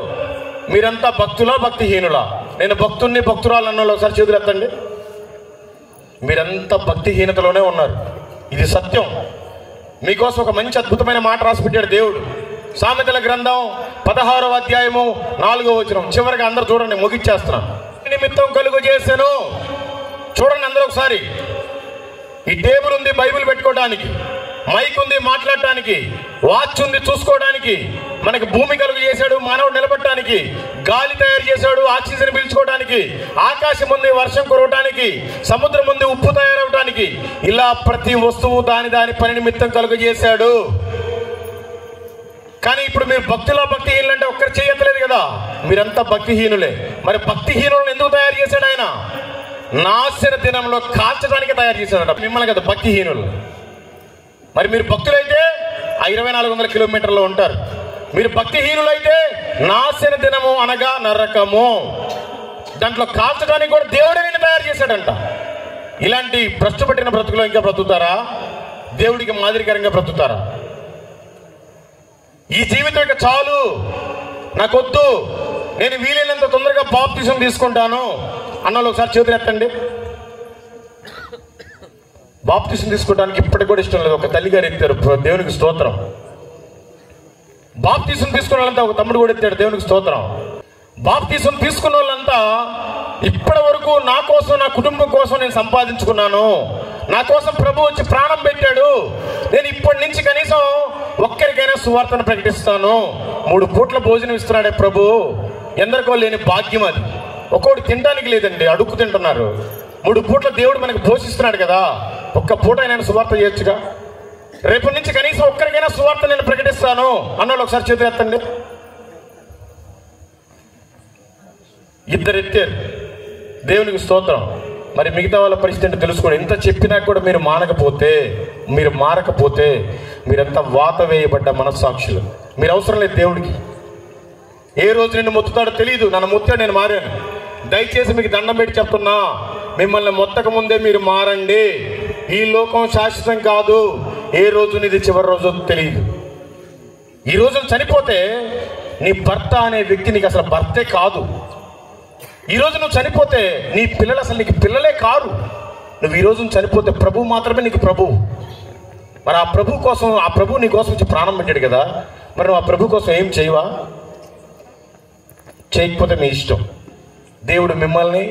మీరంతా భక్తులా భక్తిహీనులా? నేను భక్తుల్ని భక్తురాలు అన్న ఒకసారి చేతులు ఎత్తండి. మీరంతా భక్తిహీనతలోనే ఉన్నారు. ఇది సత్యం. మీకోసం ఒక మంచి అద్భుతమైన మాట రాసి పెట్టాడు దేవుడు. సామెతల గ్రంథం 16వ అధ్యాయము 4వ వచనం చివరిగా అందరూ చూడండి, ముగిచ్చేస్తున్నాను. నిమిత్తం కలుగు చేశాను. చూడండి అందరూ ఒకసారి. ఈ టేబుల్ ఉంది బైబిల్ పెట్టుకోవడానికి, మైక్ ఉంది మాట్లాడటానికి, వాచ్ ఉంది చూసుకోవడానికి, మనకి భూమి కలుగు చేశాడు మానవుడు నిలబడటానికి, గాలి తయారు చేశాడు ఆక్సిజన్ పీల్చుకోవడానికి, ఆకాశం ఉంది వర్షం కురవటానికి, సముద్రం ఉంది ఉప్పు తయారవటానికి. ఇలా ప్రతి వస్తువు దాని పని నిమిత్తం కలుగు చేశాడు. కానీ ఇప్పుడు మీరు భక్తిలో భక్తిహీనులు అంటే ఒక్కరు చేయట్లేదు కదా. మీరంతా భక్తిహీనులే. మరి భక్తిహీనులను ఎందుకు తయారు చేశాడు ఆయన? నాశన దినంలో కాల్చడానికి తయారు చేశాడట మిమ్మల్ని కదా భక్తిహీనులు. మరి మీరు భక్తులైతే 2400 కిలోమీటర్లు ఉంటారు. మీరు భక్తిహీనులైతే నాశన దినము అనగా నరకము, దాంట్లో కాల్చడానికి కూడా దేవుడే నిన్ను తయారు చేశాడంట. ఇలాంటి భ్రష్టు పట్టిన బ్రతుకులో ఇంకా బ్రతుకుతారా? దేవుడికి మాదిరికరంగా బ్రతుకుతారా? ఈ జీవితం ఇక చాలు, నాకొద్దు, నేను వీలైనంత తొందరగా బాప్తిజం తీసుకుంటాను అన్నోళ్ళు ఒకసారి చేతులు ఎత్తండి. బాప్తిజం తీసుకోవడానికి ఇప్పటికి కూడా ఇష్టం లేదు. ఒక తల్లిగారు ఎత్తారు, దేవునికి స్తోత్రం. బాప్తిజం తీసుకున్న వాళ్ళంతా, ఒక తమ్ముడు కూడా ఎత్తాడు, దేవునికి స్తోత్రం. బాప్తిజం తీసుకున్న వాళ్ళంతా ఇప్పటి వరకు నా కోసం నా కుటుంబం కోసం నేను సంపాదించుకున్నాను, నా కోసం ప్రభు వచ్చి ప్రాణం పెట్టాడు, నేను ఇప్పటి నుంచి కనీసం ఒక్కరికైనా సువార్తను ప్రకటిస్తాను, 3 పూట్ల భోజనం ఇస్తున్నాడే ప్రభు. ఎందరికో లేని భాగ్యం అది. ఒక్కోటి తినడానికి లేదండి, అడుక్కు తింటున్నారు. 3 పూట్ల దేవుడు మనకు పోషిస్తున్నాడు కదా, ఒక్క పూట నేను సువార్త చేయొచ్చుగా. రేపటి నుంచి కనీసం ఒక్కరికైనా సువార్త నేను ప్రకటిస్తాను అన్నోళ్ళు ఒకసారి చేతులు ఎత్తండి. 2 ఎత్తారు, దేవునికి స్తోత్రం. మరి మిగతా వాళ్ళ పరిస్థితి తెలుసుకోండి. ఎంత చెప్పినా కూడా మీరు మారకపోతే మీరంతా వాత వేయబడ్డ మనస్సాక్షులు. మీరు అవసరం లేదు దేవుడికి. ఏ రోజు నిన్ను మొత్తుతాడో తెలియదు. నన్ను మొత్తాడు, నేను మారాను. దయచేసి మీకు దండం పెట్టి చెప్తున్నా, మిమ్మల్ని మొత్తక ముందే మీరు మారండి. ఈ లోకం శాశ్వతం కాదు. ఏ రోజు నీది చివరి రోజు తెలియదు. ఈ రోజు చనిపోతే నీ భర్త అనే వ్యక్తి నీకు అసలు భర్తే కాదు. ఈ రోజు నువ్వు చనిపోతే నీ పిల్లలు అసలు నీకు పిల్లలే కారు. నువ్వు ఈ రోజు చనిపోతే ప్రభు మాత్రమే నీకు ప్రభువు. మరి ఆ ప్రభు కోసం, ఆ ప్రభు నీ కోసం వచ్చి ప్రాణం పెట్టాడు కదా, మరి నువ్వు ఆ ప్రభు కోసం ఏం చేయవా? చేయకపోతే మీ ఇష్టం. దేవుడు మిమ్మల్ని,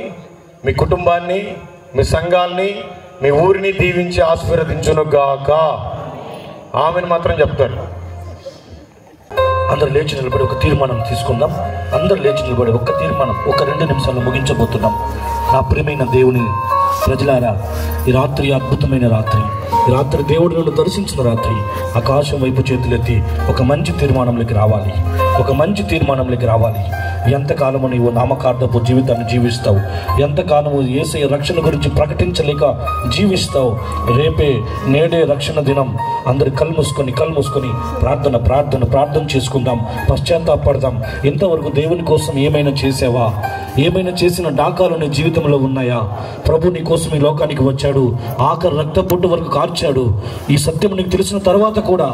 మీ కుటుంబాన్ని, మీ సంఘాన్ని, మీ ఊరిని దీవించి ఆశీర్వదించునుగాక. ఆమెను మాత్రం చెప్తాడు. అందరు లేచి నిలబడి ఒక తీర్మానం తీసుకుందాం. అందరు లేచి నిలబడి ఒక తీర్మానం, ఒక 2 నిమిషాల్లో ముగించబోతున్నాం. నా ప్రియమైన దేవుని ప్రజలారా, ఈ రాత్రి అద్భుతమైన రాత్రి. ఈ రాత్రి దేవుడు నన్ను దర్శించిన రాత్రి ఆకాశం వైపు చేతులెత్తి ఒక మంచి తీర్మానంలోకి రావాలి, ఒక మంచి తీర్మానంలోకి రావాలి. ఎంతకాలము నీవు నామకార్థపు జీవితాన్ని జీవిస్తావు? ఎంతకాలము యేసయ్య రక్షణ గురించి ప్రకటించలేక జీవిస్తావు? నేడే రక్షణ దినం. అందరు కళ్ళు మూసుకొని ప్రార్థన చేసుకుందాం, పశ్చాత్తాపడదాం. ఇంతవరకు దేవుని కోసం ఏమైనా చేసావా? ఏమైనా చేసిన డాకాలు నీ జీవితంలో ఉన్నాయా? ప్రభు నీ కోసం ఈ లోకానికి వచ్చాడు, ఆఖరి రక్త బొట్టు వరకు కార్చాడు. ఈ సత్యం నీకు తెలిసిన తర్వాత కూడా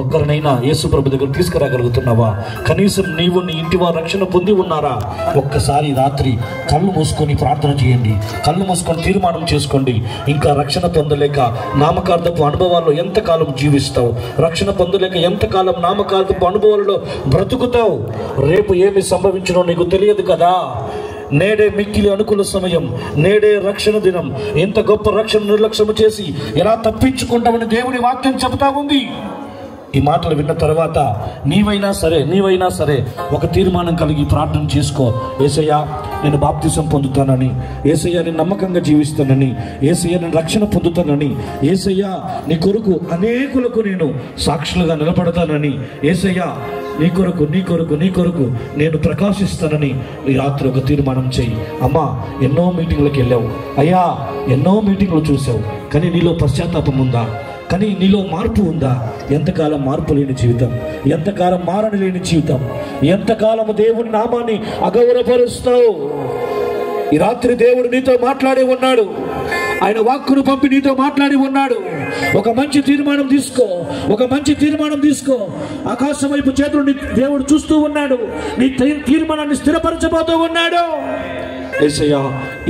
ఒక్కరినైనా యేసు ప్రభు దగ్గర తీసుకురాగలుగుతున్నావా? కనీసం నీవు నీ ఇంటి వారి రక్షణ పొంది ఉన్నారా? ఒక్కసారి రాత్రి కళ్ళు మూసుకొని ప్రార్థన చేయండి, కళ్ళు మూసుకొని తీర్మానం చేసుకోండి. ఇంకా రక్షణ పొందలేక నామకార్థపు అనుభవాల్లో ఎంతకాలం జీవిస్తావు? రక్షణ పొందలేక ఎంతకాలం నామకార్థపు అనుభవాలలో బ్రతుకుతావు? రేపు ఏమి సంభవించినో నీకు తెలియదు కదా. నేడే మిక్కిలి అనుకూల సమయం, నేడే రక్షణ దినం. ఎంత గొప్ప రక్షణ నిర్లక్ష్యం చేసి ఎలా తప్పించుకుంటామని దేవుని వాక్యం చెబుతా ఉంది. ఈ మాటలు విన్న తర్వాత నీవైనా సరే ఒక తీర్మానం కలిగి ప్రార్థన చేసుకో. యేసయ్యా, నేను బాప్తిసం పొందుతానని, యేసయ్యా నేను నమ్మకంగా జీవిస్తానని, యేసయ్యా నేను రక్షణ పొందుతానని, యేసయ్యా నీ కొరకు అనేకులకు నేను సాక్షులుగా నిలబడతానని, యేసయ్యా నీ కొరకు నేను ప్రకాశిస్తానని ఈ రాత్రి ఒక తీర్మానం చేయి. అమ్మా, ఎన్నో మీటింగ్లకు వెళ్ళావు, అయ్యా ఎన్నో మీటింగ్లు చూసావు, కానీ నీలో పశ్చాత్తాపం ఉందా? కానీ నీలో మార్పు ఉందా? ఎంతకాలం మార్పు లేని జీవితం, ఎంతకాలం మారని లేని జీవితం, ఎంతకాలము దేవుని నామాన్ని అగౌరవపరుస్తావు? ఈ రాత్రి దేవుడు నీతో మాట్లాడి ఉన్నాడు, ఆయన వాక్కును పంపి నీతో మాట్లాడి ఉన్నాడు. ఒక మంచి తీర్మానం తీసుకో. ఆకాశం వైపు చేతులు దేవుడు చూస్తూ ఉన్నాడు, నీ తీర్మానాన్ని స్థిరపరచబోతూ ఉన్నాడు. యేసయ్యా,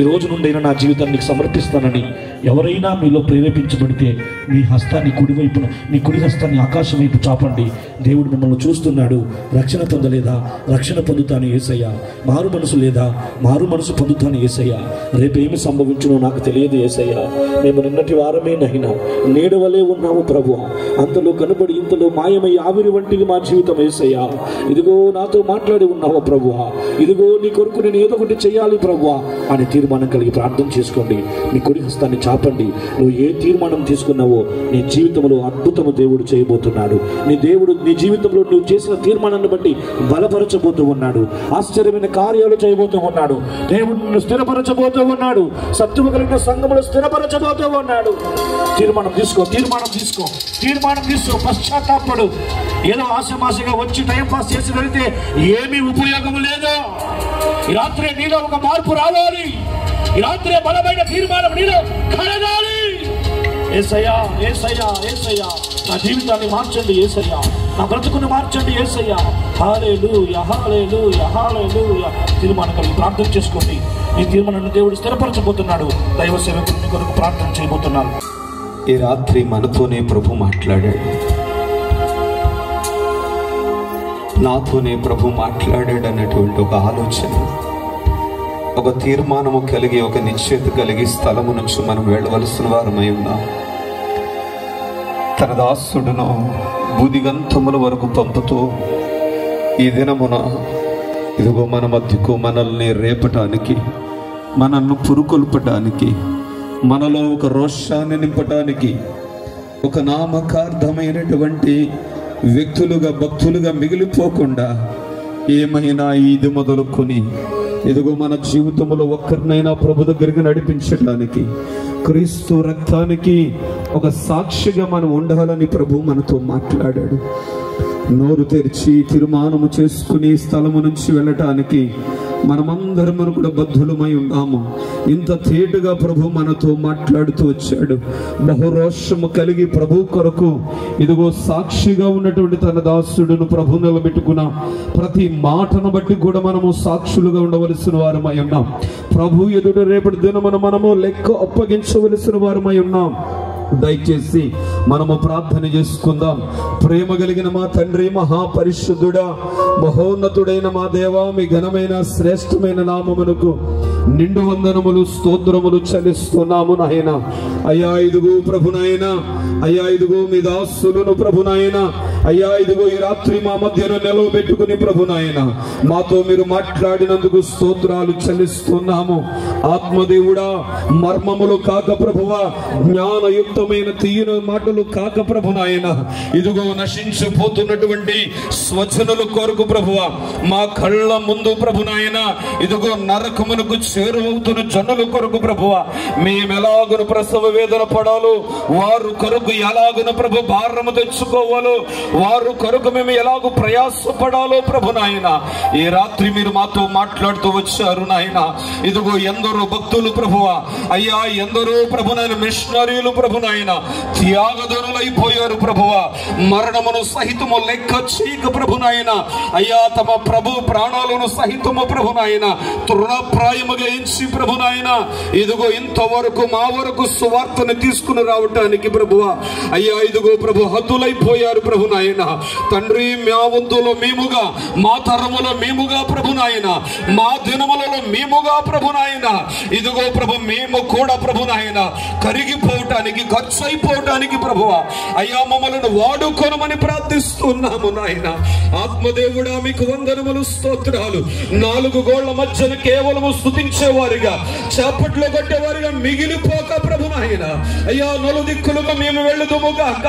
ఈ రోజు నుండి నా జీవితాన్ని సమర్పిస్తానని ఎవరైనా మీలో ప్రేరేపించబడితే నీ హస్తాన్ని కుడివైపున, నీ కుడి హస్తాన్ని ఆకాశం వైపు చాపండి. దేవుడు మిమ్మల్ని చూస్తున్నాడు. రక్షణ పొందలేదా? రక్షణ పొందుతాను యేసయ్యా. మారు మనసు లేదా? మారు మనసు పొందుతాను యేసయ్యా. రేపేమి సంభవించునో నాకు తెలియదు యేసయ్యా. మేము నిన్నటి వారమే నహినా నేడు వలే ఉన్నాము ప్రభువా. అంతలో కనబడి ఇంతలో మాయమై ఆవిరి వంటిది మా జీవితం యేసయ్యా. ఇదిగో నాతో మాట్లాడి ఉన్నావా ప్రభువా, ఇదిగో నీ కొరకు నేను ఏదో ఒకటి చేయాలి ప్రభువా అని తీర్మానం కలిగి ప్రార్థన చేసుకోండి. నీ కుడి హస్తాన్ని చాపండి. నువ్వు ఏ తీర్మానం తీసుకున్నావో నీ జీవితంలో అద్భుతము దేవుడు చేయబోతున్నాడు. నీ జీవితంలో నువ్వు చేసిన తీర్మానాన్ని బట్టి బలపరచబోతూ ఉన్నాడు. ఆశ్చర్యమైన కార్యాలు చేయబోతూ ఉన్నాడు. దేవుడు నిన్ను స్థిరపరచబోతూ ఉన్నాడు. సత్యము కలిగిన సంఘములు స్థిరపరచబోతూ ఉన్నాడు. తీర్మానం తీసుకో. పశ్చాత్తాపడు. ఏదో ఆశమాశగా వచ్చి టైం పాస్ చేసి వెళితే ఏమీ ఉపయోగం లేదు. ఈ రాత్రి నీలో ఒక మార్పు రావాలి. ఈ రాత్రి బలమైన తీర్మానం నీలో కలగాలి. యేసయ్యా, నా జీవితాన్ని మార్చండి యేసయ్యా, నా బ్రతుకుని మార్చండి యేసయ్యా. హల్లెలూయా. తీర్మానం కలిగి ప్రార్థన చేసుకోండి. ఈ తీర్మానాన్ని దేవుడు స్థిరపరచబోతున్నాడు. దైవ సేవకుని కొరకు ప్రార్థన చేయబోతున్నాను. ఈ రాత్రి మనతోనే ప్రభు మాట్లాడాడు, నాతోనే ప్రభు మాట్లాడాడు అన్నటువంటి ఒక ఆలోచన, ఒక తీర్మానము కలిగి, ఒక నిశ్చయిత కలిగి స్థలము నుంచి మనం వెళ్ళవలసిన వారమై ఉన్నాం. తన దాసుడును బూదిగంతముల వరకు పంపుతూ ఈ దినమున ఇదిగో మన మధ్యకు మనల్ని రేపటానికి, మనల్ని పురుకొల్పటానికి, మనలో ఒక రోషాన్ని నింపటానికి, ఒక నామకార్థమైనటువంటి వ్యక్తులుగా భక్తులుగా మిగిలిపోకుండా ఏమైనా ఇది మొదలుకొని ఇదిగో మన జీవితంలో ఒక్కరినైనా ప్రభు దగ్గరికి నడిపించడానికి, క్రీస్తు రక్తానికి ఒక సాక్షిగా మనం ఉండాలని ప్రభు మనతో మాట్లాడాడు. నోరు తెరిచి తీర్మానము చేసుకుని స్థలము నుంచి వెళ్ళటానికి మనమందరం కూడా బద్ధులమై ఉన్నాము. ఇంత తేటగా ప్రభు మనతో మాట్లాడుతూ వచ్చాడు. బహురోషము కలిగి ప్రభు కొరకు ఇదిగో సాక్షిగా ఉన్నటువంటి తన దాసుడును ప్రభు నిలబెట్టుకున్న ప్రతి మాటను బట్టి కూడా మనము సాక్షులుగా ఉండవలసిన వారమై ఉన్నాం. ప్రభు ఎదుట రేపటి దినమున మనము లెక్క అప్పగించవలసిన వారమై ఉన్నాం. దయచేసి మనము ప్రార్థన చేసుకుందాం. ప్రేమ కలిగిన మా తండ్రి, మహాపరిశుద్ధుడా, మహోన్నతుడైన మా దేవా, మీ ఘనమైన శ్రేష్టమైన నామమునకు నిండు వందనములు స్తోత్రములు చెల్లిస్తున్నాము నాయనా. అయ్యా ఇదిగో ప్రభునాయన, అయ్యా ఇదిగో మీ దాసులను ప్రభునాయన, అయ్యా ఇదిగో ఈ రాత్రి మా మధ్యలో నిలవబెట్టుకుని ప్రభు నాయన మాతో మీరు మాట్లాడినందుకు స్తోత్రాలు చెల్లిస్తున్నాము. ఆత్మదేవుడా, మర్మములు కాక ప్రభువా, జ్ఞానయుక్తమైన తీయని మాటలు కాక ప్రభు నాయన ఇదిగో నశించిపోతున్నటువంటి స్వజనుల కొరకు ప్రభువా, మా కళ్ళ ముందు ప్రభు నాయన ఇదిగో నరకమునకు చేరువవుతున్న జనుల కొరకు ప్రభువా, మేమెలాగున ప్రసవ వేదన పడాలో, వారు కొరకు ఎలాగున ప్రభు భారము తెచ్చుకోవాలో, వారు కొరకు మేము ఎలాగో ప్రయాసపడాలో ప్రభు నాయన ఈ రాత్రి మీరు మాతో మాట్లాడుతూ వచ్చారు నాయన. ఇదిగో ఎందరో భక్తులు ప్రభువా, అయ్యా ఎందరో ప్రభు నాయన మిషనరీలు ప్రభు నాయన త్యాగధనులైపోయారు ప్రభువా, మరణమును సహితము లెక్క చేయక ప్రభు నాయన అయ్యా తమ ప్రభు ప్రాణాలను సహితము ప్రభు నాయన తృణప్రాయముగా ఎంచి ప్రభు నాయన ఇదిగో ఇంతవరకు మా వరకు సువార్తను తీసుకుని రావటానికి ప్రభువా, అయ్యా ఇదిగో ప్రభు హద్దులైపోయారు ప్రభు నాయన. తండ్రి, మా వంతులో మేముగా, మా తరములో మేముగా ప్రభు నాయన, మా దినములలో మేముగా ప్రభు నాయన ఇదిగో ప్రభు మేము కూడా ప్రభు నాయన కరిగిపోవటానికి, ఖర్చు అయిపోవటానికి ప్రభువా, అయ్యా మమ్మల్ని వాడుకొనమని ప్రార్థిస్తున్నాము నాయన. ఆత్మదేవుడా, మీకు వందనములు, స్తోత్రాలు. నాలుగు గోళ్ల మధ్యన కేవలము స్తుతించేవారిగా, చాపట్లో కొట్టేవారిగా మిగిలిపోక ప్రభు నాయన అయ్యా నలుదిక్కులుగా మేము వెళ్ళదుము గాక,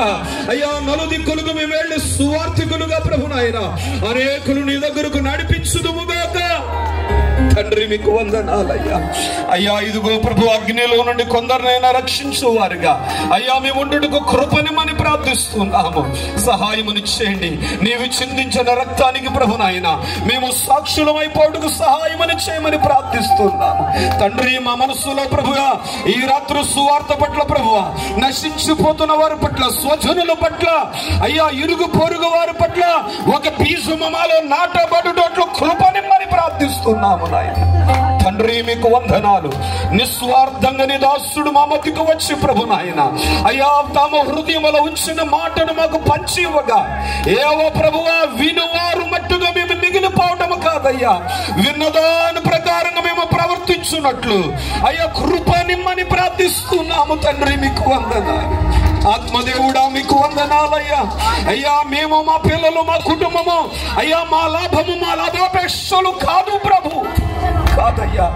అయ్యా నలుదిక్కులుగా మేము వెళ్ళి సువార్థికులుగా ప్రభు నాయన అనేకులు నీ దగ్గరకు నడిపించుదుము గాక. తండ్రి, మీకు వందనాలయ్యా. అయ్యా ఇదిగో ప్రభు అగ్నిలో నుండి కొందరినైనా రక్షించువారుగా అయ్యా మేము ఉండుటకు కృపనిమని ప్రార్థిస్తున్నాము. సహాయముని చేయండి. నీవు చిందించిన రక్తానికి ప్రభు నాయన మేము సాక్షులమైపోటుకు సహాయమని చేయమని ప్రార్థిస్తున్నాము. తండ్రి, మా మనస్సులో ప్రభుగా ఈ రాత్రి సువార్త పట్ల ప్రభువా, నశించిపోతున్న వారి పట్ల, స్వజనుల పట్ల, అయ్యా ఇరుగు పొరుగు వారి పట్ల ఒక బీజము మాలో నాటబడుటట్లు కృపనిమ్మని ప్రార్థిస్తున్నాము నాయన. తండ్రి, మీకు వందనాలు. నిస్వార్థంగా నీ దాసుడు మా మధ్యకు వచ్చి ప్రభు నాయన అయ్యా తమ హృదయములో ఉంచిన మాటను మాకు పంచి ఇవ్వగా, ఏవో ప్రభువా వినువారు మట్టుగా మేము మిగిలిపోవటము కాదయ్యా, విన్నదాని ప్రకారంగా మేము ప్రవర్తించున్నట్లు అయ్యా కృపనిమ్మని ప్రార్థిస్తున్నాము. తండ్రి, మీకు వందనాలు. ఆత్మదేవుడా, మీకు వందనాలయ్యా. అయ్యా మేము, మా పిల్లలు, మా కుటుంబము అయ్యా మా లాభము, మా లాభాపేక్షలు కాదు ప్రభు, కాదయ్యా.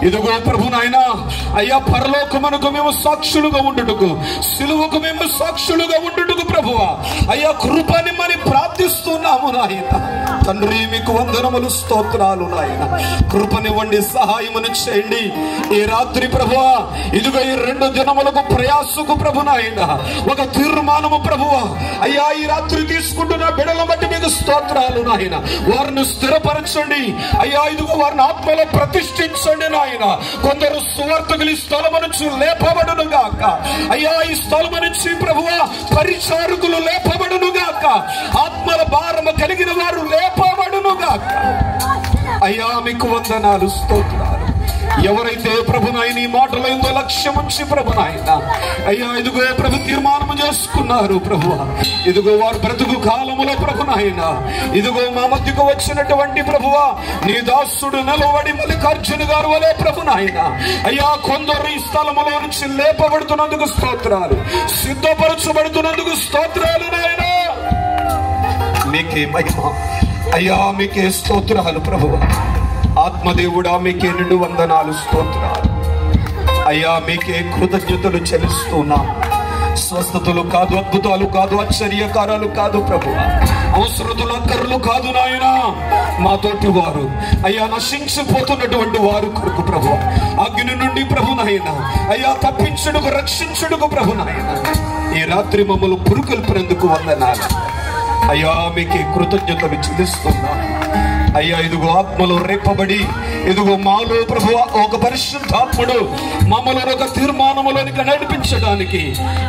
ఇదిగో ప్రభు నాయన అయ్యా పరలోకమునకు మేము సాక్షులుగా ఉండుటకు, సిలువకు మేము సాక్షులుగా ఉండుటకు ప్రభువా అయ్యా కృపనిమ్మని ప్రార్థిస్తున్నాము నాయన. తండ్రి, మీకు వందనములు, స్తోత్రాలు నాయన. కృపనివ్వండి, సహాయమును చేయండి. ఈ రాత్రి ప్రభువా ఇదిగో ఈ 2 దినములకు ప్రయాసకు ప్రభు నాయన ఒక తీర్మానము ప్రభువా అయ్యా ఈ రాత్రి తీసుకుంటున్న బిడల బట్టి మీకు స్తోత్రాలు నాయన. వారిని స్థిరపరచండి అయ్యా, ఇదిగో వారిని ఆత్మలో ప్రతిష్ఠించండి నాయన. కొందరు సువార్తకులు ఈ స్థలము నుంచి లేపబడును గాక అయ్యా, ఈ స్థలము నుంచి ప్రభువా పరిచారకులు లేపబడును గాక, ఆత్మల భారము కలిగిన వారు లేపబడును గాక. అయ్యా మీకు వందనాలు, స్తోత్రాలు. ఎవరైతే ప్రభు నాయన ఈ మాటల ఎంతో లక్ష్యం ఉంచి ప్రభు నాయన అయ్యా ఇదిగో ప్రభు తీర్మానం చేసుకున్నారు ప్రభువా, ఇదిగో వారు బ్రతుకు కాలములో ప్రభు నాయన ఇదిగో మా మధ్యకు వచ్చినటువంటి ప్రభువా నీ దాసుడు నిలబడి మల్లికార్జున గారు వలే ప్రభు నాయన అయ్యా కొందరు ఈ స్థలములో నుంచి లేపబడుతున్నందుకు స్తోత్రాలు, సిద్ధపరచబడుతున్నందుకు స్తోత్రాలు నాయన. మీకే మహిమ అయ్యా, మీకే స్తోత్రాలు ప్రభువా. ఆత్మదేవుడా, మీకే 2 వందనాలు, స్తోత్రాలు అయ్యా. మీకే కృతజ్ఞతలు చెల్లిస్తున్నాం. స్వస్థతలు కాదు, అద్భుతాలు కాదు, ఆశ్చర్యకారాలు కాదు ప్రభు, అవసరతులు అక్కర్లు కాదు నాయన. మా తోటి వారు అయ్యా నశించిపోతున్నటువంటి వారు కొరకు ప్రభు అగ్ని నుండి ప్రభు నాయన అయ్యా తప్పించుడుకు, రక్షించుడుకు ప్రభు నాయన ఈ రాత్రి మమ్మల్ని పురుకొల్పినందుకు వందనాలు అయ్యా. మీకే కృతజ్ఞతలు చెల్లిస్తున్నాం అయ్యా. ఇదిగో ఆత్మలో రేపబడి ఇదిగో మాలో ప్రభు ఒక పరిశుద్ధాత్ముడు మమ్మల్ని ఒక తీర్మానములోనికి నడిపించడానికి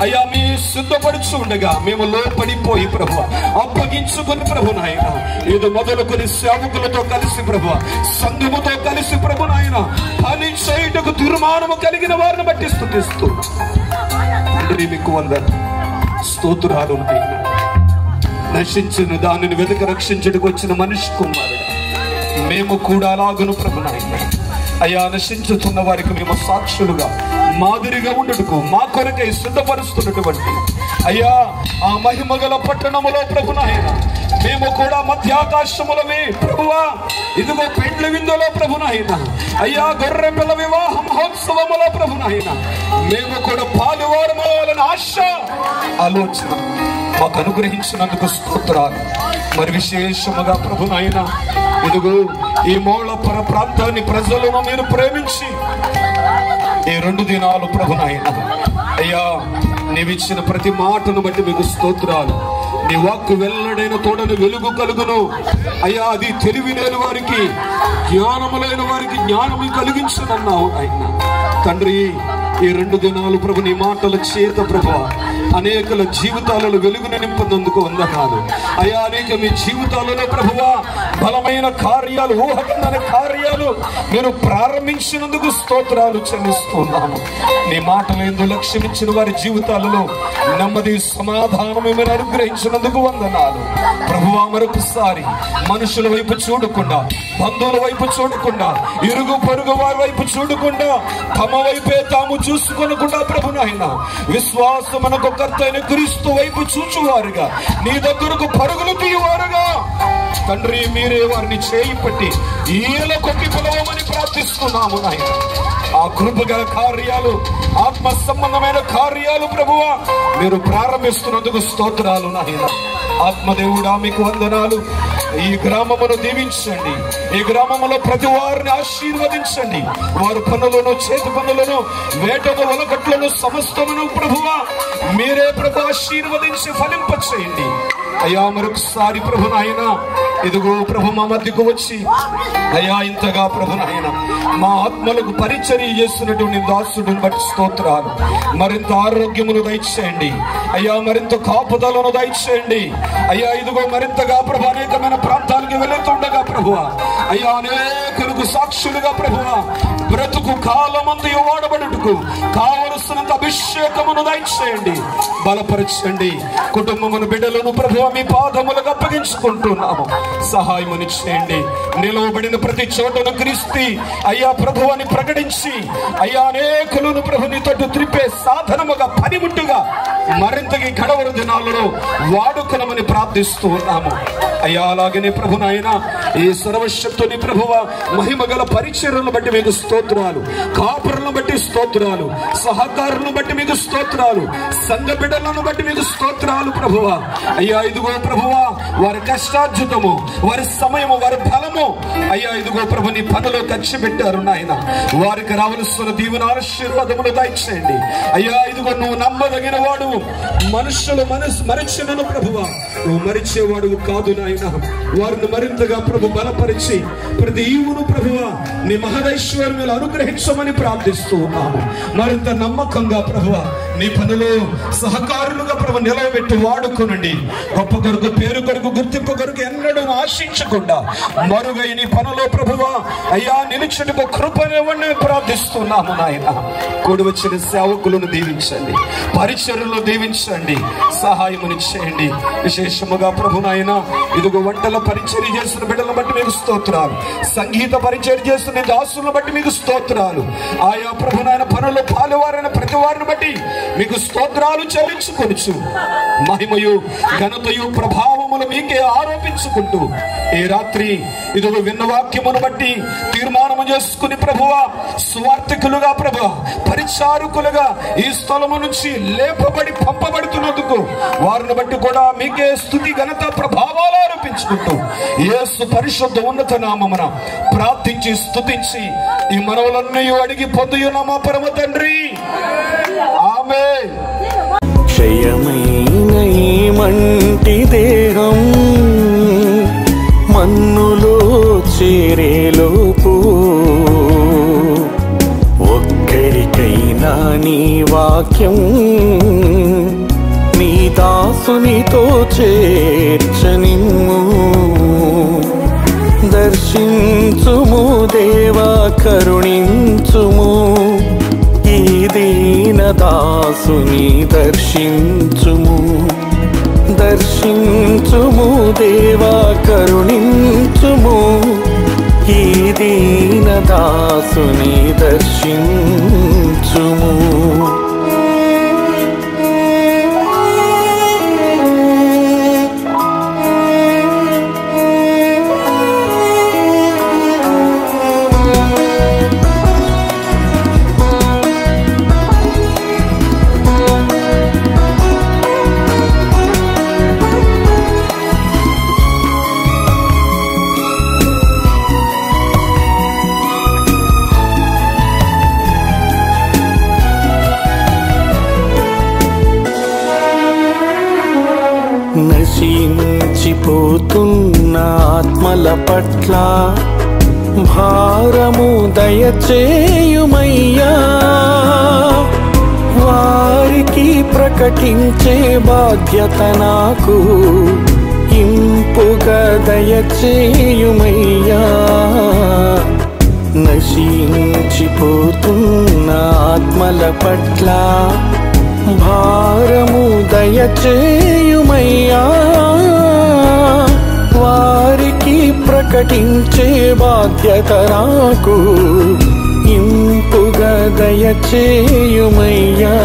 అయ్యా మీ సిద్ధపడుచు ఉండగా మేము లోపడిపోయి ప్రభు అప్పగించుకుని ప్రభు నాయన ఇది మొదలుకొని సేవకులతో కలిసి ప్రభు సంఘముతో కలిసి ప్రభు నాయన పని చేయుటకు తీర్మానము కలిగిన వారిని బట్టి స్తుతిస్తున్నాం. మీకు వందనాలు, స్తోత్రాలు నాయన. నశించిన దానిని వెతక రక్షించుటకు వచ్చిన మనిషి కుమారుడు మేము కూడా అలాగును ప్రభు నాయన అయ్యా నశించుతున్న వారికి మేము సాక్షులుగా మాదిరిగా ఉండుటకు మా కొరకై సిద్ధపరుస్తున్నటువంటి అయ్యా ఆ మహిమగల పట్టణములో ప్రభునాయన మేము కూడా మధ్యాకాశములమే ప్రభువా, ఇదిగో పెండ్లి విందులో ప్రభునాయన అయ్యా గొర్రె పిల్ల వివాహ మహోత్సవములో ప్రభునాయన మేము కూడా పాలువారమవ్వాలని ఆశ ఆలోచన మాకు అనుగ్రహించినందుకు స్తోత్రాలు. మరి విశేషముగా ప్రభునాయన ఇదిగో ఈ మౌళపర ప్రాంతాన్ని ప్రజలను మీరు ప్రేమించి ఈ 2 దినాలు ప్రభునాయన అయ్యా నీవిచ్చిన ప్రతి మాటను బట్టి మీకు స్తోత్రాలు. నీ వాక్కు వెల్లడైన తోడను వెలుగు కలుగును అయ్యా, అది తెలివి లేని వారికి జ్ఞానము లేని వారికి జ్ఞానము కలిగించునన్నావు ఆయన తండ్రి. ఈ 2 దినాలు ప్రభు నీ మాటల చేత ప్రభు అనేకల జీవితాలలో వెలుగును నింపునందుకు వందనాలు అయ్యా. అనేక మీ జీవితాలలో ప్రభువా బలమైన కార్యాలు, ఊహకందని కార్యాలు మీరు ప్రారంభించినందుకు స్తోత్రాలు చెల్లిస్తున్నాము. నీ మాటలు ఎందు లక్ష్యమిచ్చిన వారి జీవితాలలో నెమ్మది సమాధానం మీరు అనుగ్రహించినందుకు వందనాలు ప్రభువా. మరొకసారి మనుషుల వైపు చూడకుండా, బంధువుల వైపు చూడకుండా, ఇరుగు పొరుగు వారి వైపు చూడకుండా, తమ వైపే తాము చూసుకొనకుండా ప్రభునాయన విశ్వాసమునకు కర్త అయిన క్రీస్తు వైపు చూచువారుగా, నీ దగ్గరకు పరుగులు తీయవారుగా తండ్రి మీరే వారిని చేయి పట్టి ఈల కొట్టి పిలవమని ప్రార్థిస్తున్నాము నాయన. ఆ కృపగల కార్యాలు, ఆత్మ సంబంధమైన కార్యాలు ప్రభువా మీరు ప్రారంభిస్తున్నందుకు స్తోత్రాలు నాయన. ఆత్మదేవుడా మీకు వందనాలు. ఈ గ్రామమును దీవించండి, ఈ గ్రామములో ప్రతి వారిని ఆశీర్వదించండి. వారి పనులను, చేతి పనులను, వేటను, వలకట్లను సమస్తమును ప్రభువా మీరే ప్రభు ఆశీర్వదించి ఫలింపచేయండి అయ్యా. మరొకసారి ప్రభునాయన ఇదిగో ప్రభు మా మధ్యకు వచ్చి అయ్యా ఇంతగా ప్రభునాయన మా ఆత్మలకు పరిచర్య చేస్తున్నటువంటి దాసుడిని బట్టి స్తోత్రాలు. మరింత ఆరోగ్యమును దయచేయండి అయ్యా, మరింత కాపుదలను దయచేయండి అయ్యా. ఇదిగో మరింతగా ప్రభు అనేకమైన ప్రాంతానికి వెళుతుండగా ప్రభు అయ్యా అనేకులకు సాక్షులుగా ప్రభు బ్రతుకు కాలమందు వాడబడుటకు కావలసినంత అభిషేకమును దయచేయండి, బలపరచండి. కుటుంబమును, బిడ్డలను ప్రభు మీ పాదములకు అప్పగించుకుంటున్నాము. సహాయముని చేయండి. నిలవబడిన ప్రతి చోటను క్రీస్తు అయ్యా ప్రభు అని ప్రకటించి అయ్యా అనేకులను ప్రభుని తోటి త్రిప్పే సాధనముగా, పనిముట్టుగా మరింతగా గడవరు దినాలలో వాడుకునమని ప్రార్థిస్తూ ఉన్నాము అయ్యా. అలాగనే ప్రభునాయన ఈ సర్వశక్తుని ప్రభువ మహిమగల పరిచర్యలను బట్టి మీకు స్తోత్రాలు, కాపురులను బట్టి స్తోత్రాలు, సహకారులను బట్టి మీకు స్తోత్రాలు, సంఘ బిడ్డలను బట్టి మీకు స్తోత్రాలు ప్రభువ అయ్యా. ఇదిగో ప్రభువ వారి కష్టార్జితము, వారి సమయము, వారి ఫలము అయ్యా ఇదిగో ప్రభు నీ పనులు ఖర్చు పెట్టారు నాయన. వారికి రావలసిన దీవెన ఆశీర్వాదములు దయచేయండి అయ్యా. ఇదిగో నువ్వు నమ్మదగిన వాడు, మనుషులు మరిచినను ప్రభువ నువ్వు మరిచేవాడు కాదు నాయన. వారిని మరింతగా ప్రభు బలపరిచి ప్రతి ఈవును ప్రభువ నీ మహదైశ్వర్యములు అనుగ్రహించమని ప్రార్థిస్తూ ఉన్నాము. మరింత నమ్మకంగా ప్రభువ నీ పనులు సహకారులుగా ప్రభు నిలవబెట్టి వాడుకునండి. గొప్ప కొరకు, పేరు కొరకు, గుర్తింపు కొరకు ఎన్నడూ ఆశించకుండా మరుగై నీ పనులో ప్రభువ అయ్యా నిలిచుటకు కృపనివ్వండి ప్రార్థిస్తున్నాము నాయన. కూడి వచ్చిన సేవకులను దీవించండి, పరిచర్యలు దీవించండి, సహాయముని చేయండి. విశేషముగా ప్రభు నాయన ఇదిగో వంటల పరిచర్య చేస్తున్న బిడ్డలను బట్టి మీకు స్తోత్రాలు, సంగీత పరిచర్య చేస్తున్న దాసులను బట్టి మీకు స్తోత్రాలు. ఆయా ప్రభు నాయన పనులు పాలువారైన ప్రతి వారిని బట్టి మీకు స్తోత్రాలు చెల్లించుకొనుచు మహిమయు, ఘనతయు, ప్రభావములు మీకే ఆరోపించుకుంటూ ఈ రాత్రి ఇదిగో విన్న వాక్యమును బట్టి తీర్మానము చేసుకుని ప్రభువా స్వార్థికులుగా ప్రభువా పరిచారకులుగా ఈ స్థలము నుంచి లేపబడి పంపబడుతున్నందుకు వారిని బట్టి కూడా మీకే స్తుతి, ఘనత, ప్రభావాలు ఆరోపించుకుంటూ యేసు పరిశుద్ధ ఉన్నత నామమున ప్రార్థించి స్తుతించి ఈ మనవులన్నీ అడిగి పొందుయున్నామా పరమ తండ్రి, ఆమేన్. క్షయమైన ఈ మంటి దేహం మన్నులో చేరేలోపు ఒక్కరికైనా నీ వాక్యం నీ దాసునితో చేర్చనిమ్ము. దర్శించుము దేవా, కరుణించుము ఈ దీన దాసుని దర్శించుము. దర్శించుము దేవా, కరుణించుము ఈ దీన దాసుని దర్శించుము. నశించిపోతున్న ఆత్మల పట్ల భారము దయచేయుమయ్యా. వారికి ప్రకటించే బాధ్యత నాకు ఇంపుగా దయచేయుమయ్యా. నశించిపోతున్న ఆత్మల పట్ల భారము దయచేయుమయ్యా. వారికి ప్రకటించే బాధ్యత నాకు ఇంపుగా దయచేయుమయ్యా.